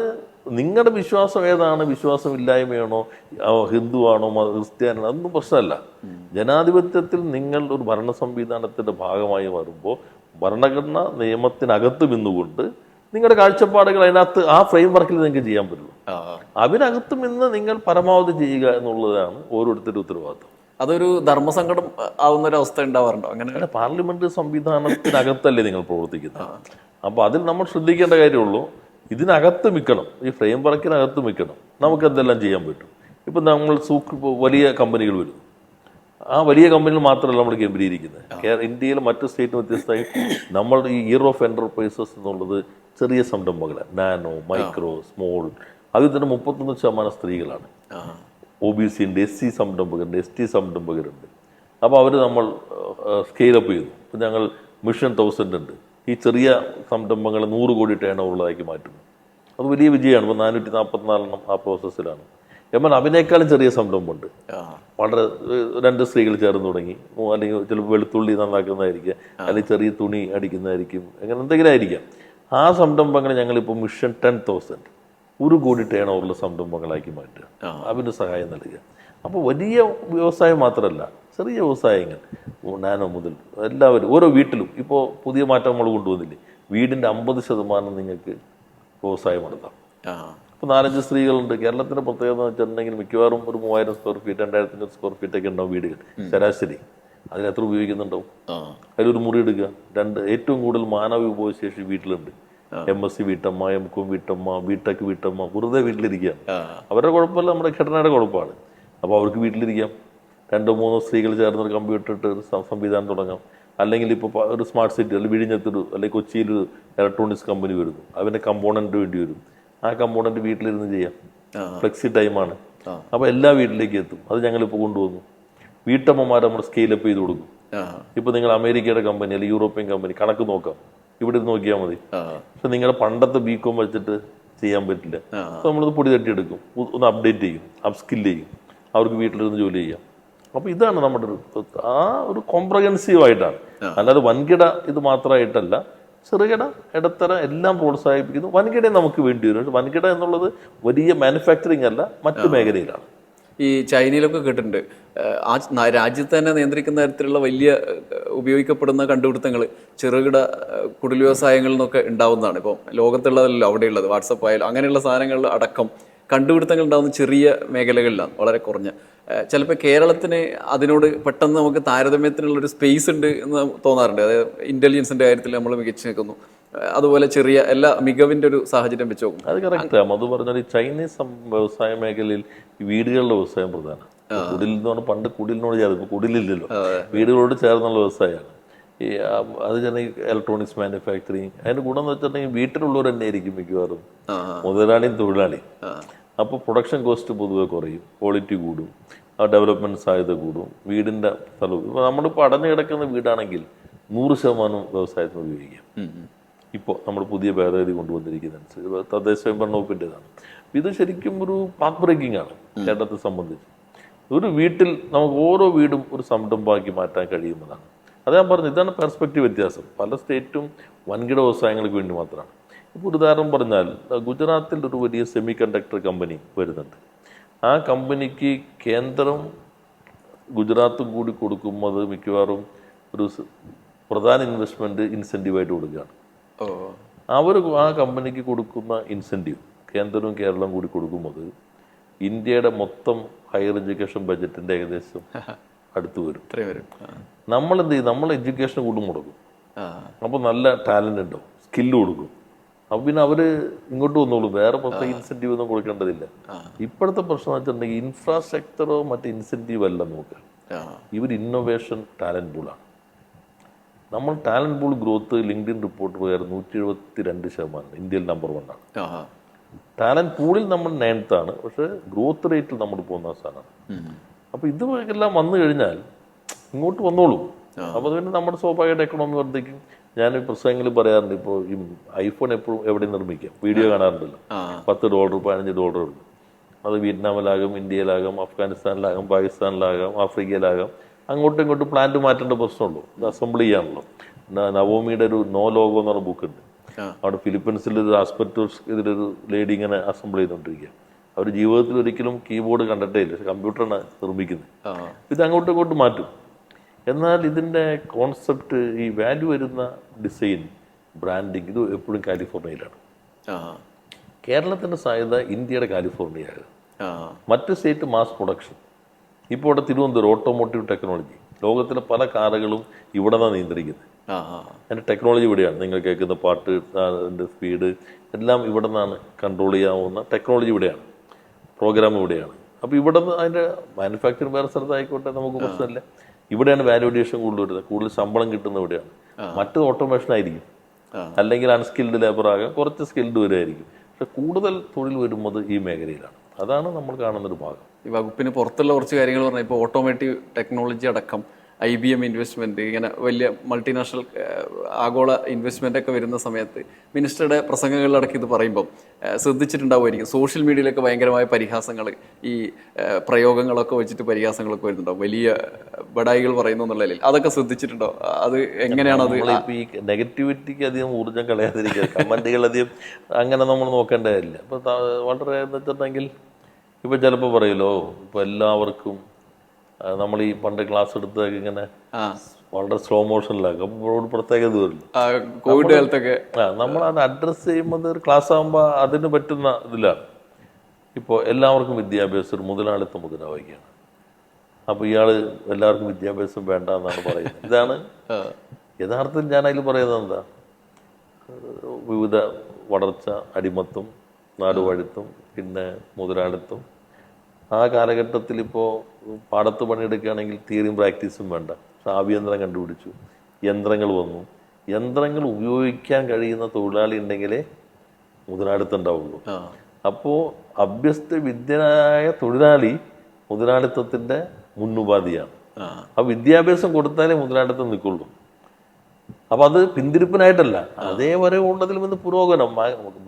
നിങ്ങളുടെ വിശ്വാസം ഏതാണ്, വിശ്വാസമില്ലായ്മയാണോ, ഹിന്ദുവാണോ, ക്രിസ്ത്യാനാണോ, അതൊന്നും പ്രശ്നമല്ല. ജനാധിപത്യത്തിൽ നിങ്ങൾ ഒരു ഭരണ സംവിധാനത്തിന്റെ ഭാഗമായി വരുമ്പോൾ ഭരണഘടന നിയമത്തിനകത്ത് നിന്നുകൊണ്ട് നിങ്ങളുടെ കാഴ്ചപ്പാടുകൾ അതിനകത്ത് ആ ഫ്രെയിം വർക്കിൽ നിങ്ങൾക്ക് ചെയ്യാൻ പറ്റുള്ളൂ. അതിനകത്തും ഇന്ന് നിങ്ങൾ പരമാവധി ചെയ്യുക എന്നുള്ളതാണ് ഓരോരുത്തരുടെ ഉത്തരവാദിത്വം. അതൊരു ധർമ്മസങ്കടം ആവുന്ന ഒരു അവസ്ഥ ഉണ്ടാവാറുണ്ടോ? അങ്ങനെ പാർലമെന്റ് സംവിധാനത്തിനകത്തല്ലേ നിങ്ങൾ പ്രവർത്തിക്കുന്നത്. അപ്പോൾ അതിൽ നമ്മൾ ശ്രദ്ധിക്കേണ്ട കാര്യമുള്ളൂ, ഇതിനകത്ത് നിൽക്കണം, ഈ ഫ്രെയിം വർക്കിനകത്ത് നിൽക്കണം. നമുക്ക് എന്തെല്ലാം ചെയ്യാൻ പറ്റും. ഇപ്പം നമ്മൾ വലിയ കമ്പനികൾ വരും. ആ വലിയ കമ്പനികൾ മാത്രമല്ല നമ്മൾ കേന്ദ്രീകരിക്കുന്നത്. ഇന്ത്യയിൽ മറ്റു സ്റ്റേറ്റിന് വ്യത്യസ്തമായി നമ്മൾ ഈ ഇയർ ഓഫ് എന്റർപ്രൈസസ് എന്നുള്ളത് ചെറിയ സംരംഭങ്ങളാണ്. Nano, micro, small. അതിൽ തന്നെ 31% സ്ത്രീകളാണ്. OBC ഉണ്ട്, SC സംരംഭകരുണ്ട്, ST സംരംഭകരുണ്ട്. അപ്പോൾ അവർ നമ്മൾ സ്കെയിലപ്പ് ചെയ്തു. ഇപ്പം ഞങ്ങൾ മിഷൻ 1000 ഉണ്ട്. ഈ ചെറിയ സംരംഭങ്ങളെ 100 കോടി ടേൺ ഓവറിലേക്ക് മാറ്റുന്നു. അത് വലിയ വിജയമാണ്. ഇപ്പോൾ 444 ആ പ്രോസസ്സിലാണ്. എന്നാൽ അതിനേക്കാളും ചെറിയ സംരംഭമുണ്ട്. വളരെ 2 സ്ത്രീകൾ ചേർന്ന് തുടങ്ങി. അല്ലെങ്കിൽ ചിലപ്പോൾ വെളുത്തുള്ളി നന്നാക്കുന്നതായിരിക്കും, അല്ലെങ്കിൽ ചെറിയ തുണി അടിക്കുന്നതായിരിക്കും, അങ്ങനെ എന്തെങ്കിലും ആയിരിക്കാം. ആ സംരംഭങ്ങൾ ഞങ്ങളിപ്പോൾ മിഷൻ 10,000 1 കോടി ടേൺ ഓവറുള്ള സംരംഭങ്ങളാക്കി മാറ്റുക, അതിന് സഹായം നൽകുക. അപ്പോൾ വലിയ വ്യവസായം മാത്രമല്ല, ചെറിയ വ്യവസായങ്ങൾ, നാനോ മുതൽ എല്ലാവരും ഓരോ വീട്ടിലും ഇപ്പോൾ പുതിയ മാറ്റം നമ്മൾ കൊണ്ടുവന്നില്ലേ? വീടിൻ്റെ 50% നിങ്ങൾക്ക് വ്യവസായം നടത്താം. ഇപ്പോൾ 4-5 സ്ത്രീകളുണ്ട്. കേരളത്തിൻ്റെ പ്രത്യേകത എന്ന് വെച്ചിട്ടുണ്ടെങ്കിൽ മിക്കവാറും ഒരു 3000 സ്ക്വയർ ഫീറ്റ് 2500 സ്ക്വയർ ഫീറ്റ് ഒക്കെ ഉണ്ടാവും വീടുകൾ ശരാശരി. അതിലെത്ര ഉപയോഗിക്കുന്നുണ്ടാവും? അതിലൊരു മുറി എടുക്കുക. ഏറ്റവും കൂടുതൽ മാനവ വിഭവശേഷി വീട്ടിലുണ്ട്. MSc വീട്ടമ്മ, MCOM വീട്ടമ്മ, BTech വീട്ടമ്മ വെറുതെ വീട്ടിലിരിക്കുകയാണ്. അവരുടെ കുഴപ്പമല്ല, നമ്മുടെ ഘടനയുടെ കുഴപ്പമാണ്. അപ്പോൾ അവർക്ക് വീട്ടിലിരിക്കാം. 2-3 സ്ത്രീകൾ ചേർന്നൊരു കമ്പ്യൂട്ടർ ഇട്ട് ഒരു സംവിധാനം തുടങ്ങാം. അല്ലെങ്കിൽ ഇപ്പോൾ ഒരു സ്മാർട്ട് സിറ്റി അല്ലെങ്കിൽ വിഴിഞ്ഞത്തൊരു അല്ലെങ്കിൽ കൊച്ചിയിൽ ഒരു ഇലക്ട്രോണിക്സ് കമ്പനി വരുന്നു, അതിൻ്റെ കമ്പോണൻറ്റ് വേണ്ടി വരും. ആ കമ്പോണൻറ്റ് വീട്ടിലിരുന്ന് ചെയ്യാം. ഫ്ലെക്സി ടൈമാണ്. അപ്പോൾ എല്ലാ വീട്ടിലേക്ക് എത്തും. അത് ഞങ്ങളിപ്പോൾ കൊണ്ടുവന്നു. വീട്ടമ്മമാർ നമ്മൾ സ്കെയിലപ്പ് ചെയ്ത് കൊടുക്കും. ഇപ്പോൾ നിങ്ങൾ അമേരിക്കയുടെ കമ്പനി അല്ലെങ്കിൽ യൂറോപ്യൻ കമ്പനി കണക്ക് നോക്കാം, ഇവിടെ ഇരുന്ന് നോക്കിയാൽ മതി. പക്ഷെ നിങ്ങളുടെ പണ്ടത്തെ BCom വെച്ചിട്ട് ചെയ്യാൻ പറ്റില്ല. അപ്പോൾ നമ്മളത് പൊടി തട്ടിയെടുക്കും, ഒന്ന് അപ്ഡേറ്റ് ചെയ്യും, അപ്സ്കിൽ ചെയ്യും, അവർക്ക് വീട്ടിലിരുന്ന് ജോലി ചെയ്യാം. അപ്പോൾ ഇതാണ് നമ്മുടെ ഒരു കോംപ്രഹെൻസീവ് ആയിട്ടാണ്. അല്ലാതെ വൻകിട ഇത് മാത്രമായിട്ടല്ല, ചെറുകിട ഇടത്തരം എല്ലാം പ്രോത്സാഹിപ്പിക്കുന്നു. വൻകിട നമുക്ക് വേണ്ടി വരും. പക്ഷെ വൻകിട എന്നുള്ളത് വലിയ മാനുഫാക്ചറിങ് അല്ല, മറ്റു മേഖലയിലാണ്. ഈ ചൈനയിലൊക്കെ കേട്ടിട്ടുണ്ട്, ആ രാജ്യത്ത് തന്നെ നിയന്ത്രിക്കുന്ന തരത്തിലുള്ള വലിയ ഉപയോഗിക്കപ്പെടുന്ന കണ്ടുപിടുത്തങ്ങൾ ചെറുകിട കുടിൽ വ്യവസായങ്ങളിൽ നിന്നൊക്കെ ഉണ്ടാവുന്നതാണ്. ഇപ്പം ലോകത്തുള്ളതല്ലോ അവിടെയുള്ളത്, വാട്സപ്പ് ആയാലും അങ്ങനെയുള്ള സാധനങ്ങളിൽ അടക്കം കണ്ടുപിടുത്തങ്ങൾ ഉണ്ടാകുന്ന ചെറിയ മേഖലകളിലാണ്, വളരെ കുറഞ്ഞ. ചിലപ്പോൾ കേരളത്തിന് അതിനോട് പെട്ടെന്ന് നമുക്ക് താരതമ്യത്തിനുള്ളൊരു സ്പേസ് ഉണ്ട് എന്ന് തോന്നാറുണ്ട്. അതായത് ഇൻ്റലിജൻസിൻ്റെ കാര്യത്തിൽ നമ്മൾ മികച്ചു നിൽക്കുന്നു. അതുപോലെ ചെറിയ എല്ലാ മികവിൻ്റെ ഒരു സാഹചര്യം വെച്ച് നോക്കും. അത് കറക്റ്റാണ്. അത് പറഞ്ഞാൽ ഈ ചൈനീസ് വ്യവസായ മേഖലയിൽ ഈ വീടുകളുടെ വ്യവസായം പ്രധാനം. കുടിൽ എന്ന് പറഞ്ഞാൽ പണ്ട് കുടിലിനോട് ചേർന്ന്, കുടിലില്ലല്ലോ, വീടുകളോട് ചേർന്നുള്ള വ്യവസായമാണ്. അത് തന്നെ ഈ ഇലക്ട്രോണിക്സ് മാനുഫാക്ചറിങ്. അതിൻ്റെ ഗുണം എന്ന് വെച്ചിട്ടുണ്ടെങ്കിൽ വീട്ടിലുള്ളവർ തന്നെ ആയിരിക്കും മിക്കവാറും മുതലാളിയും തൊഴിലാളിയും. അപ്പോൾ പ്രൊഡക്ഷൻ കോസ്റ്റ് പൊതുവെ കുറയും, ക്വാളിറ്റി കൂടും, ഡെവലപ്മെൻറ്റ് സാധ്യത കൂടും, വീടിൻ്റെ സ്ഥലവും. ഇപ്പോൾ നമ്മളിപ്പോൾ അടഞ്ഞു കിടക്കുന്ന വീടാണെങ്കിൽ 100% വ്യവസായത്തിന് ഉപയോഗിക്കാം. ഇപ്പോൾ നമ്മൾ പുതിയ ഭേദഗതി കൊണ്ടുവന്നിരിക്കുന്നതനുസരിച്ച് തദ്ദേശ സ്വയംഭരണ വകുപ്പിൻ്റെതാണ്. ഇത് ശരിക്കും ഒരു പാത്ത് ബ്രേക്കിംഗ് ആണ് കേരളത്തെ സംബന്ധിച്ച്. ഒരു വീട്ടിൽ നമുക്ക് ഓരോ വീടും ഒരു സംരംഭമാക്കി മാറ്റാൻ കഴിയുന്നതാണ്. അത് ഞാൻ പറഞ്ഞു, ഇതാണ് പെർസ്പെക്റ്റീവ് വ്യത്യാസം. പല സ്റ്റേറ്റും വൻകിട വ്യവസായങ്ങൾക്ക് വേണ്ടി മാത്രമാണ്. ഇപ്പോൾ ഒരു ഉദാഹരണം പറഞ്ഞാൽ, ഗുജറാത്തിൽ ഒരു വലിയ സെമി കണ്ടക്ടർ കമ്പനി വരുന്നുണ്ട്. ആ കമ്പനിക്ക് കേന്ദ്രം ഗുജറാത്തും കൂടി കൊടുക്കുന്നത് മിക്കവാറും ഒരു പ്രധാന ഇൻവെസ്റ്റ്മെൻറ്റ് ഇൻസെൻറ്റീവായിട്ട് കൊടുക്കുകയാണ്. അവർ ആ കമ്പനിക്ക് കൊടുക്കുന്ന ഇൻസെൻറ്റീവ് കേന്ദ്രവും കേരളവും കൂടി കൊടുക്കുന്നത് ഇന്ത്യയുടെ മൊത്തം ഹയർ എഡ്യൂക്കേഷൻ ബഡ്ജറ്റിൻ്റെ ഏകദേശം അടുത്ത് വരും. നമ്മൾ എന്ത് ചെയ്യും? നമ്മൾ എഡ്യൂക്കേഷൻ കൂടും മുടക്കും. അപ്പോൾ നല്ല ടാലൻ്റ് ഉണ്ടാവും, സ്കില്ല് കൊടുക്കും. അപ്പോൾ പിന്നെ അവർ ഇങ്ങോട്ട് വന്നോളൂ, വേറെ പ്രത്യേക ഇൻസെൻറ്റീവ് ഒന്നും കൊടുക്കേണ്ടതില്ല. ഇപ്പോഴത്തെ പ്രശ്നം എന്ന് വെച്ചിട്ടുണ്ടെങ്കിൽ ഇൻഫ്രാസ്ട്രക്ചറോ മറ്റ് ഇൻസെൻറ്റീവ് അല്ല നോക്കുക. ഇവർ ഇന്നോവേഷൻ ടാലൻറ്റ് പൂളാണ്. നമ്മൾ talent pool growth LinkedIn report പ്രകാരം 172% ഇന്ത്യയിൽ നമ്പർ 1 ആണ്. ടാലൻറ്റ് പൂളിൽ നമ്മൾ 9th ആണ്, പക്ഷേ ഗ്രോത്ത് റേറ്റിൽ നമ്മൾ പോകുന്ന സ്ഥാനമാണ്. അപ്പോൾ ഇതെല്ലാം വന്നു കഴിഞ്ഞാൽ ഇങ്ങോട്ട് വന്നോളൂ. അപ്പോൾ അതുകൊണ്ട് നമ്മുടെ സ്വാഭാവികമായിട്ട് എക്കണോമി വർദ്ധിക്കും. ഞാൻ പ്രസംഗങ്ങളിൽ പറയാറുണ്ട്, ഇപ്പോൾ ഈ ഐഫോൺ എപ്പോഴും എവിടെ നിർമ്മിക്കാം, വീഡിയോ കാണാറുണ്ടല്ലോ, $10 $15 ഉണ്ട്. അത് വിയറ്റ്നാമിലാകും, ഇന്ത്യയിലാകാം, അഫ്ഗാനിസ്ഥാനിലാകാം, പാകിസ്ഥാനിലാകാം, ആഫ്രിക്കയിലാകാം. അങ്ങോട്ടും ഇങ്ങോട്ടും പ്ലാന്റ് മാറ്റേണ്ട പ്രശ്നമുള്ളൂ, ഇത് അസംബിൾ ചെയ്യാനുള്ളൂ. നവോമിയുടെ ഒരു നോ ലോഗോ എന്ന് പറഞ്ഞ ബുക്കുണ്ട്. അവിടെ ഫിലിപ്പീൻസിൽ ഒരു ആസ്പെക്ടോസ് ഇതിലൊരു ലേഡി ഇങ്ങനെ അസംബിൾ ചെയ്തുകൊണ്ടിരിക്കുക. അവർ ജീവിതത്തിൽ ഒരിക്കലും കീബോർഡ് കണ്ടിട്ടേ ഇല്ല, പക്ഷെ കമ്പ്യൂട്ടറാണ് നിർമ്മിക്കുന്നത്. ഇത് അങ്ങോട്ടും ഇങ്ങോട്ടും മാറ്റും. എന്നാൽ ഇതിൻ്റെ കോൺസെപ്റ്റ്, ഈ വാല്യൂ വരുന്ന ഡിസൈൻ, ബ്രാൻഡിങ്, ഇത് എപ്പോഴും കാലിഫോർണിയയിലാണ്. കേരളത്തിൻ്റെ സാധ്യത ഇന്ത്യയുടെ കാലിഫോർണിയയാണ്. മറ്റ് സ്റ്റേറ്റ് മാസ് പ്രൊഡക്ഷൻ. ഇപ്പോൾ ഇവിടെ തിരുവനന്തപുരം ഓട്ടോമോട്ടീവ് ടെക്നോളജി, ലോകത്തിലെ പല കാറുകളും ഇവിടെ നിന്നാണ് നിയന്ത്രിക്കുന്നത്. അതിൻ്റെ ടെക്നോളജി ഇവിടെയാണ്. നിങ്ങൾ കേൾക്കുന്ന പാട്ട്, അതിൻ്റെ സ്പീഡ് എല്ലാം ഇവിടെ നിന്നാണ് കൺട്രോൾ ചെയ്യാവുന്ന ടെക്നോളജി ഇവിടെയാണ്, പ്രോഗ്രാം ഇവിടെയാണ്. അപ്പോൾ ഇവിടെ നിന്ന് അതിൻ്റെ മാനുഫാക്ചറിങ് വേറെ സ്ഥലത്തായിക്കോട്ടെ, നമുക്ക് പ്രശ്നമില്ല. ഇവിടെയാണ് വാല്യൂ അഡീഷൻ കൂടുതൽ വരുന്നത്, കൂടുതൽ ശമ്പളം കിട്ടുന്ന ഇവിടെയാണ്. മറ്റത് ഓട്ടോമേഷൻ ആയിരിക്കും, അല്ലെങ്കിൽ അൺസ്കിൽഡ് ലേബർ ആകാം, കുറച്ച് സ്കിൽഡ് വരുമായിരിക്കും. പക്ഷെ കൂടുതൽ തൊഴിൽ വരുന്നത് ഈ മേഖലയിലാണ്. അതാണ് നമ്മൾ കാണുന്നൊരു ഭാഗം. ഈ വകുപ്പിന് പുറത്തുള്ള കുറച്ച് കാര്യങ്ങൾ പറഞ്ഞാൽ, ഇപ്പോൾ ഓട്ടോമേറ്റീവ് ടെക്നോളജി അടക്കം IBM ഇൻവെസ്റ്റ്മെൻറ്റ്, ഇങ്ങനെ വലിയ മൾട്ടിനാഷണൽ ആഗോള ഇൻവെസ്റ്റ്മെൻ്റ് ഒക്കെ വരുന്ന സമയത്ത് മിനിസ്റ്ററുടെ പ്രസംഗങ്ങളിലടക്കം ഇത് പറയുമ്പം ശ്രദ്ധിച്ചിട്ടുണ്ടാവുമായിരിക്കും, സോഷ്യൽ മീഡിയയിലൊക്കെ ഭയങ്കരമായ പരിഹാസങ്ങൾ, ഈ പ്രയോഗങ്ങളൊക്കെ വെച്ചിട്ട് പരിഹാസങ്ങളൊക്കെ വരുന്നുണ്ടാവും, വലിയ ബഡായികൾ പറയുന്നു എന്നുള്ളതിൽ. അതൊക്കെ ശ്രദ്ധിച്ചിട്ടുണ്ടോ? അത് എങ്ങനെയാണ്? അത് ഇപ്പോൾ ഈ നെഗറ്റിവിറ്റിക്ക് അധികം ഊർജ്ജം കളയാതിരിക്കുക, കമൻറ്റുകൾ അധികം അങ്ങനെ നമ്മൾ നോക്കേണ്ടതില്ല. ഇപ്പോൾ വളരെ എന്ന് വെച്ചിട്ടുണ്ടെങ്കിൽ ഇപ്പോൾ ചിലപ്പോൾ പറയുമല്ലോ, ഇപ്പോൾ എല്ലാവർക്കും നമ്മൾ ഈ പണ്ട് ക്ലാസ് എടുത്തൊക്കെ ഇങ്ങനെ വളരെ സ്ലോ മോഷനിലാക്കും, അപ്പോൾ പ്രത്യേകത വരില്ല. കോവിഡ് കാലത്തൊക്കെ നമ്മൾ അത് അഡ്രസ്സ് ചെയ്യുമ്പോൾ ഒരു ക്ലാസ് ആകുമ്പോൾ അതിന് പറ്റുന്ന ഇതിലാണ്. ഇപ്പോൾ എല്ലാവർക്കും വിദ്യാഭ്യാസം ഒരു മുതലാളിത്ത മുദ്രാവാക്യമാണ്. അപ്പോൾ ഇയാൾ എല്ലാവർക്കും വിദ്യാഭ്യാസം വേണ്ട എന്നാണ് പറയുന്നത്. ഇതാണ് യഥാർത്ഥത്തിൽ ഞാൻ അതിൽ പറയുന്നത് എന്താ, വിവിധ വളർച്ച, അടിമത്വം, നാടുവാഴിത്വം, പിന്നെ മുതലാളിത്തം. ആ കാലഘട്ടത്തിൽ ഇപ്പോൾ പാടത്ത് പണിയെടുക്കുകയാണെങ്കിൽ തിയറിയും പ്രാക്ടീസും വേണ്ട. പക്ഷെ ആഭ്യന്തരം കണ്ടുപിടിച്ചു, യന്ത്രങ്ങൾ വന്നു. യന്ത്രങ്ങൾ ഉപയോഗിക്കാൻ കഴിയുന്ന തൊഴിലാളി ഉണ്ടെങ്കിലേ മുതലാളിത്തം ഉണ്ടാവുള്ളൂ. അപ്പോൾ അഭ്യസ്ത വിദ്യനായ തൊഴിലാളി മുതലാളിത്തത്തിൻ്റെ മുന്നുപാധിയാണ്. ആ വിദ്യാഭ്യാസം കൊടുത്താലേ മുതലാളിത്തം നിൽക്കുള്ളൂ. അപ്പം അത് പിന്തിരിപ്പിനായിട്ടല്ല, അതേവരെ ഉള്ളതിൽ നിന്ന് പുരോഗമനം.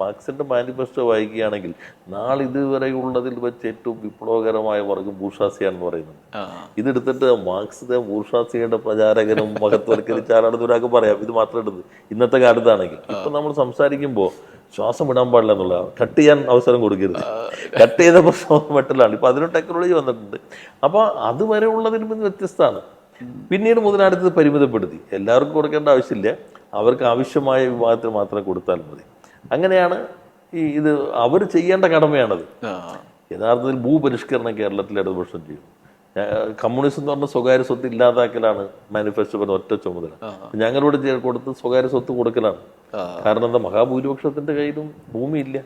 മാർക്സിന്റെ മാനിഫെസ്റ്റോ വായിക്കുകയാണെങ്കിൽ നാളിതുവരെയുള്ളതിൽ വെച്ച് ഏറ്റവും വിപ്ലവകരമായ വർഗം ബൂർഷ്വാസിയാണെന്ന് പറയുന്നത്. ഇതെടുത്തിട്ട് മാർക്സിന്റെ ബൂർഷ്വാസിയുടെ പ്രചാരകനും മഹത്വവൽക്കരിച്ച ആളാണെന്ന് ഒരാൾക്ക് പറയാം. ഇത് മാത്രം എടുത്ത് ഇന്നത്തെ കാലത്താണെങ്കിൽ ഇപ്പൊ നമ്മൾ സംസാരിക്കുമ്പോൾ ശ്വാസം വിടാൻ പാടില്ല എന്നുള്ള, കട്ട് ചെയ്യാൻ അവസരം കൊടുക്കരുത്. കട്ട് ചെയ്ത പ്രശ്നം വെട്ടലാണ്. ഇപ്പൊ അതിന് ടെക്നോളജി വന്നിട്ടുണ്ട്. അപ്പൊ അതുവരെ ഉള്ളതിൽ നിന്ന് വ്യത്യസ്തമാണ്. പിന്നീട് മുതലാളിത്തത് പരിമിതപ്പെടുത്തി. എല്ലാവർക്കും കൊടുക്കേണ്ട ആവശ്യമില്ല, അവർക്ക് ആവശ്യമായ വിഭാഗത്തിന് മാത്രം കൊടുത്താൽ മതി. അങ്ങനെയാണ് ഇത് അവർ ചെയ്യേണ്ട കടമയാണത്. യഥാർത്ഥത്തിൽ ഭൂപരിഷ്കരണം കേരളത്തിൽ ഇടതുപക്ഷം ചെയ്യും. കമ്മ്യൂണിസം എന്ന് പറഞ്ഞ സ്വകാര്യ സ്വത്ത് ഇല്ലാതാക്കലാണ് മാനിഫെസ്റ്റോ പറഞ്ഞ ഒറ്റ ചുമതല. ഞങ്ങളോട് കൊടുത്ത് സ്വകാര്യ സ്വത്ത് കൊടുക്കലാണ്. കാരണം എന്താ, മഹാഭൂരിപക്ഷത്തിന്റെ കയ്യിലും ഭൂമിയില്ല.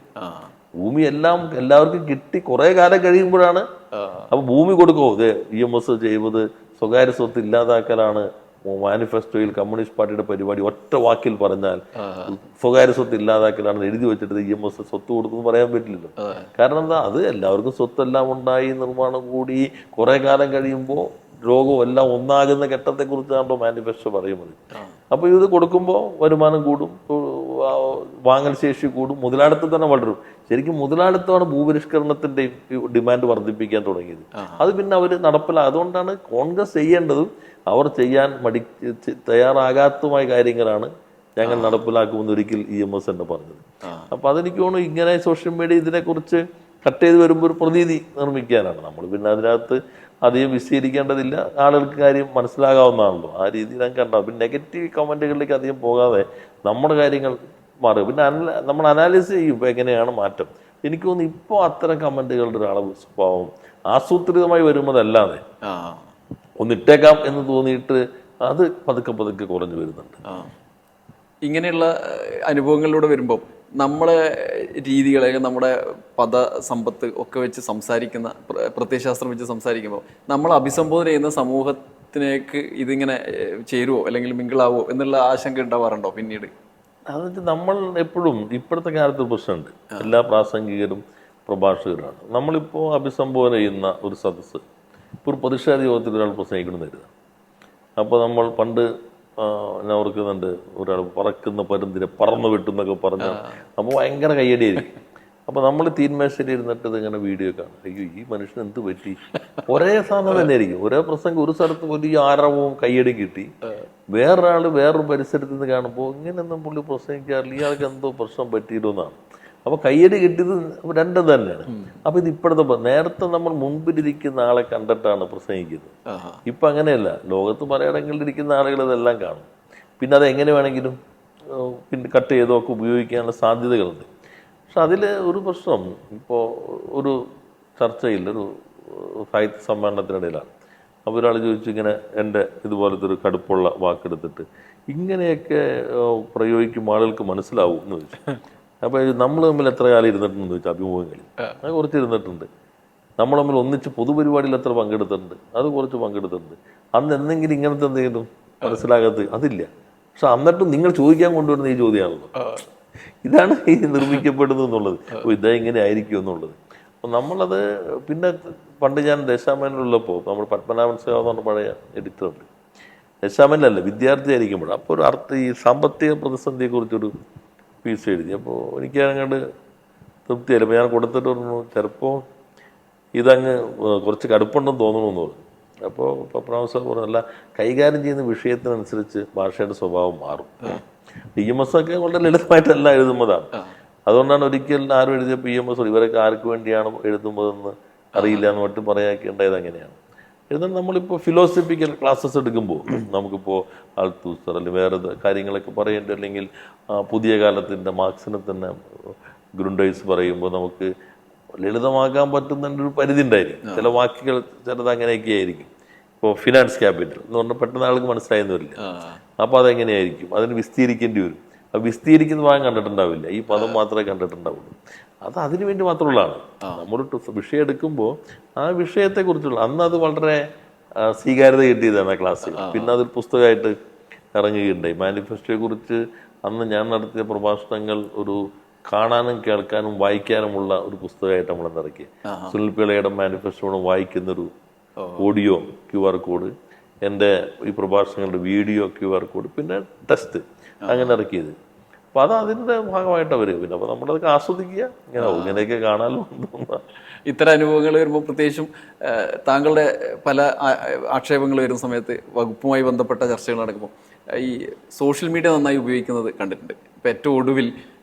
ഭൂമി എല്ലാവർക്കും കിട്ടി കുറെ കാലം കഴിയുമ്പോഴാണ് അപ്പൊ ഭൂമി കൊടുക്കുമോ. ഇത് EMS ചെയ്തത് സ്വകാര്യ സ്വത്ത് ഇല്ലാതാക്കലാണ് മാനിഫെസ്റ്റോയിൽ കമ്മ്യൂണിസ്റ്റ് പാർട്ടിയുടെ പരിപാടി. ഒറ്റ വാക്കിൽ പറഞ്ഞാൽ സ്വകാര്യ സ്വത്ത് ഇല്ലാതാക്കലാണെന്ന് എഴുതി വെച്ചിട്ട് EMS സ്വത്ത് കൊടുക്കുന്നു പറയാൻ പറ്റില്ലല്ലോ. കാരണം എന്താ, അത് എല്ലാവർക്കും സ്വത്തെല്ലാം ഉണ്ടായി, നിർമ്മാണം കൂടി, കുറെ കാലം കഴിയുമ്പോൾ രോഗവും എല്ലാം ഒന്നാകുന്ന ഘട്ടത്തെ കുറിച്ചാണല്ലോ മാനിഫെസ്റ്റോ പറയുന്നത്. അപ്പൊ ഇത് കൊടുക്കുമ്പോൾ വരുമാനം കൂടും, വാങ്ങൽ ശേഷി കൂടും, മുതലാളിത്തം തന്നെ വളരും. ശരിക്കും മുതലാളിത്തമാണ് ഭൂപരിഷ്കരണത്തിന്റെയും ഡിമാൻഡ് വർദ്ധിപ്പിക്കാൻ തുടങ്ങിയത്. അത് പിന്നെ അവർ അതുകൊണ്ടാണ് കോൺഗ്രസ് ചെയ്യേണ്ടതും അവർ ചെയ്യാൻ തയ്യാറാകാത്തതുമായ കാര്യങ്ങളാണ് ഞങ്ങൾ നടപ്പിലാക്കുമെന്ന് ഒരിക്കൽ EMS തന്നെ പറഞ്ഞത്. അപ്പൊ അതെനിക്ക് തോന്നുന്നു ഇങ്ങനെ സോഷ്യൽ മീഡിയ ഇതിനെക്കുറിച്ച് കട്ട് ചെയ്ത് വരുമ്പോൾ ഒരു പ്രതീതി നിർമ്മിക്കാനാണ്. നമ്മൾ പിന്നെ അതിനകത്ത് അധികം വിശദീകരിക്കേണ്ടതില്ല, ആളുകൾക്ക് കാര്യം മനസ്സിലാകാവുന്നതാണല്ലോ. ആ രീതിയിൽ ഞാൻ കണ്ടാൽ പിന്നെ നെഗറ്റീവ് കമന്റുകളിലേക്ക് അധികം പോകാതെ നമ്മുടെ കാര്യങ്ങൾ മാറുക. പിന്നെ നമ്മൾ അനാലിസിസ് ചെയ്യും ഇപ്പം എങ്ങനെയാണ് മാറ്റം. എനിക്ക് തോന്നുന്നു ഇപ്പോൾ അത്തരം കമന്റുകളുടെ ഒരളവ് സ്വഭാവം ആസൂത്രിതമായി വരുന്നതല്ലാതെ ഒന്നിട്ടേക്കാം എന്ന് തോന്നിയിട്ട് അത് പതുക്കെ പതുക്കെ കുറഞ്ഞു വരുന്നുണ്ട്. ഇങ്ങനെയുള്ള അനുഭവങ്ങളിലൂടെ വരുമ്പോൾ നമ്മളെ രീതികൾ, നമ്മുടെ പദസമ്പത്ത് ഒക്കെ വെച്ച് സംസാരിക്കുന്ന, പ്രത്യയശാസ്ത്രം വെച്ച് സംസാരിക്കുമ്പോൾ നമ്മൾ അഭിസംബോധന ചെയ്യുന്ന സമൂഹത്തിലേക്ക് ഇതിങ്ങനെ ചേരുവോ അല്ലെങ്കിൽ മിങ്കിളാവോ എന്നുള്ള ആശങ്ക ഉണ്ടാവാറുണ്ടോ പിന്നീട്? അത് നമ്മൾ എപ്പോഴും ഇപ്പോഴത്തെ കാലത്ത് പ്രശ്നമുണ്ട്. എല്ലാ പ്രാസംഗികരും പ്രഭാഷകരാണ്. നമ്മളിപ്പോൾ അഭിസംബോധന ചെയ്യുന്ന ഒരു സദസ്സ്, ഇപ്പോൾ ഒരു പ്രതിഷേധ യോഗത്തിൽ ഒരാൾ പ്രസംഗിക്കണം കരുതാം. അപ്പോൾ നമ്മൾ പണ്ട് ഞാൻ ഓർക്കുന്നുണ്ട്, ഒരാൾ പറക്കുന്ന പരുന്തിനെ പറന്നു വിട്ടുന്നൊക്കെ പറഞ്ഞാൽ അപ്പോൾ ഭയങ്കര കയ്യടിയായിരിക്കും. അപ്പോൾ നമ്മൾ തീന്മേശയിൽ ഇരുന്നിട്ട് ഇതിങ്ങനെ വീഡിയോ കാണും. അയ്യോ, ഈ മനുഷ്യൻ എന്ത് പറ്റി? ഒരേ സാധനം തന്നെ ആയിരിക്കും, ഒരേ പ്രസംഗം, ഒരു സ്ഥലത്ത് വലിയ ആരവവും കയ്യടി കിട്ടി. വേറൊരാൾ വേറൊരു പരിസരത്ത് നിന്ന് കാണുമ്പോൾ ഇങ്ങനെയൊന്നും പുള്ളി പ്രസംഗിക്കാറില്ല, ഇയാൾക്ക് എന്തോ പ്രശ്നം പറ്റിയില്ലെന്നാണ്. അപ്പോൾ കയ്യടി കിട്ടിയത് രണ്ടും തന്നെയാണ്. അപ്പൊ ഇത് ഇപ്പോഴത്തെ, നേരത്തെ നമ്മൾ മുൻപിലിരിക്കുന്ന ആളെ കണ്ടിട്ടാണ് പ്രസംഗിക്കുന്നത്. ഇപ്പൊ അങ്ങനെയല്ല, ലോകത്ത് പലയിടങ്ങളിൽ ഇരിക്കുന്ന ആളുകൾ ഇതെല്ലാം കാണും. പിന്നെ അത് എങ്ങനെ വേണമെങ്കിലും പിന്നെ കട്ട് ചെയ്തൊക്കെ ഉപയോഗിക്കാനുള്ള സാധ്യതകളുണ്ട്. പക്ഷെ അതിൽ ഒരു പ്രശ്നം, ഇപ്പോൾ ഒരു ചർച്ചയിൽ, ഒരു സാഹിത്യ സമ്മേളനത്തിനിടയിലാണ്. അപ്പോൾ ഒരാൾ ചോദിച്ചു, ഇങ്ങനെ എൻ്റെ ഇതുപോലത്തെ ഒരു കടുപ്പുള്ള വാക്കെടുത്തിട്ട് ഇങ്ങനെയൊക്കെ പ്രയോഗിക്കുമ്പോൾ ആളുകൾക്ക് മനസ്സിലാവും എന്ന് ചോദിച്ചു. അപ്പോൾ നമ്മൾ തമ്മിൽ എത്ര കാലം ഇരുന്നിട്ടുണ്ടെന്ന് ചോദിച്ചാൽ അഭിമുഖങ്ങളിൽ അത് കുറച്ച് ഇരുന്നിട്ടുണ്ട്. നമ്മൾ തമ്മിൽ ഒന്നിച്ച് പൊതുപരിപാടിയിൽ എത്ര പങ്കെടുത്തിട്ടുണ്ട്, അത് കുറച്ച് പങ്കെടുത്തിട്ടുണ്ട്. അന്ന് എന്തെങ്കിലും ഇങ്ങനത്തെ എന്തെങ്കിലും മനസ്സിലാകാത്ത അതില്ല. പക്ഷെ എന്നിട്ടും നിങ്ങൾ ചോദിക്കാൻ കൊണ്ടുവരുന്ന ഈ ചോദ്യമാണല്ലോ, ഇതാണ് ഈ നിർമ്മിക്കപ്പെടുന്നത് എന്നുള്ളത്. അപ്പോൾ ഇതാ ഇങ്ങനെ ആയിരിക്കും എന്നുള്ളത്. അപ്പം നമ്മളത് പിന്നെ പണ്ട് ഞാൻ ദേശാമേനിലുള്ളപ്പോൾ നമ്മൾ പത്മനാഭൻ സേവ എന്ന് പറഞ്ഞ പഴയ എഡിറ്ററുണ്ട്, ദേശാമേനിലല്ല വിദ്യാർത്ഥി ആയിരിക്കുമ്പോൾ, അപ്പോൾ ഒരു ഈ സാമ്പത്തിക പ്രതിസന്ധിയെക്കുറിച്ചൊരു പീസ് എഴുതി. അപ്പോൾ എനിക്ക് അങ്ങോട്ട് തൃപ്തിയായില്ല. അപ്പോൾ ഞാൻ കൊടുത്തിട്ട് പറഞ്ഞു, ചിലപ്പോൾ ഇതങ്ങ് കുറച്ച് കടുപ്പുണ്ടെന്ന് തോന്നണമെന്ന് പറഞ്ഞു. അപ്പോൾ പത്മനാഭൻ സാർ പറഞ്ഞു, അല്ല, കൈകാര്യം ചെയ്യുന്ന വിഷയത്തിനനുസരിച്ച് ഭാഷയുടെ സ്വഭാവം മാറും. EMS ഒക്കെ വളരെ ലളിതമായിട്ടല്ല എഴുതുന്നതാണ്. അതുകൊണ്ടാണ് ഒരിക്കൽ ആരും എഴുതിയപ്പോൾ EMS ഇവരൊക്കെ ആർക്ക് വേണ്ടിയാണ് എഴുതുന്നതെന്ന് അറിയില്ല എന്ന് മറ്റും പറയാക്കേണ്ടത്. അങ്ങനെയാണ് എഴുതാൻ. നമ്മളിപ്പോൾ ഫിലോസഫിക്കൽ ക്ലാസ്സസ് എടുക്കുമ്പോൾ നമുക്കിപ്പോൾ ആൾത്തൂസർ അല്ലെങ്കിൽ വേറെ കാര്യങ്ങളൊക്കെ പറയേണ്ടി, അല്ലെങ്കിൽ പുതിയ കാലത്തിൻ്റെ മാർക്സിനെ തന്നെ ഗ്രൂണ്ടേഴ്സ് പറയുമ്പോൾ നമുക്ക് ലളിതമാക്കാൻ പറ്റുന്നതിൻ്റെ ഒരു പരിധി ഉണ്ടായിരിക്കും. ചില വാക്കുകൾ ചിലത് അങ്ങനെയൊക്കെ ആയിരിക്കും. ഇപ്പോൾ ഫിനാൻസ് ക്യാപിറ്റൽ എന്ന് പറഞ്ഞാൽ പെട്ടെന്ന് ആൾക്ക് മനസ്സിലായെന്ന് വരില്ല. അപ്പോൾ അതെങ്ങനെയായിരിക്കും, അതിന് വിസ്തീരിക്കേണ്ടി വരും. അത് വിസ്തീരിക്കുന്ന ഭാഗം കണ്ടിട്ടുണ്ടാവില്ല, ഈ പദം മാത്രമേ കണ്ടിട്ടുണ്ടാവുള്ളൂ. അത് അതിനു വേണ്ടി മാത്രമുള്ളതാണ്. നമ്മളൊരു വിഷയം എടുക്കുമ്പോൾ ആ വിഷയത്തെക്കുറിച്ചുള്ള അന്ന് അത് വളരെ സ്വീകാര്യത കിട്ടിയതാണ് ആ ക്ലാസ്സിൽ. പിന്നെ അതൊരു പുസ്തകമായിട്ട് ഇറങ്ങുകയുണ്ടായി. മാനിഫെസ്റ്റോയെ കുറിച്ച് അന്ന് ഞാൻ നടത്തിയ പ്രഭാഷണങ്ങൾ ഒരു കാണാനും കേൾക്കാനും വായിക്കാനുമുള്ള ഒരു പുസ്തകമായിട്ട് നമ്മൾ ഇറക്കി. സുനിൽ പിള്ളയുടെ മാനിഫെസ്റ്റോടെ വായിക്കുന്നൊരു ഓഡിയോ QR കോഡ്, എൻ്റെ ഈ പ്രഭാഷണങ്ങളുടെ വീഡിയോ QR കോഡ്, പിന്നെ ടെസ്റ്റ് അങ്ങനെ ഇറക്കിയത്. അപ്പൊ അത് അതിൻ്റെ ഭാഗമായിട്ട് അവര് പിന്നെ അപ്പൊ നമ്മളതൊക്കെ ആസ്വദിക്കുക, ഇങ്ങനെയൊക്കെ കാണാമല്ലോ. ഇത്തരം അനുഭവങ്ങൾ വരുമ്പോൾ പ്രത്യേകിച്ചും താങ്കളുടെ പല ആക്ഷേപങ്ങൾ വരുന്ന സമയത്ത് വകുപ്പുമായി ബന്ധപ്പെട്ട ചർച്ചകൾ നടക്കുമ്പോൾ ഈ സോഷ്യൽ മീഡിയ നന്നായി ഉപയോഗിക്കുന്നത് കണ്ടിട്ടുണ്ട്. ഇപ്പം ഏറ്റവും ഒടുവിൽ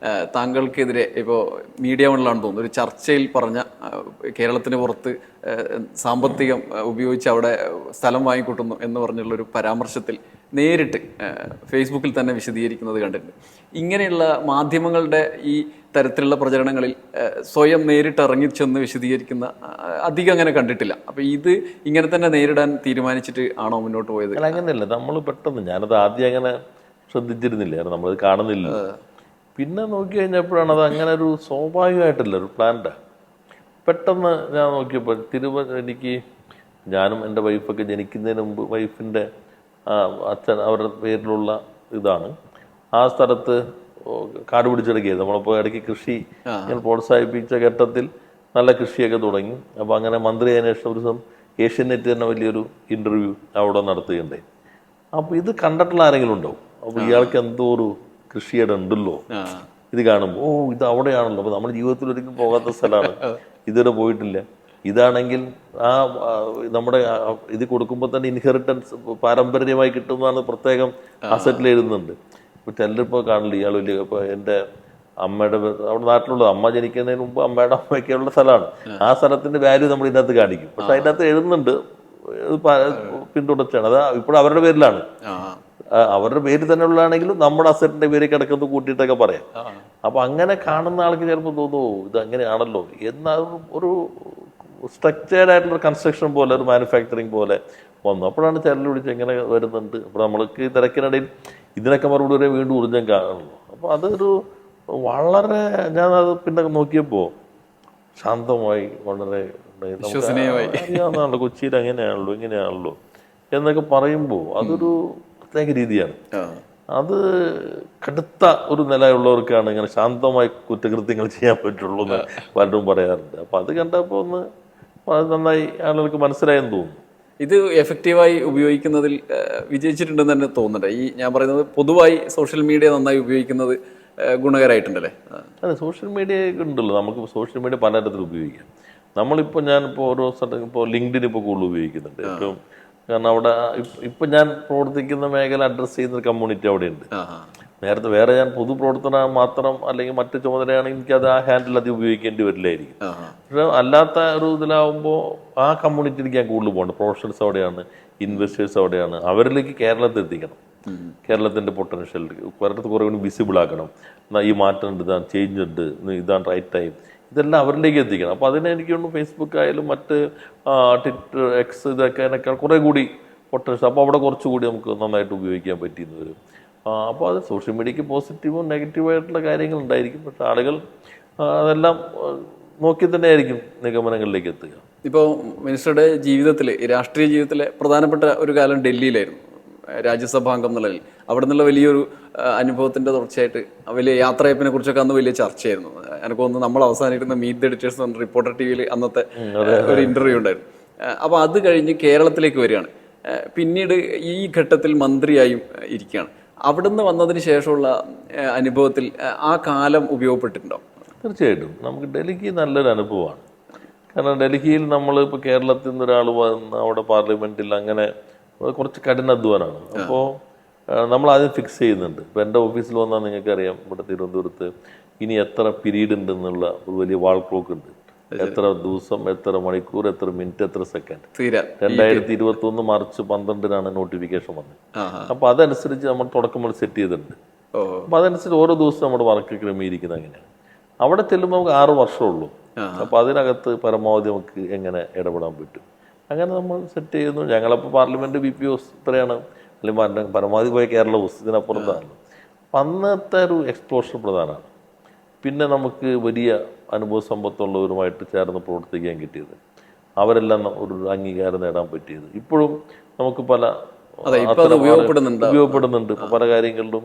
താങ്കൾക്കെതിരെ ഇപ്പോൾ മീഡിയ വണ്ണിലാണെന്ന് തോന്നുന്നു ഒരു ചർച്ചയിൽ പറഞ്ഞ കേരളത്തിന് പുറത്ത് സാമ്പത്തികം ഉപയോഗിച്ച് അവിടെ സ്ഥലം വാങ്ങിക്കൂട്ടുന്നു എന്ന് പറഞ്ഞുള്ളൊരു പരാമർശത്തിൽ നേരിട്ട് ഫേസ്ബുക്കിൽ തന്നെ വിശദീകരിക്കുന്നത് കണ്ടിട്ടുണ്ട്. ഇങ്ങനെയുള്ള മാധ്യമങ്ങളുടെ ഈ തരത്തിലുള്ള പ്രചരണങ്ങളിൽ സ്വയം നേരിട്ട് ഇറങ്ങിച്ചെന്ന് വിശദീകരിക്കുന്ന അധികം അങ്ങനെ കണ്ടിട്ടില്ല. അപ്പൊ ഇത് ഇങ്ങനെ തന്നെ നേരിടാൻ തീരുമാനിച്ചിട്ട് ആണോ മുന്നോട്ട് പോയത്? അല്ല, അങ്ങനെയല്ല. നമ്മൾ പെട്ടെന്ന് ഞാനത് ആദ്യം അങ്ങനെ ശ്രദ്ധിച്ചിരുന്നില്ല, നമ്മളത് കാണുന്നില്ല. പിന്നെ നോക്കി കഴിഞ്ഞപ്പോഴാണ് അത് അങ്ങനെ ഒരു സ്വാഭാവികമായിട്ടില്ല, ഒരു പ്ലാൻഡാ. പെട്ടെന്ന് ഞാൻ നോക്കിയപ്പോൾ എനിക്ക് ഞാനും എൻ്റെ വൈഫൊക്കെ ജനിക്കുന്നതിന് മുമ്പ് വൈഫിൻ്റെ അച്ഛൻ അവരുടെ പേരിലുള്ള ഇതാണ്. ആ സ്ഥലത്ത് കാട് പിടിച്ചെടുക്കുകയായിരുന്നു. നമ്മളിപ്പോൾ ഇടയ്ക്ക് കൃഷി ഇങ്ങനെ പ്രോത്സാഹിപ്പിച്ച ഘട്ടത്തിൽ നല്ല കൃഷിയൊക്കെ തുടങ്ങി. അപ്പോൾ അങ്ങനെ മന്ത്രി ആയതിനു ശേഷം ഒരു ദിവസം ഏഷ്യനെറ്റ് തന്നെ വലിയൊരു ഇൻ്റർവ്യൂ അവിടെ നടത്തുകയുണ്ടായി. അപ്പോൾ ഇത് കണ്ടിട്ടുള്ള ആരെങ്കിലും ഉണ്ടാവും. അപ്പോൾ ഇയാൾക്ക് എന്തോ ഒരു കൃഷിയുടെ ഉണ്ടല്ലോ ഇത് കാണുമ്പോൾ, ഇത് അവിടെയാണല്ലോ, അപ്പോൾ നമ്മുടെ ജീവിതത്തിൽ ഒരിക്കലും പോകാത്ത സ്ഥലമാണ്, ഇതുവരെ പോയിട്ടില്ല. ഇതാണെങ്കിൽ ആ നമ്മുടെ ഇത് കൊടുക്കുമ്പോൾ തന്നെ ഇൻഹെറിറ്റൻസ് പാരമ്പര്യമായി കിട്ടുന്നതാണ്, പ്രത്യേകം അസറ്റിൽ എഴുതുന്നുണ്ട്. ഇപ്പോൾ ചിലരിപ്പോൾ കാണില്ല ഇയാൾ വലിയ, ഇപ്പോൾ എൻ്റെ അമ്മയുടെ അവിടെ നാട്ടിലുള്ളത്, അമ്മ ജനിക്കുന്നതിന് മുമ്പ് അമ്മയുടെ അമ്മയൊക്കെയുള്ള സ്ഥലമാണ്. ആ സ്ഥലത്തിന്റെ വാല്യൂ നമ്മൾ ഇതിനകത്ത് കാണിക്കും. പക്ഷെ അതിനകത്ത് എഴുതുന്നുണ്ട് പിന്തുടച്ചാണ്. അത് ഇപ്പോഴും അവരുടെ പേരിലാണ്, അവരുടെ പേര് തന്നെ ഉള്ളതാണെങ്കിലും നമ്മുടെ അസറ്റിന്റെ പേര് കിടക്കുന്നത് കൂട്ടിയിട്ടൊക്കെ പറയാം. അപ്പൊ അങ്ങനെ കാണുന്ന ആൾക്ക് ചിലപ്പോൾ തോന്നുന്നു ഇത് അങ്ങനെയാണല്ലോ എന്നാൽ ഒരു സ്ട്രക്ചേർഡ് ആയിട്ടുള്ള കൺസ്ട്രക്ഷൻ പോലെ, ഒരു മാനുഫാക്ചറിങ് പോലെ വന്നു. അപ്പോഴാണ് ചരൽ പിടിച്ച് എങ്ങനെ വരുന്നുണ്ട്. അപ്പോൾ നമ്മൾക്ക് തിരക്കിനിടയിൽ ഇതിനൊക്കെ മറുപടി വരെ വീണ്ടും ഊർജ്ജം കാണുള്ളൂ. അപ്പോൾ അതൊരു വളരെ ഞാനത് പിന്നെ നോക്കിയപ്പോൾ ശാന്തമായി വളരെ അറിയാവുന്നതാണല്ലോ, കൊച്ചിയിൽ അങ്ങനെയാണല്ലോ ഇങ്ങനെയാണല്ലോ എന്നൊക്കെ പറയുമ്പോൾ അതൊരു പ്രത്യേക രീതിയാണ്. അത് കടുത്ത ഒരു നിലയുള്ളവർക്കാണ് ഇങ്ങനെ ശാന്തമായി കുറ്റകൃത്യങ്ങൾ ചെയ്യാൻ പറ്റുള്ളൂ എന്ന് പലരും പറയാറുണ്ട്. അപ്പൊ അത് കണ്ടപ്പോൾ ഒന്ന് നന്നായി ആളുകൾക്ക് മനസ്സിലായെന്ന് തോന്നുന്നു. ഇത് എഫക്റ്റീവായി ഉപയോഗിക്കുന്നതിൽ വിജയിച്ചിട്ടുണ്ടെന്ന് തന്നെ തോന്നുന്നുണ്ട്. ഈ ഞാൻ പറയുന്നത് പൊതുവായി സോഷ്യൽ മീഡിയ നന്നായി ഉപയോഗിക്കുന്നത് ഗുണകരമായിട്ടുണ്ടല്ലേ? അതെ, സോഷ്യൽ മീഡിയ ഉണ്ടല്ലോ, നമുക്ക് സോഷ്യൽ മീഡിയ പലതരത്തിൽ ഉപയോഗിക്കാം. ഞാനിപ്പോൾ ഓരോ സ്ഥലത്ത് ഇപ്പോൾ ലിങ്ക്ഡിൻ ഇപ്പോൾ കൂടുതൽ ഉപയോഗിക്കുന്നുണ്ട് ഏറ്റവും. കാരണം അവിടെ ഇപ്പം ഞാൻ പ്രവർത്തിക്കുന്ന മേഖല അഡ്രസ്സ് ചെയ്യുന്ന കമ്മ്യൂണിറ്റി അവിടെ ഉണ്ട്. നേരത്തെ വേറെ ഞാൻ പൊതുപ്രവർത്തന മാത്രം അല്ലെങ്കിൽ മറ്റു ചുമതലയാണെങ്കിൽ എനിക്കത് ആ ഹാൻഡിൽ അത് ഉപയോഗിക്കേണ്ടി വരില്ലായിരിക്കും. പക്ഷെ അല്ലാത്ത ഒരു ഇതിലാവുമ്പോൾ ആ കമ്മ്യൂണിറ്റിയിലേക്ക് ഞാൻ കൂടുതൽ പോകണം. പ്രൊഫഷണൽസ് അവിടെയാണ്, ഇൻവെസ്റ്റേഴ്സ് അവിടെയാണ്. അവരിലേക്ക് കേരളത്തിൽ എത്തിക്കണം. കേരളത്തിൻ്റെ പൊട്ടൻഷ്യൽ കേരളത്തിൽ കുറേ കൂടി വിസിബിൾ ആക്കണം. ഈ മാറ്റം ഉണ്ട്, ഇതാണ് ചേഞ്ച് ഉണ്ട്, ഇതാണ് റൈറ്റ് ടൈം, ഇതെല്ലാം അവരിലേക്ക് എത്തിക്കണം. അപ്പോൾ അതിനെ എനിക്ക് തോന്നുന്നു ഫേസ്ബുക്ക് ആയാലും മറ്റ് ട്വിറ്റർ, എക്സ് ഇതൊക്കെ അതിനൊക്കെ കുറേ കൂടി പൊട്ടൻഷ്യൽ. അപ്പോൾ അവിടെ കുറച്ചുകൂടി നമുക്ക് നന്നായിട്ട് ഉപയോഗിക്കാൻ പറ്റിയെന്ന് വരും. അപ്പോൾ അത് സോഷ്യൽ മീഡിയക്ക് പോസിറ്റീവും നെഗറ്റീവായിട്ടുള്ള കാര്യങ്ങൾ ഉണ്ടായിരിക്കും. പക്ഷെ ആളുകൾ അതെല്ലാം നോക്കി തന്നെ ആയിരിക്കും നിഗമനങ്ങളിലേക്ക് എത്തുക. ഇപ്പോൾ മിനിസ്റ്ററുടെ ജീവിതത്തിൽ, രാഷ്ട്രീയ ജീവിതത്തിലെ പ്രധാനപ്പെട്ട ഒരു കാലം ഡൽഹിയിലായിരുന്നു, രാജ്യസഭാംഗം എന്നുള്ളതിൽ. അവിടെ നിന്നുള്ള വലിയൊരു അനുഭവത്തിൻ്റെ തുടർച്ചയായിട്ട് വലിയ യാത്രയപ്പിനെ കുറിച്ചൊക്കെ അന്ന് വലിയ ചർച്ചയായിരുന്നു. എനിക്ക് തോന്നുന്നു നമ്മൾ അവസാനിക്കുന്ന മീറ്റ് ദ എഡിറ്റേഴ്സ് എന്ന് റിപ്പോർട്ടർ TV അന്നത്തെ ഒരു ഇന്റർവ്യൂ ഉണ്ടായിരുന്നു. അപ്പോൾ അത് കഴിഞ്ഞ് കേരളത്തിലേക്ക് വരികയാണ്. പിന്നീട് ഈ ഘട്ടത്തിൽ മന്ത്രിയായും ഇരിക്കുകയാണ്. അവിടുന്ന് വന്നതിന് ശേഷമുള്ള അനുഭവത്തിൽ ആ കാലം ഉപയോഗപ്പെട്ടിട്ടുണ്ടോ? തീർച്ചയായിട്ടും നമുക്ക് ഡൽഹി നല്ലൊരു അനുഭവമാണ്. കാരണം ഡൽഹിയിൽ നമ്മൾ ഇപ്പോൾ കേരളത്തിൽ നിന്ന് ഒരാൾ വന്ന് അവിടെ പാർലമെന്റിൽ അങ്ങനെ കുറച്ച് കഠിനാധ്വാനമാണ്. അപ്പോൾ നമ്മൾ ആദ്യം ഫിക്സ് ചെയ്യുന്നുണ്ട്. ഇപ്പോൾ എൻ്റെ ഓഫീസിൽ വന്നാൽ നിങ്ങൾക്കറിയാം, ഇവിടെ തിരുവനന്തപുരത്ത് ഇനി എത്ര പീരീഡ് ഉണ്ടെന്നുള്ള ഒരു വലിയ വാൾ ക്ലോക്ക് ഉണ്ട്. എത്ര ദിവസം, എത്ര മണിക്കൂർ, എത്ര മിനിറ്റ്, എത്ര സെക്കൻഡ്. 2021 മാർച്ച് 12 നോട്ടിഫിക്കേഷൻ വന്നത്. അപ്പോൾ അതനുസരിച്ച് നമ്മൾ തുടക്കം സെറ്റ് ചെയ്തിട്ടുണ്ട്. അപ്പോൾ അതനുസരിച്ച് ഓരോ ദിവസം നമ്മുടെ വർക്ക് ക്രമീകരിക്കുന്നത് അങ്ങനെയാണ്. അവിടെ ചെല്ലുമ്പോൾ നമുക്ക് 6 വർഷമുള്ളൂ. അപ്പോൾ അതിനകത്ത് പരമാവധി നമുക്ക് എങ്ങനെ ഇടപെടാൻ പറ്റും, അങ്ങനെ നമ്മൾ സെറ്റ് ചെയ്യുന്നു. ഞങ്ങളപ്പോൾ പാർലമെന്റ് BPO ഇത്രയാണ്, അല്ലെങ്കിൽ പരമാവധി പോയ കേരള ഹൗസ് ഇതിനപ്പുറത്താണ്. അപ്പം അന്നത്തെ ഒരു എക്സ്പ്ലോഷൻ പ്രധാനമാണ്. പിന്നെ നമുക്ക് വലിയ അനുഭവ സമ്പത്തുള്ളവരുമായിട്ട് ചേർന്ന് പ്രവർത്തിക്കാൻ കിട്ടിയത്, അവരെല്ലാം ഒരു അംഗീകാരം നേടാൻ പറ്റിയത്, ഇപ്പോഴും നമുക്ക് പല ഉപയോഗപ്പെടുന്നുണ്ട്. ഇപ്പൊ പല കാര്യങ്ങളിലും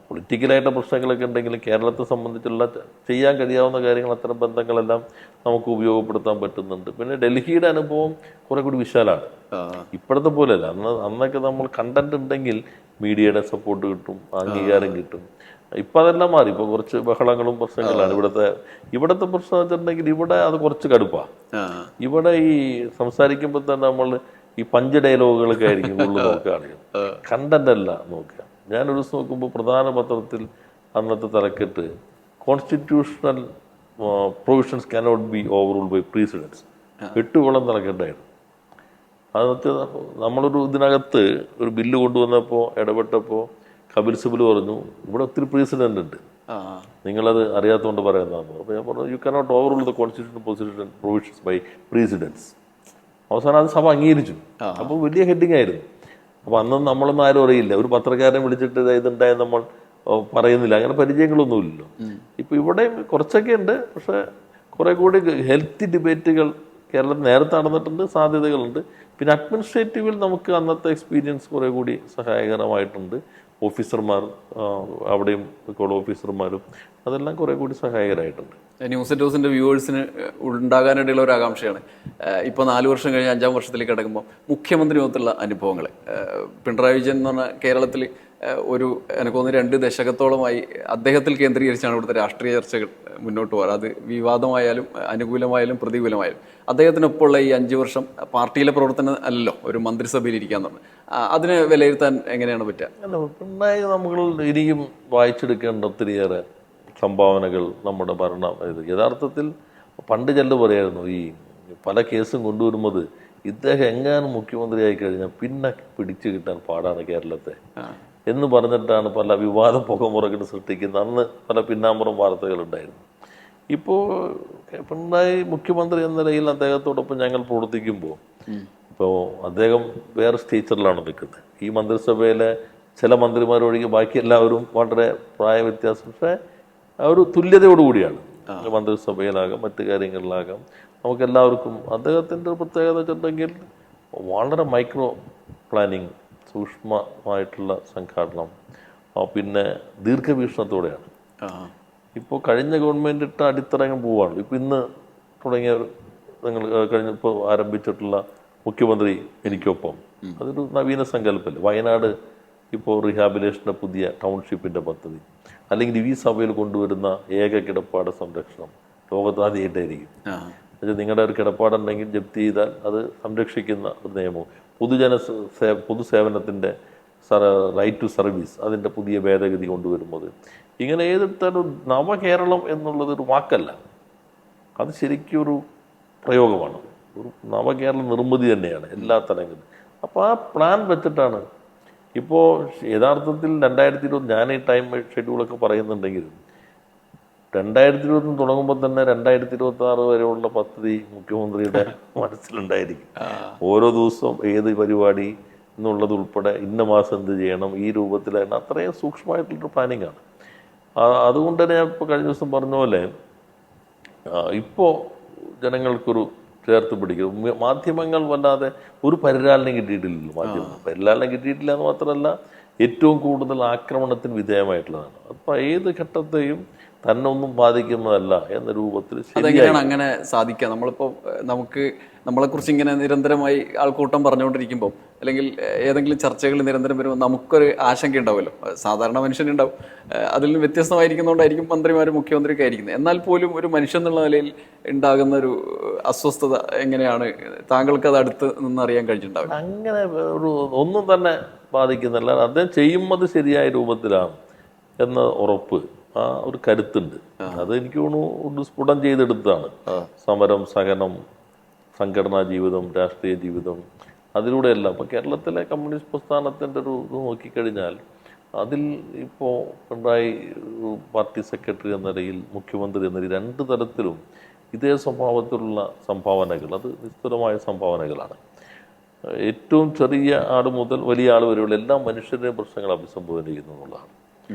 പൊളിറ്റിക്കലായിട്ട് പ്രശ്നങ്ങളൊക്കെ ഉണ്ടെങ്കിലും കേരളത്തെ സംബന്ധിച്ചുള്ള ചെയ്യാൻ കഴിയാവുന്ന കാര്യങ്ങൾ, അത്തരം ബന്ധങ്ങളെല്ലാം നമുക്ക് ഉപയോഗപ്പെടുത്താൻ പറ്റുന്നുണ്ട്. പിന്നെ ഡൽഹിയുടെ അനുഭവം കുറെ കൂടി വിശാലമാണ്, ഇപ്പോഴത്തെ പോലെയല്ല. അന്നൊക്കെ നമ്മൾ കണ്ടന്റ് ഉണ്ടെങ്കിൽ മീഡിയയുടെ സപ്പോർട്ട് കിട്ടും, അംഗീകാരം കിട്ടും. ഇപ്പൊ അതെല്ലാം മാറി. ഇപ്പൊ കുറച്ച് ബഹളങ്ങളും പ്രശ്നങ്ങളാണ്. ഇവിടത്തെ പ്രശ്നം വെച്ചിട്ടുണ്ടെങ്കിൽ ഇവിടെ അത് കുറച്ച് കടുപ്പാണ്. ഇവിടെ ഈ സംസാരിക്കുമ്പോൾ തന്നെ നമ്മൾ ഈ പഞ്ച് ഡയലോഗുകളൊക്കെ ആയിരിക്കും കൂടുതൽ നോക്കുകയാണെങ്കിൽ, കണ്ടന്റ് അല്ല നോക്കുക. ഞാനൊരു ദിവസം നോക്കുമ്പോൾ പ്രധാന പത്രത്തിൽ അന്നത്തെ തലക്കെട്ട്, constitutional provisions cannot be overruled by precedents, 8 column തലക്കെട്ടായിരുന്നു. അതൊക്കെ നമ്മളൊരു ഇതിനകത്ത് ഒരു ബില്ല് കൊണ്ടുവന്നപ്പോൾ ഇടപെട്ടപ്പോൾ കപിൽ സിബൽ പറഞ്ഞു, ഇവിടെ ഒത്തിരി പ്രീസിഡന്റ് ഉണ്ട്, നിങ്ങളത് അറിയാത്തതുകൊണ്ട് പറയുന്നതാണ്. അപ്പോൾ ഞാൻ പറഞ്ഞു, you cannot overrule the constitutional provisions by precedence. അവസാനം അത് സഭ അംഗീകരിച്ചു. അപ്പോൾ വലിയ ഹെഡിങ് ആയിരുന്നു. അപ്പോൾ അന്നൊന്നും നമ്മളൊന്നും ആരും അറിയില്ല, ഒരു പത്രക്കാരനെ വിളിച്ചിട്ട് ഇതുണ്ടായ നമ്മൾ പറയുന്നില്ല, അങ്ങനെ പരിചയങ്ങളൊന്നുമില്ലല്ലോ. ഇപ്പൊ ഇവിടെയും കുറച്ചൊക്കെ ഉണ്ട്, പക്ഷെ കുറെ കൂടി ഹെൽത്തി ഡിബേറ്റുകൾ കേരളത്തിൽ നേരത്തെ നടന്നിട്ടുണ്ട്, സാധ്യതകളുണ്ട്. പിന്നെ അഡ്മിനിസ്ട്രേറ്റീവിൽ നമുക്ക് അന്നത്തെ എക്സ്പീരിയൻസ് കുറെ കൂടി സഹായകരമായിട്ടുണ്ട്. ഓഫീസർമാർ, അവിടെയും കോൾ ഓഫീസർമാരും അതെല്ലാം കുറെ കൂടി സഹായകരമായിട്ടുണ്ട്. ന്യൂസ് ആൻഡ് ടോസിന്റെ വ്യൂവേഴ്സിന് ഉണ്ടാകാനിടയുള്ള ഒരു ആകാംക്ഷയാണ്, ഇപ്പോൾ 4 വർഷം കഴിഞ്ഞ് 5-ാം വർഷത്തിലേക്ക് കിടക്കുമ്പോൾ മുഖ്യമന്ത്രിയൊത്തുള്ള അനുഭവങ്ങൾ. പിണറായി വിജയൻ എന്ന് പറഞ്ഞാൽ കേരളത്തിൽ എനിക്ക് തോന്നുന്നു 2 ദശകത്തോളമായി അദ്ദേഹത്തിൽ കേന്ദ്രീകരിച്ചാണ് ഇവിടുത്തെ രാഷ്ട്രീയ ചർച്ചകൾ മുന്നോട്ട് പോകാറ്. അത് വിവാദമായാലും അനുകൂലമായാലും പ്രതികൂലമായാലും. അദ്ദേഹത്തിനൊപ്പമുള്ള ഈ 5 വർഷം പാർട്ടിയിലെ പ്രവർത്തനം അല്ലല്ലോ, ഒരു മന്ത്രിസഭയിൽ ഇരിക്കാൻ പറഞ്ഞു. അതിനെ വിലയിരുത്താൻ എങ്ങനെയാണ് പറ്റുക? പിണറായി നമ്മൾ ഇനിയും വായിച്ചെടുക്കേണ്ട ഒത്തിരിയേറെ സംഭാവനകൾ നമ്മുടെ ഭരണം. യഥാർത്ഥത്തിൽ പണ്ട് ചെല്ലു പറയായിരുന്നു, ഈ പല കേസും കൊണ്ടുവരുന്നത് ഇദ്ദേഹം എങ്ങാനും മുഖ്യമന്ത്രിയായി കഴിഞ്ഞാൽ പിന്നെ പിടിച്ചു കിട്ടാൻ പാടാണ് കേരളത്തെ എന്ന് പറഞ്ഞിട്ടാണ് പല വിവാദ പുകമുറകൾ സൃഷ്ടിക്കുന്നത്. അന്ന് പല പിന്നാമ്പുറം വാർത്തകളുണ്ടായിരുന്നു. ഇപ്പോൾ പിണറായി മുഖ്യമന്ത്രി എന്ന നിലയിൽ അദ്ദേഹത്തോടൊപ്പം ഞങ്ങൾ പ്രവർത്തിക്കുമ്പോൾ, ഇപ്പോൾ അദ്ദേഹം വേറെ സ്റ്റേച്ചറിലാണ് നിൽക്കുന്നത്. ഈ മന്ത്രിസഭയിലെ ചില മന്ത്രിമാരൊഴികെ ബാക്കി എല്ലാവരും വളരെ പ്രായ വ്യത്യാസം, പക്ഷേ ഒരു തുല്യതയോടുകൂടിയാണ് മന്ത്രിസഭയിലാകാം മറ്റു കാര്യങ്ങളിലാകാം നമുക്കെല്ലാവർക്കും. അദ്ദേഹത്തിൻ്റെ ഒരു പ്രത്യേകത വെച്ചിട്ടുണ്ടെങ്കിൽ വളരെ മൈക്രോ പ്ലാനിങ്, സൂക്ഷ്മമായിട്ടുള്ള സംഘാടനം, പിന്നെ ദീർഘവീക്ഷണത്തോടെയാണ്. ഇപ്പോൾ കഴിഞ്ഞ ഗവൺമെൻറ് ഇട്ട അടിത്തറങ്ങൾ പോവാണ്. ഇപ്പോൾ ഇന്ന് തുടങ്ങിയ നിങ്ങൾ ഇപ്പോൾ ആരംഭിച്ചിട്ടുള്ള മുഖ്യമന്ത്രി എനിക്കൊപ്പം, അതൊരു നവീന സങ്കല്പമല്ലേ. വയനാട് ഇപ്പോൾ റീഹാബിലേഷൻ്റെ പുതിയ ടൗൺഷിപ്പിൻ്റെ പദ്ധതി, അല്ലെങ്കിൽ ഈ സഭയിൽ കൊണ്ടുവരുന്ന ഏക കിടപ്പാട സംരക്ഷണം ലോകത്താദ്യമായിട്ടായിരിക്കും. എന്നുവെച്ചാൽ നിങ്ങളുടെ ഒരു കിടപ്പാടുണ്ടെങ്കിൽ ജപ്തി ചെയ്താൽ അത് സംരക്ഷിക്കുന്ന ഒരു നിയമവും, പൊതുസേവനത്തിൻ്റെ റൈറ്റ് ടു സർവീസ് അതിൻ്റെ പുതിയ ഭേദഗതി കൊണ്ടുവരുന്നത്, ഇങ്ങനെ ഏതെടുത്താലും നവകേരളം എന്നുള്ളത് ഒരു വാക്കല്ല, അത് ശരിക്കും ഒരു പ്രയോഗമാണ്. ഒരു നവകേരള നിർമ്മിതി തന്നെയാണ് എല്ലാ തലങ്ങളിലും. അപ്പോൾ ആ പ്ലാൻ വെച്ചിട്ടാണ് ഇപ്പോൾ യഥാർത്ഥത്തിൽ 2020 ഞാൻ ഈ ടൈം ഷെഡ്യൂളൊക്കെ പറയുന്നുണ്ടെങ്കിൽ 2020 തുടങ്ങുമ്പോൾ തന്നെ 2026 വരെയുള്ള പദ്ധതി മുഖ്യമന്ത്രിയുടെ മനസ്സിലുണ്ടായിരിക്കും. ഓരോ ദിവസവും ഏത് പരിപാടി എന്നുള്ളത് ഉൾപ്പെടെ ഇന്ന മാസം എന്ത് ചെയ്യണം, ഈ രൂപത്തിലാണ്. അത്രയും സൂക്ഷ്മമായിട്ടുള്ളൊരു പ്ലാനിങ് ആണ്. അതുകൊണ്ട് തന്നെ ഞാൻ ഇപ്പോൾ കഴിഞ്ഞ ദിവസം പറഞ്ഞ പോലെ ഇപ്പോൾ ജനങ്ങൾക്കൊരു ചേർത്ത് പിടിക്കും. മാധ്യമങ്ങൾ വല്ലാതെ ഒരു പരിലാലനം കിട്ടിയിട്ടില്ലല്ലോ. പരിലാലനം കിട്ടിയിട്ടില്ല എന്ന് മാത്രമല്ല, ഏറ്റവും കൂടുതൽ ആക്രമണത്തിന് വിധേയമായിട്ടുള്ളതാണ്. അപ്പം ഏത് ഘട്ടത്തെയും തന്നെ ഒന്നും ബാധിക്കുന്നതല്ല എന്ന രൂപത്തിൽ. അതെങ്ങനെയാണ് അങ്ങനെ സാധിക്കുക? നമുക്ക് നമ്മളെക്കുറിച്ച് ഇങ്ങനെ നിരന്തരമായി ആൾക്കൂട്ടം പറഞ്ഞുകൊണ്ടിരിക്കുമ്പോൾ, അല്ലെങ്കിൽ ഏതെങ്കിലും ചർച്ചകൾ നിരന്തരം വരുമ്പോൾ നമുക്കൊരു ആശങ്ക ഉണ്ടാവുമല്ലോ, സാധാരണ മനുഷ്യനുണ്ടാവും. അതിൽ നിന്ന് വ്യത്യസ്തമായിരിക്കുന്നതുകൊണ്ടായിരിക്കും മന്ത്രിമാരും മുഖ്യമന്ത്രിയൊക്കെ ആയിരിക്കുന്നത്. എന്നാൽ പോലും ഒരു മനുഷ്യൻ എന്നുള്ള നിലയിൽ ഉണ്ടാകുന്ന ഒരു അസ്വസ്ഥത എങ്ങനെയാണ് താങ്കൾക്ക് അത് അടുത്ത് നിന്ന് അറിയാൻ കഴിഞ്ഞിട്ടുണ്ടാവും? അങ്ങനെ ഒരു ഒന്നും തന്നെ ബാധിക്കുന്നില്ല. അദ്ദേഹം ചെയ്യുന്നത് ശരിയായ രൂപത്തിലാണ് എന്ന ഉറപ്പ്, ആ ഒരു കരുത്തുണ്ട്. അത് എനിക്ക് തോന്നുന്നു സ്ഫുടം ചെയ്തെടുത്താണ്. സമരം, സഹനം, സംഘടനാ ജീവിതം, രാഷ്ട്രീയ ജീവിതം, അതിലൂടെയെല്ലാം. ഇപ്പം കേരളത്തിലെ കമ്മ്യൂണിസ്റ്റ് പ്രസ്ഥാനത്തിൻ്റെ ഒരു ഇത് നോക്കിക്കഴിഞ്ഞാൽ അതിൽ ഇപ്പോൾ പിണറായി പാർട്ടി സെക്രട്ടറി എന്ന നിലയിൽ, മുഖ്യമന്ത്രി എന്ന നിലയിൽ രണ്ട് തരത്തിലും ഇതേ സ്വഭാവത്തിലുള്ള സംഭാവനകൾ, അത് നിസ്തുലമായ സംഭാവനകളാണ്. ഏറ്റവും ചെറിയ ആൾ മുതൽ വലിയ ആൾ വരെയുള്ള എല്ലാ മനുഷ്യരുടെയും പ്രശ്നങ്ങൾ അഭിസംബോധന ചെയ്യുന്നു എന്നുള്ളതാണ്.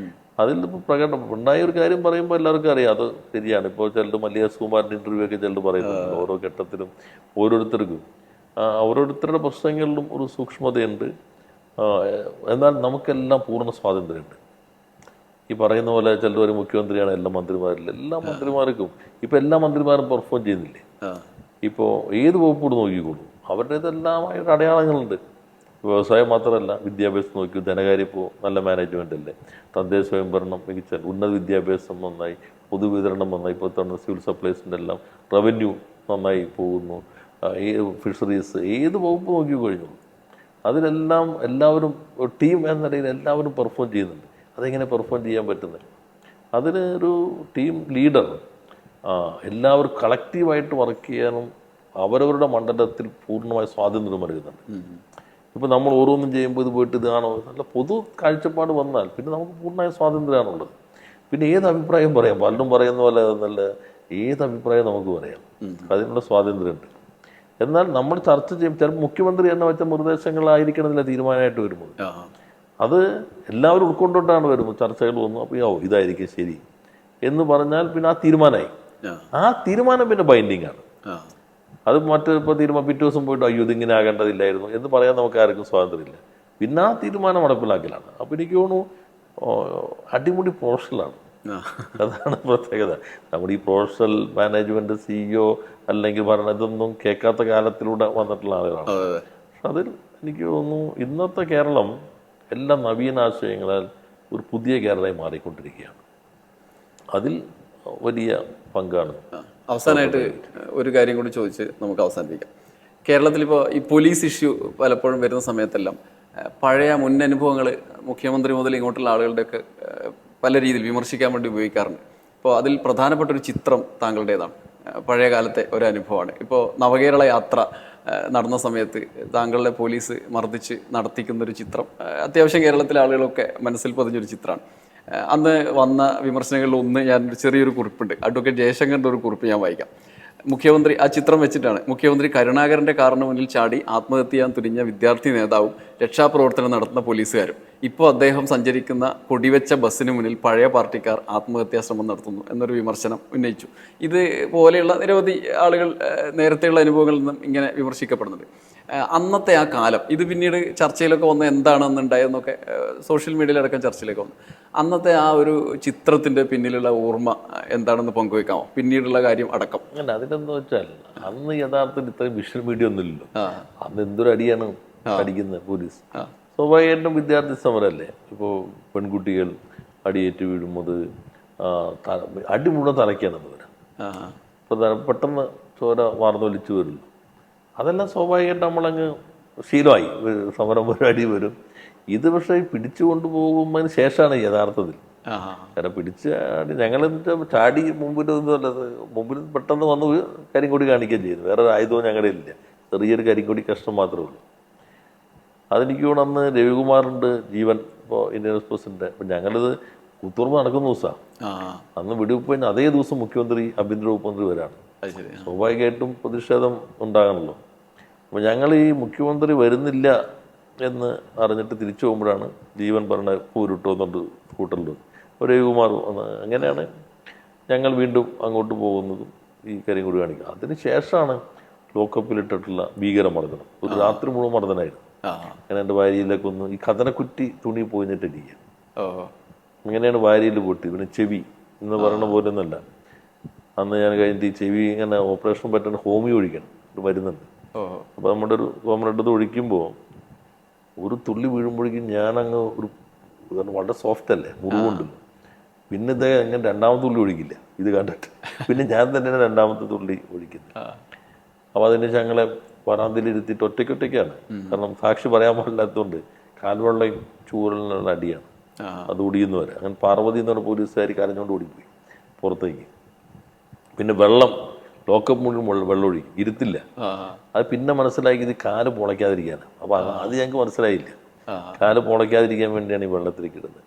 അതിൽ ഇപ്പോൾ പ്രകടനം ഉണ്ടായ ഒരു കാര്യം പറയുമ്പോൾ എല്ലാവർക്കും അറിയാം, അത് ശരിയാണ്. ഇപ്പോൾ ചിലർ മല്ലിക സുകുമാരൻ്റെ ഇൻ്റർവ്യൂ ഒക്കെ ചിലർ പറയുന്നുണ്ട്. ഓരോ ഘട്ടത്തിലും ഓരോരുത്തർക്കും ഓരോരുത്തരുടെ പ്രശ്നങ്ങളിലും ഒരു സൂക്ഷ്മതയുണ്ട്. എന്നാൽ നമുക്കെല്ലാം പൂർണ്ണ സ്വാതന്ത്ര്യമുണ്ട്. ഈ പറയുന്ന പോലെ ചിലർ ഒരു മുഖ്യമന്ത്രിയാണ്, എല്ലാ മന്ത്രിമാരില്ല, എല്ലാ മന്ത്രിമാർക്കും ഇപ്പം എല്ലാ മന്ത്രിമാരും പെർഫോം ചെയ്യുന്നില്ലേ? ഇപ്പോൾ ഏത് വകുപ്പോട് നോക്കിക്കോളൂ, അവരുടേതെല്ലാമായ ഒരു അടയാളങ്ങളുണ്ട്. വ്യവസായം മാത്രമല്ല, വിദ്യാഭ്യാസം നോക്കി, ധനകാര്യം ഇപ്പോൾ നല്ല മാനേജ്മെൻ്റ് അല്ലേ, തദ്ദേശ സ്വയംഭരണം മികച്ച, ഉന്നത വിദ്യാഭ്യാസം നന്നായി, പൊതുവിതരണം നന്നായി, ഇപ്പോൾ തന്നെ സിവിൽ സപ്ലൈസിൻ്റെ എല്ലാം, റവന്യൂ നന്നായി പോകുന്നു, ഫിഷറീസ്, ഏത് വകുപ്പ് നോക്കി കഴിഞ്ഞു അതിലെല്ലാം എല്ലാവരും ടീം എന്ന നിലയിൽ എല്ലാവരും പെർഫോം ചെയ്യുന്നുണ്ട്. അതെങ്ങനെ പെർഫോം ചെയ്യാൻ പറ്റുന്നത്? അതിന് ഒരു ടീം ലീഡർ എല്ലാവരും കളക്റ്റീവായിട്ട് വർക്ക് ചെയ്യാനും അവരവരുടെ മണ്ഡലത്തിൽ പൂർണ്ണമായ സ്വാതന്ത്ര്യം നൽകുന്നുണ്ട്. ഇപ്പോൾ നമ്മൾ ഓരോന്നും ചെയ്യുമ്പോൾ ഇത് പോയിട്ട് ഇതാണോ, നല്ല പൊതു കാഴ്ചപ്പാട് വന്നാൽ പിന്നെ നമുക്ക് പൂർണ്ണമായ സ്വാതന്ത്ര്യമാണുള്ളത്. പിന്നെ ഏത് അഭിപ്രായം പറയാം, പലരും പറയുന്ന പോലെ നല്ല ഏത് അഭിപ്രായം നമുക്ക് പറയാം, അതിനുള്ള സ്വാതന്ത്ര്യമുണ്ട്. എന്നാൽ നമ്മൾ ചർച്ച ചെയ്യും, ചിലപ്പോൾ മുഖ്യമന്ത്രി എന്നെ വെച്ച നിർദ്ദേശങ്ങളായിരിക്കണമെന്നില്ല തീരുമാനമായിട്ട് വരുമ്പോൾ, അത് എല്ലാവരും ഉൾക്കൊണ്ടിട്ടാണ് വരുമ്പോൾ ചർച്ചകൾ വന്നു. അപ്പോൾ ഇതായിരിക്കും ശരി എന്ന് പറഞ്ഞാൽ പിന്നെ ആ തീരുമാനമായി. ആ തീരുമാനം പിന്നെ ബൈൻഡിങ് ആണ്. അത് ഇപ്പോൾ പിറ്റേ ദിവസം പോയിട്ട് അയ്യോ ഇതിങ്ങനെ ആകേണ്ടതില്ലായിരുന്നു എന്ന് പറയാൻ നമുക്ക് ആർക്കും സ്വാതന്ത്ര്യമില്ല. പിന്നെ ആ തീരുമാനം നടപ്പിലാക്കലാണ്. അപ്പോൾ എനിക്ക് തോന്നുന്നു അടിമുടി പ്രൊഫഷണലാണ്. അതാണ് പ്രത്യേകത. നമ്മുടെ ഈ പ്രൊഫഷണൽ മാനേജ്മെന്റ്, CEO അല്ലെങ്കിൽ ഭരണം, ഇതൊന്നും കേൾക്കാത്ത കാലത്തിലൂടെ വന്നിട്ടുള്ള ആളുകളാണ്. പക്ഷെ അതിൽ എനിക്ക് തോന്നുന്നു ഇന്നത്തെ കേരളം എല്ലാ നവീനാശയങ്ങളാൽ ഒരു പുതിയ കേരളമായി മാറിക്കൊണ്ടിരിക്കുകയാണ്. അതിൽ വലിയ പങ്കാണ്. അവസാനമായിട്ട് ഒരു കാര്യം കൂടി ചോദിച്ച് നമുക്ക് അവസാനിപ്പിക്കാം. കേരളത്തിലിപ്പോൾ ഈ പോലീസ് ഇഷ്യൂ പലപ്പോഴും വരുന്ന സമയത്തെല്ലാം പഴയ മുൻ അനുഭവങ്ങൾ മുഖ്യമന്ത്രി മുതൽ ഇങ്ങോട്ടുള്ള ആളുകളുടെയൊക്കെ പല രീതിയിൽ വിമർശിക്കാൻ വേണ്ടി ഉപയോഗിക്കാറുണ്ട്. ഇപ്പോൾ അതിൽ പ്രധാനപ്പെട്ട ഒരു ചിത്രം താങ്കളുടേതാണ്, പഴയ കാലത്തെ ഒരു അനുഭവമാണ്. ഇപ്പോൾ നവകേരള യാത്ര നടന്ന സമയത്ത് താങ്കളുടെ പോലീസ് മർദ്ദിച്ച് നടത്തിക്കുന്നൊരു ചിത്രം അത്യാവശ്യം കേരളത്തിലെ ആളുകളൊക്കെ മനസ്സിൽ പതിഞ്ഞൊരു ചിത്രമാണ്. അന്ന് വന്ന വിമർശനങ്ങളിൽ ഒന്ന്, ഞാൻ ചെറിയൊരു കുറിപ്പുണ്ട്, അഡ്വക്കേറ്റ് ജയശങ്കറിൻ്റെ ഒരു കുറിപ്പ് ഞാൻ വായിക്കാം. മുഖ്യമന്ത്രി, ആ ചിത്രം വെച്ചിട്ടാണ്, മുഖ്യമന്ത്രി കരുണാകരൻ്റെ കാറിന് മുന്നിൽ ചാടി ആത്മഹത്യ ചെയ്യാൻ തുനിഞ്ഞ വിദ്യാർത്ഥി നേതാവും രക്ഷാപ്രവർത്തനം നടത്തുന്ന പോലീസുകാരും. ഇപ്പോൾ അദ്ദേഹം സഞ്ചരിക്കുന്ന കൊടിവെച്ച ബസ്സിന് മുന്നിൽ പഴയ പാർട്ടിക്കാർ ആത്മഹത്യാ ശ്രമം നടത്തുന്നു എന്നൊരു വിമർശനം ഉന്നയിച്ചു. ഇത് പോലെയുള്ള നിരവധി ആളുകൾ നേരത്തെയുള്ള അനുഭവങ്ങളിൽ നിന്നും ഇങ്ങനെ വിമർശിക്കപ്പെടുന്നുണ്ട്. അന്നത്തെ ആ കാലം, ഇത് പിന്നീട് ചർച്ചയിലൊക്കെ വന്ന് എന്താണെന്നുണ്ടായെന്നൊക്കെ സോഷ്യൽ മീഡിയയിലടക്കം ചർച്ചയിലൊക്കെ വന്നു. അന്നത്തെ ആ ഒരു ചിത്രത്തിൻ്റെ പിന്നിലുള്ള ഓർമ്മ എന്താണെന്ന് പങ്കുവെക്കാമോ, പിന്നീടുള്ള കാര്യം അടക്കം? അങ്ങനെ അതിനെന്ന് വെച്ചാൽ അന്ന് യഥാർത്ഥത്തിൽ ഇത്രയും വിഷ്വൽ മീഡിയ ഒന്നുമില്ലല്ലോ. അന്ന് എന്തൊരു അടിയാണ് അടിക്കുന്നത് പോലീസ്. സ്വാഭാവികമായിട്ടും വിദ്യാർത്ഥി സമരമല്ലേ. ഇപ്പോൾ പെൺകുട്ടികൾ അടിയേറ്റ് വീഴുന്നത്, അടി മുഴുവൻ തലയ്ക്കാണെന്ന് വരാം, പെട്ടെന്ന് ചോര വാർന്നൊലിച്ചു വരുള്ളൂ. അതെല്ലാം സ്വാഭാവികമായിട്ട് നമ്മളങ്ങ് ശീലമായി. സമരം വരും, അടി വരും. ഇത് പക്ഷേ പിടിച്ചു കൊണ്ടുപോകുന്നതിന് ശേഷമാണ് യഥാർത്ഥത്തിൽ. കാരണം പിടിച്ച് ഞങ്ങളെന്നിട്ട് ചാടി മുമ്പിൽ പെട്ടെന്ന് വന്ന് കരിങ്കൊടി കാണിക്കുകയും ചെയ്യുന്നു. വേറെ ഒരു ആയുധവും ഞങ്ങളുടെ ഇല്ല, ചെറിയൊരു കരിങ്കൊടി കഷ്ണം മാത്രമേ ഉള്ളൂ. അതെനിക്ക് തോന്നുന്നു അന്ന് രവികുമാറുണ്ട്, ജീവൻ, ഇപ്പോൾ ഇന്ത്യൻ എക്സ്പ്രസിൻ്റെ. അപ്പം ഞങ്ങളിത് കൂത്തുപറമ്പ് നടക്കുന്ന ദിവസമാണ്. അന്ന് വെടിവെപ്പ് കഴിഞ്ഞാൽ അതേ ദിവസം മുഖ്യമന്ത്രി, ആഭ്യന്തര വകുപ്പ് മന്ത്രി വരാണ്. സ്വാഭാവികമായിട്ടും പ്രതിഷേധം ഉണ്ടാകണമല്ലോ. അപ്പോൾ ഞങ്ങൾ ഈ മുഖ്യമന്ത്രി വരുന്നില്ല എന്ന് അറിഞ്ഞിട്ട് തിരിച്ചു പോകുമ്പോഴാണ് ജീവൻ പറഞ്ഞ പൂരിട്ടോ എന്നുണ്ട് കൂട്ടലുണ്ട്, രവികുമാർ വന്ന്. അങ്ങനെയാണ് ഞങ്ങൾ വീണ്ടും അങ്ങോട്ട് പോകുന്നതും ഈ കാര്യം കൂടി കാണിക്കുക. അതിന് ശേഷമാണ് ലോക്കപ്പിലിട്ടിട്ടുള്ള ഭീകരമർദ്ദനം. ഒരു രാത്രി മുഴുവൻ മർദ്ദനായിരുന്നു. അങ്ങനെ എൻ്റെ ഭാര്യയിലേക്ക് ഒന്ന് ഈ കഥനക്കുറ്റി തുണി പോയിട്ടിരിക്കുക. ഇങ്ങനെയാണ് ഭാര്യയിൽ പൊട്ടി. പിന്നെ ചെവി എന്ന് പറയുന്ന പോലെ ഒന്നുമല്ല. അന്ന് ഞാൻ കഴിഞ്ഞിട്ട് ഈ ചെവി ഇങ്ങനെ ഓപ്പറേഷൻ പറ്റുന്ന ഹോമിയോ ഒഴിക്കണം, ഒരു മരുന്നുണ്ട്. അപ്പോൾ നമ്മുടെ ഒരു കോമറേറ്റത് ഒഴിക്കുമ്പോൾ ഒരു തുള്ളി വീഴുമ്പോഴേക്കും ഞാനങ്ങ് ഒരു വളരെ സോഫ്റ്റ് അല്ലേ, മുറിവുണ്ട്. പിന്നെ ഇത് അങ്ങനെ രണ്ടാമത്തെ തുള്ളി ഒഴിക്കില്ല ഇത് കണ്ടിട്ട്. പിന്നെ ഞാൻ തന്നെയാണ് രണ്ടാമത്തെ തുള്ളി ഒഴിക്കുന്നത്. അപ്പോൾ അതിന് ഞങ്ങളെ വരാന്തിലിരുത്തിയിട്ട് ഒറ്റയ്ക്കൊറ്റയ്ക്കാണ്. കാരണം സാക്ഷി പറയാൻ പാടില്ലാത്തതുകൊണ്ട് കാൽവെള്ളയും ചൂരലിനുള്ള അടിയാണ്. അത് ഒടിയുന്നു വരെ. അങ്ങനെ പാർവതി എന്ന് പറഞ്ഞ പോലീസുകാർ കരഞ്ഞുകൊണ്ട് ഓടിപ്പോയി പുറത്തേക്ക്. പിന്നെ വെള്ളം, ലോക്കപ്പ് മുഴുവൻ വെള്ളം ഒഴിക്കും, ഇരുത്തില്ല. അത് പിന്നെ മനസ്സിലാക്കി ഇത് കാല് പൊളയ്ക്കാതിരിക്കാനാണ്. അപ്പോൾ അത് ഞങ്ങൾക്ക് മനസ്സിലായില്ല. കാല് പൊളയ്ക്കാതിരിക്കാൻ വേണ്ടിയാണ് ഈ വെള്ളത്തിലേക്ക് ഇടുന്നത്.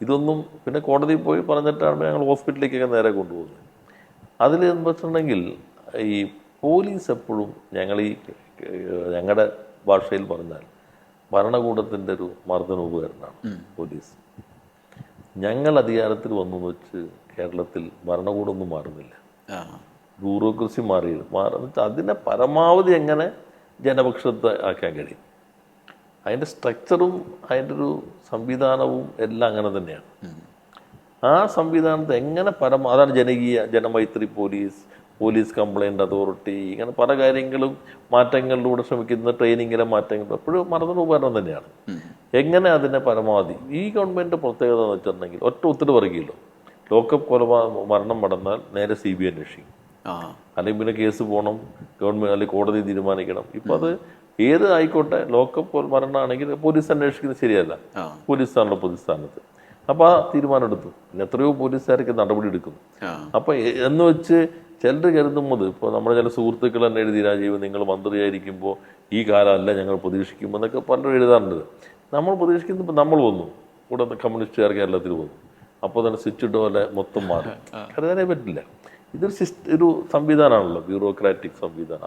ഇതൊന്നും പിന്നെ കോടതിയിൽ പോയി പറഞ്ഞിട്ടാണ് ഞങ്ങൾ ഹോസ്പിറ്റലിലേക്കൊക്കെ നേരെ കൊണ്ടുപോകുന്നത്. അതിൽ എന്ന് വെച്ചിട്ടുണ്ടെങ്കിൽ ഈ പോലീസ് എപ്പോഴും ഞങ്ങളുടെ ഭാഷയിൽ പറഞ്ഞാൽ ഭരണകൂടത്തിൻ്റെ ഒരു മർദ്ദനോപകരണമാണ് പോലീസ്. ഞങ്ങൾ അധികാരത്തിൽ വന്നു വെച്ച് കേരളത്തിൽ ഭരണകൂടമൊന്നും മാറുന്നില്ല, ബ്യൂറോക്രസി മാറുന്നിട്ട് അതിനെ പരമാവധി എങ്ങനെ ജനപക്ഷത്തെ ആക്കാൻ കഴിയും. അതിൻ്റെ സ്ട്രക്ചറും അതിൻ്റെ ഒരു സംവിധാനവും എല്ലാം അങ്ങനെ തന്നെയാണ്. ആ സംവിധാനത്തെ എങ്ങനെ അതാണ് ജനമൈത്രി പോലീസ് കംപ്ലൈൻറ്റ് അതോറിറ്റി, ഇങ്ങനെ പല കാര്യങ്ങളും മാറ്റങ്ങളിലൂടെ ശ്രമിക്കുന്ന ട്രെയിനിങ്ങിലെ മാറ്റങ്ങൾ എപ്പോഴും മർദ്ദന ഉപകരണം തന്നെയാണ്. എങ്ങനെ അതിനെ പരമാവധി ഈ ഗവൺമെൻറ് പ്രത്യേകത എന്ന് വെച്ചിട്ടുണ്ടെങ്കിൽ ഒറ്റ ഉത്തരവ് പറയുകയല്ലോ, ലോക്കപ്പ് മരണം നടന്നാൽ നേരെ CBI അന്വേഷിക്കും, അല്ലെങ്കിൽ പിന്നെ കേസ് പോകണം ഗവൺമെൻറ് അല്ലെങ്കിൽ കോടതി തീരുമാനിക്കണം. ഇപ്പം അത് ഏത് ആയിക്കോട്ടെ, ലോക്കപ്പ് മരണമാണെങ്കിൽ പോലീസ് അന്വേഷിക്കുന്നത് ശരിയല്ല, പോലീസാണല്ലോ പൊതുസ്ഥാനത്ത്. അപ്പോൾ ആ തീരുമാനം എടുത്തു. പിന്നെ എത്രയോ പോലീസുകാർക്ക് നടപടി എടുക്കുന്നു. അപ്പം എന്ന് വെച്ച് ചിലർ കരുതുമ്പോൾ ഇപ്പോൾ നമ്മുടെ ചില സുഹൃത്തുക്കൾ തന്നെ എഴുതി, രാജീവ് നിങ്ങൾ മന്ത്രിയായിരിക്കുമ്പോൾ ഈ കാലമല്ല ഞങ്ങൾ പ്രതീക്ഷിക്കുമ്പോൾ എന്നൊക്കെ പലരും എഴുതാറുണ്ട്. നമ്മൾ പ്രതീക്ഷിക്കുന്നത് ഇപ്പം നമ്മൾ വന്നു, കൂടെ കമ്മ്യൂണിസ്റ്റുകാർ കേരളത്തിൽ വന്നു, അപ്പോൾ തന്നെ സ്വിച്ച് ഇട്ട പോലെ മൊത്തം മാറും. കരുതാനേ പറ്റില്ല. ഇതൊരു ഒരു സംവിധാനമാണല്ലോ, ബ്യൂറോക്രാറ്റിക് സംവിധാനം.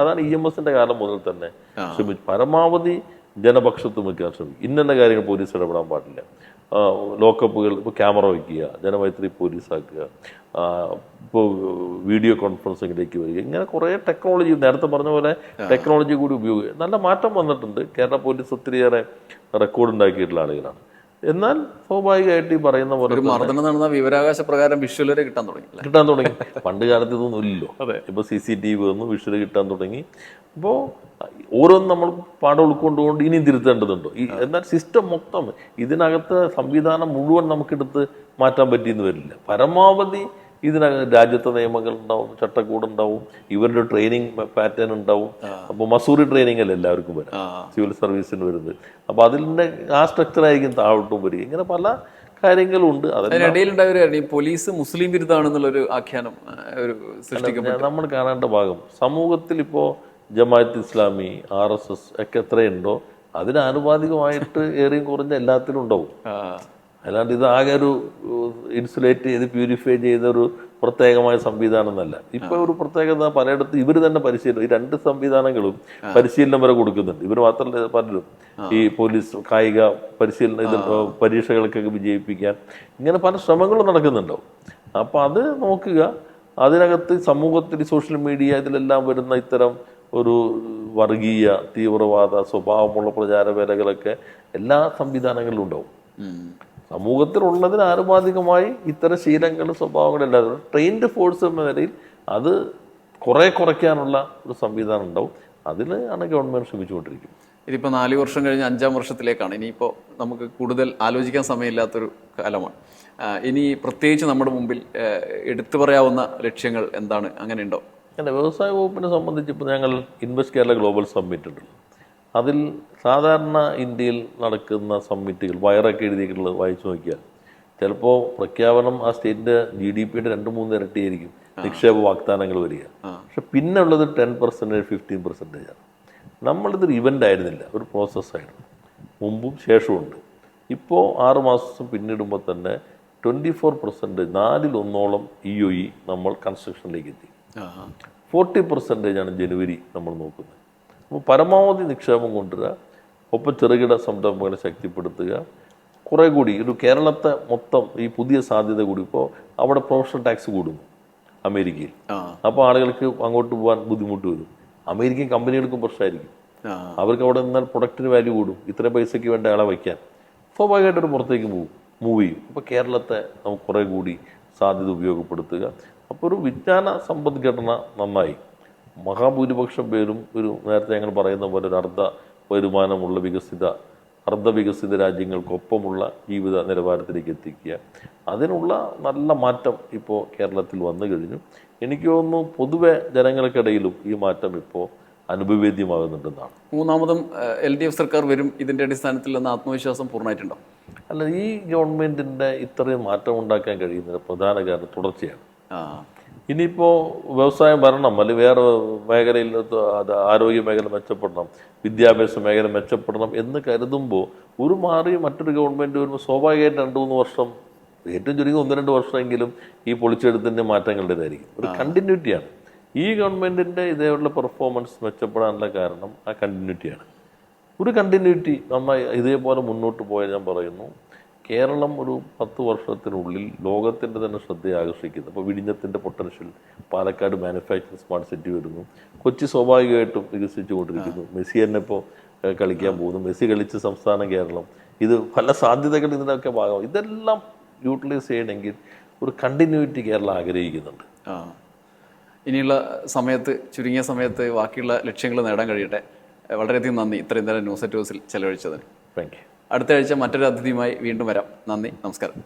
അതാണ് EMSന്റെ കാലം മുതൽ തന്നെ ശ്രമിച്ചു പരമാവധി ജനപക്ഷത്ത് നിൽക്കാൻ ശ്രമിക്കും. ഇന്ന കാര്യങ്ങൾ പോലീസ് ഇടപെടാൻ പാടില്ല, ലോക്കപ്പുകൾ ഇപ്പോൾ ക്യാമറ വയ്ക്കുക, ജനമൈത്രി പോലീസാക്കുക, ഇപ്പോൾ വീഡിയോ കോൺഫറൻസിങ്ങിലേക്ക് വരിക, ഇങ്ങനെ കുറേ ടെക്നോളജി നേരത്തെ പറഞ്ഞ പോലെ ടെക്നോളജി കൂടി ഉപയോഗിക്കുക. നല്ല മാറ്റം വന്നിട്ടുണ്ട്. കേരള പോലീസ് ഒത്തിരിയേറെ റെക്കോർഡ് ഉണ്ടാക്കിയിട്ടുള്ള ആളുകളാണ്. എന്നാൽ സ്വാഭാവികമായിട്ട് ഈ പറയുന്ന പോലെ മർദ്ദനം നടന്ന വിവരാവകാശ പ്രകാരം വിഷ്വൽ വരെ കിട്ടാൻ തുടങ്ങി. പണ്ട് കാലത്ത് ഇതൊന്നും ഇല്ലല്ലോ. ഇപ്പോൾ CCTV വന്നു, വിഷ്വൽ കിട്ടാൻ തുടങ്ങി. അപ്പോൾ ഓരോന്നും നമ്മൾ പാഠം ഉൾക്കൊണ്ടുകൊണ്ട് ഇനിയും തിരുത്തേണ്ടതുണ്ടോ? എന്നാൽ സിസ്റ്റം മൊത്തം ഇതിനകത്ത് സംവിധാനം മുഴുവൻ നമുക്കെടുത്ത് മാറ്റാൻ പറ്റിയെന്ന് വരില്ല. പരമാവധി ഇതിനകത്ത് രാജ്യത്തെ നിയമങ്ങൾ ഉണ്ടാവും, ചട്ടക്കൂടുണ്ടാവും, ഇവരുടെ ട്രെയിനിങ് പാറ്റേൺ ഉണ്ടാവും. അപ്പോൾ മസൂറി ട്രെയിനിങ് അല്ല എല്ലാവർക്കും വരാം, സിവിൽ സർവീസിന് വരുന്നത്. അപ്പോൾ അതിൻ്റെ ആ സ്ട്രക്ചറായിരിക്കും താഴോട്ടും വരിക. ഇങ്ങനെ പല കാര്യങ്ങളുണ്ട്. അതിനിടയിലുണ്ടായ പോലീസ് മുസ്ലിം വിരുദ്ധാണെന്നുള്ളൊരു ആഖ്യാനം നമ്മൾ കാണേണ്ട ഭാഗം സമൂഹത്തിൽ ഇപ്പോൾ ജമാഅത്ത് ഇസ്ലാമി, RSS ഒക്കെ എത്രയുണ്ടോ അതിന് ആനുപാതികമായിട്ട് ഏറിയും കുറഞ്ഞ എല്ലാത്തിലും ഉണ്ടാവും. അല്ലാണ്ട് ഇത് ആകെ ഒരു ഇൻസുലേറ്റ് ചെയ്ത് പ്യൂരിഫൈ ചെയ്തൊരു പ്രത്യേകമായ സംവിധാനം എന്നല്ല. ഇപ്പൊ ഒരു പ്രത്യേകത പലയിടത്തും ഇവർ തന്നെ പരിശീലനം, ഈ രണ്ട് സംവിധാനങ്ങളും പരിശീലനം വരെ കൊടുക്കുന്നുണ്ട്. ഇവർ മാത്രമല്ല പലരും ഈ പോലീസ് കായിക പരിശീലനം ഇത് പരീക്ഷകൾക്കൊക്കെ വിജയിപ്പിക്കാൻ ഇങ്ങനെ പല ശ്രമങ്ങളും നടക്കുന്നുണ്ടാവും. അപ്പൊ അത് നോക്കുക. അതിനകത്ത് സമൂഹത്തിൽ സോഷ്യൽ മീഡിയ ഇതിലെല്ലാം വരുന്ന ഇത്തരം ഒരു വർഗീയ തീവ്രവാദ സ്വഭാവമുള്ള പ്രചാരവേലകളൊക്കെ എല്ലാ സംവിധാനങ്ങളിലും ഉണ്ടാവും. സമൂഹത്തിലുള്ളതിന് ആനുപാതികമായി ഇത്തരം ശീലങ്ങളും സ്വഭാവങ്ങളെല്ലാം ട്രെയിൻഡ് ഫോഴ്സ് എന്ന നിലയിൽ അത് കുറയ്ക്കാനുള്ള ഒരു സംവിധാനം ഉണ്ടാവും. അതിൽ ആണ് ഗവൺമെൻറ് ശ്രമിച്ചുകൊണ്ടിരിക്കുന്നത്. ഇതിപ്പോൾ 4 വർഷം കഴിഞ്ഞ് 5ാം വർഷത്തിലേക്കാണ്. ഇനിയിപ്പോൾ നമുക്ക് കൂടുതൽ ആലോചിക്കാൻ സമയമില്ലാത്തൊരു കാലമാണ്. ഇനി പ്രത്യേകിച്ച് നമ്മുടെ മുമ്പിൽ എടുത്തു പറയാവുന്ന ലക്ഷ്യങ്ങൾ എന്താണ്? അങ്ങനെ ഉണ്ടോ? അല്ല, വ്യവസായ വകുപ്പിനെ സംബന്ധിച്ച് ഇപ്പോൾ ഞങ്ങൾ ഇൻവെസ്റ്റ് കേരള ഗ്ലോബൽ സമ്മിറ്റ് ഉണ്ടല്ലോ, അതിൽ സാധാരണ ഇന്ത്യയിൽ നടക്കുന്ന സമ്മിറ്റുകൾ വയറൊക്കെ എഴുതിയിട്ടുള്ളത് വായിച്ചു നോക്കിയാൽ ചിലപ്പോൾ പ്രഖ്യാപനം ആ സ്റ്റേറ്റിൻ്റെ GDPയുടെ 2-3 ഇരട്ടിയായിരിക്കും നിക്ഷേപ വാഗ്ദാനങ്ങൾ വരിക. പക്ഷെ പിന്നെ ഉള്ളത് 10%, 15%. നമ്മളിതൊരു ഇവൻ്റ് ആയിരുന്നില്ല, ഒരു പ്രോസസ്സായിരുന്നു. മുമ്പും ശേഷമുണ്ട്. ഇപ്പോൾ 6 മാസം പിന്നിടുമ്പോൾ തന്നെ 24%, 4/1 EOE നമ്മൾ കൺസ്ട്രക്ഷനിലേക്ക് എത്തി. 40% ജനുവരി നമ്മൾ നോക്കുന്നത്. അപ്പോൾ പരമാവധി നിക്ഷേപം കൊണ്ടുവരിക, ഒപ്പം ചെറുകിട സംരംഭങ്ങളെ ശക്തിപ്പെടുത്തുക. കുറേ കൂടി ഒരു കേരളത്തെ മൊത്തം ഈ പുതിയ സാധ്യത കൂടി. ഇപ്പോൾ അവിടെ പ്രൊഫഷണൽ ടാക്സ് കൂടുന്നു അമേരിക്കയിൽ. അപ്പോൾ ആളുകൾക്ക് അങ്ങോട്ട് പോകാൻ ബുദ്ധിമുട്ട് വരും. അമേരിക്കൻ കമ്പനികൾക്കും പ്രശ്നമായിരിക്കും. അവർക്ക് അവിടെ നിന്നാൽ പ്രൊഡക്റ്റിന് വാല്യൂ കൂടും. ഇത്രയും പൈസയ്ക്ക് വേണ്ട ആളെ വയ്ക്കാൻ സ്വാഭാവികമായിട്ടൊരു പുറത്തേക്ക് മൂവ് ചെയ്യും. അപ്പോൾ കേരളത്തെ നമുക്ക് കുറേ കൂടി സാധ്യത ഉപയോഗപ്പെടുത്തുക. അപ്പോൾ ഒരു വിജ്ഞാന സമ്പദ്ഘടന നന്നായി. മഹാഭൂരിപക്ഷം പേരും ഒരു നേരത്തെ ഞങ്ങൾ പറയുന്ന പോലെ ഒരു വരുമാനമുള്ള അർദ്ധവികസിത രാജ്യങ്ങൾക്കൊപ്പമുള്ള ജീവിത നിലവാരത്തിലേക്ക് എത്തിക്കുക. അതിനുള്ള നല്ല മാറ്റം ഇപ്പോൾ കേരളത്തിൽ വന്നു കഴിഞ്ഞു. എനിക്ക് തോന്നുന്നു പൊതുവെ ജനങ്ങൾക്കിടയിലും ഈ മാറ്റം ഇപ്പോൾ അനുഭവേദ്യമാകുന്നുണ്ടെന്നാണ്. 3ാമതും LDF സർക്കാർ വരും ഇതിൻ്റെ അടിസ്ഥാനത്തിൽ എന്ന ആത്മവിശ്വാസം പൂർണ്ണമായിട്ടുണ്ടോ? അല്ല, ഈ ഗവൺമെൻറ്റിൻ്റെ ഇത്രയും മാറ്റം ഉണ്ടാക്കാൻ കഴിയുന്നതിന് പ്രധാന കാരണം തുടർച്ചയാണ്. ഇനിയിപ്പോൾ വ്യവസായം വരണം, അല്ലെങ്കിൽ വേറെ മേഖലയിൽ അത് ആരോഗ്യ മേഖല മെച്ചപ്പെടണം, വിദ്യാഭ്യാസ മേഖല മെച്ചപ്പെടണം എന്ന് കരുതുമ്പോൾ ഒരു മാറി മറ്റൊരു ഗവൺമെൻറ് വരുമ്പോൾ സ്വാഭാവികമായിട്ട് 2-3 വർഷം, ഏറ്റവും ചുരുങ്ങി 1-2 വർഷമെങ്കിലും ഈ പൊളിച്ചെടുത്തിൻ്റെ മാറ്റങ്ങളുടേതായിരിക്കും. ഒരു കണ്ടിന്യൂറ്റിയാണ്. ഈ ഗവൺമെൻറ്റിൻ്റെ ഇതേപോലുള്ള പെർഫോമൻസ് മെച്ചപ്പെടാനുള്ള കാരണം ആ കണ്ടിന്യൂറ്റിയാണ്. ഒരു കണ്ടിന്യൂറ്റി നമ്മൾ ഇതേപോലെ മുന്നോട്ട് പോയാൽ ഞാൻ പറയുന്നു, കേരളം ഒരു 10 വർഷത്തിനുള്ളിൽ ലോകത്തിൻ്റെ തന്നെ ശ്രദ്ധയെ ആകർഷിക്കുന്നു. അപ്പോൾ വിഴിഞ്ഞത്തിൻ്റെ potential, Palakkad manufacturing smart city വരുന്നു, കൊച്ചി സ്വാഭാവികമായിട്ടും വികസിച്ചു കൊണ്ടിരിക്കുന്നു, മെസ്സി തന്നെ ഇപ്പോൾ കളിക്കാൻ പോകുന്നു, മെസ്സി കളിച്ച സംസ്ഥാനം കേരളം. ഇത് പല സാധ്യതകൾ ഇതിനൊക്കെ ഭാഗം. ഇതെല്ലാം യൂട്ടിലൈസ് ചെയ്യണമെങ്കിൽ ഒരു കണ്ടിന്യൂറ്റി കേരളം ആഗ്രഹിക്കുന്നുണ്ട്. ഇനിയുള്ള സമയത്ത്, ചുരുങ്ങിയ സമയത്ത് ബാക്കിയുള്ള ലക്ഷ്യങ്ങൾ നേടാൻ കഴിയട്ടെ. വളരെയധികം നന്ദി ഇത്രയും നേരം ന്യൂസ് അറ്റ് ന്യൂസിൽ ചെലവഴിച്ചതിന്. Thank you. അടുത്ത ആഴ്ച മറ്റൊരു അതിഥിയുമായി വീണ്ടും വരാം. നന്ദി, നമസ്കാരം.